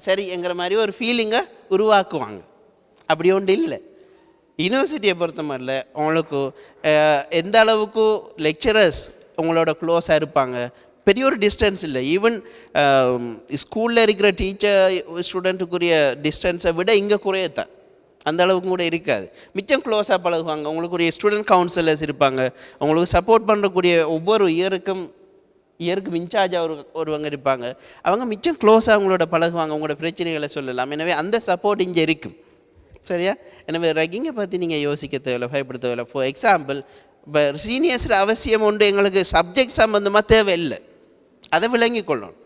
சரி என்கிற மாதிரி ஒரு ஃபீலிங்கை உருவாக்குவாங்க. அப்படி ஒன்று இல்லை. யூனிவர்சிட்டியை பொறுத்த மாதிரில உங்களுக்கு எந்த அளவுக்கு லெக்சரர்ஸ் உங்களோட க்ளோஸாக இருப்பாங்க, பெரிய ஒரு டிஸ்டன்ஸ் இல்லை. ஈவன் ஸ்கூலில் இருக்கிற டீச்சர் ஸ்டூடெண்ட்டுக்குரிய டிஸ்டன்ஸை விட இங்கே குறையத்தான், அந்த அளவுக்கு கூட இருக்காது. மிச்சம் க்ளோஸாக பழகுவாங்க. உங்களுக்குரிய ஸ்டூடெண்ட் கவுன்சிலர்ஸ் இருப்பாங்க, உங்களுக்கு சப்போர்ட் பண்ணுறக்கூடிய ஒவ்வொரு இயருக்கும் இன்சார்ஜாக ஒருவங்க இருப்பாங்க. அவங்க மிச்சம் க்ளோஸாக அவங்களோட பழகுவாங்க, உங்களோட பிரச்சனைகளை சொல்லலாம். எனவே அந்த சப்போர்ட் இங்கே இருக்கும். சரியா? எனவே ரேகிங்கை பற்றி நீங்கள் யோசிக்க தேவையில்லை, பயப்பட தேவையில்லை. ஃபார் எக்ஸாம்பிள், இப்போ சீனியர்ஸில் அவசியம் உண்டு, எங்களுக்கு சப்ஜெக்ட் சம்மந்தமாக தேவையில்லை, அதை விளங்கி கொள்ளணும்.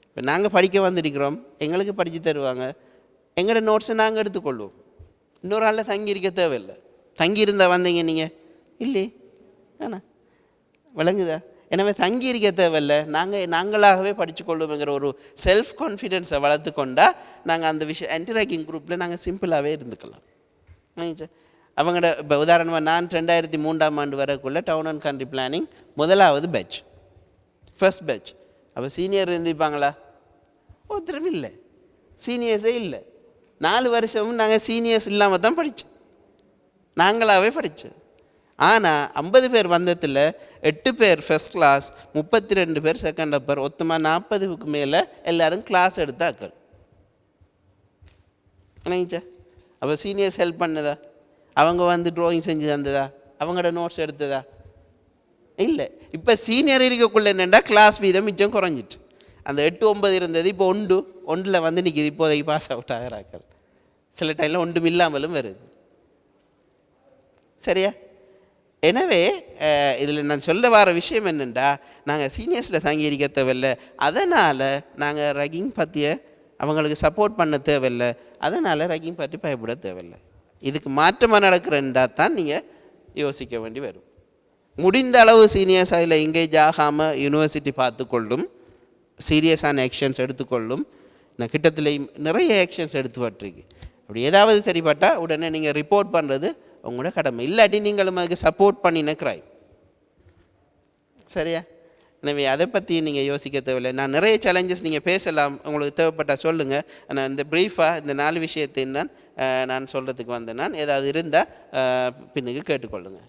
இப்போ நாங்கள் படிக்க வந்திருக்கிறோம், எங்களுக்கு படித்து தருவாங்க, எங்களோட நோட்ஸை நாங்கள் எடுத்துக்கொள்வோம். இன்னொரு ஆளில் தங்கியிருக்க தேவையில்லை. தங்கியிருந்தால் வந்தீங்க நீங்கள் இல்லை, ஆனால் விளங்குதா? எனவே தங்கியிருக்க தேவையில்லை, நாங்களாகவே படித்துக்கொள்ளுவோங்கிற ஒரு செல்ஃப் கான்ஃபிடென்ஸை வளர்த்து கொண்டால் நாங்கள் அந்த ஆன்டி ரேகிங் குரூப்பில் நாங்கள் சிம்பிளாகவே இருந்துக்கலாம். அவங்களோட இப்போ உதாரணமாக நான் 2003ஆம் ஆண்டு வரக்குள்ளே டவுன் அண்ட் கண்ட்ரி பிளானிங் முதலாவது பேட்ச், ஃபர்ஸ்ட் பேட்ச். அப்போ சீனியர் இருந்திருப்பாங்களா? ஒருத்தரும் இல்லை, சீனியர்ஸே இல்லை. 4 வருஷமும் நாங்கள் சீனியர்ஸ் இல்லாமல் தான் படித்தோம், நாங்களாகவே படித்தோம். ஆனால் 50 பேர் வந்ததில் 8 பேர் ஃபர்ஸ்ட் கிளாஸ், 32 பேர் செகண்ட் அப்பர், மொத்தமாக 40க்கு மேலே எல்லோரும் கிளாஸ் எடுத்தாக்கள். என்னங்க? அப்போ சீனியர்ஸ் ஹெல்ப் பண்ணதா? அவங்க வந்து ட்ராயிங் செஞ்சு தந்ததா? அவங்களோட நோட்ஸ் எடுத்ததா? இல்லை. இப்போ சீனியர் இருக்கக்குள்ள என்னென்னா கிளாஸ் வீதம் மிச்சம் குறைஞ்சிட்டு, அந்த 8, 9 இருந்தது இப்போ 1 வந்து நிற்கிது. இப்போதைக்கு பாஸ் அவுட் ஆகிறாக்கள், சில டைமில் ஒன்றும் இல்லாமலும் வருது. சரியா? எனவே இதில் நான் சொல்ல வர விஷயம் என்னென்னா, நாங்கள் சீனியர்ஸில் தங்கி இருக்க தேவையில்லை, அதனால் நாங்கள் ரேகிங் பற்றிய அவங்களுக்கு சப்போர்ட் பண்ண தேவையில்லை, அதனால் ரேகிங் பற்றி பயப்பட தேவையில்லை. இதுக்கு மாற்றமாக நடக்கிறேன்டா தான் நீங்கள் யோசிக்க வேண்டி வரும். முடிந்த அளவு சீனியர்ஸ் அதில் எங்கேஜ் ஆகாமல் யூனிவர்சிட்டி பார்த்துக்கொள்ளும், சீரியஸான ஆக்ஷன்ஸ் எடுத்துக்கொள்ளும். நான் கிட்டத்தில் நிறைய ஆக்ஷன்ஸ் எடுத்துப்பட்டிருக்கு. அப்படி ஏதாவது தெரிப்பட்டால் உடனே நீங்கள் ரிப்போர்ட் பண்ணுறது உங்களோட கடமை. இல்லாட்டி நீங்களும் அதுக்கு சப்போர்ட் பண்ணின கிரைம். சரியா? எனவே அதை பற்றி நீங்கள் யோசிக்க தேவையில்லை. நான் நிறைய சேலஞ்சஸ் நீங்கள் பேசலாம், உங்களுக்கு தேவைப்பட்டால் சொல்லுங்கள். ஆனால் இந்த ப்ரீஃபாக இந்த 4 விஷயத்தையும் தான் நான் சொல்கிறதுக்கு வந்தேன். நான் ஏதாவது இருந்தால் பின்னுக்கு கேட்டுக்கொள்ளுங்கள்.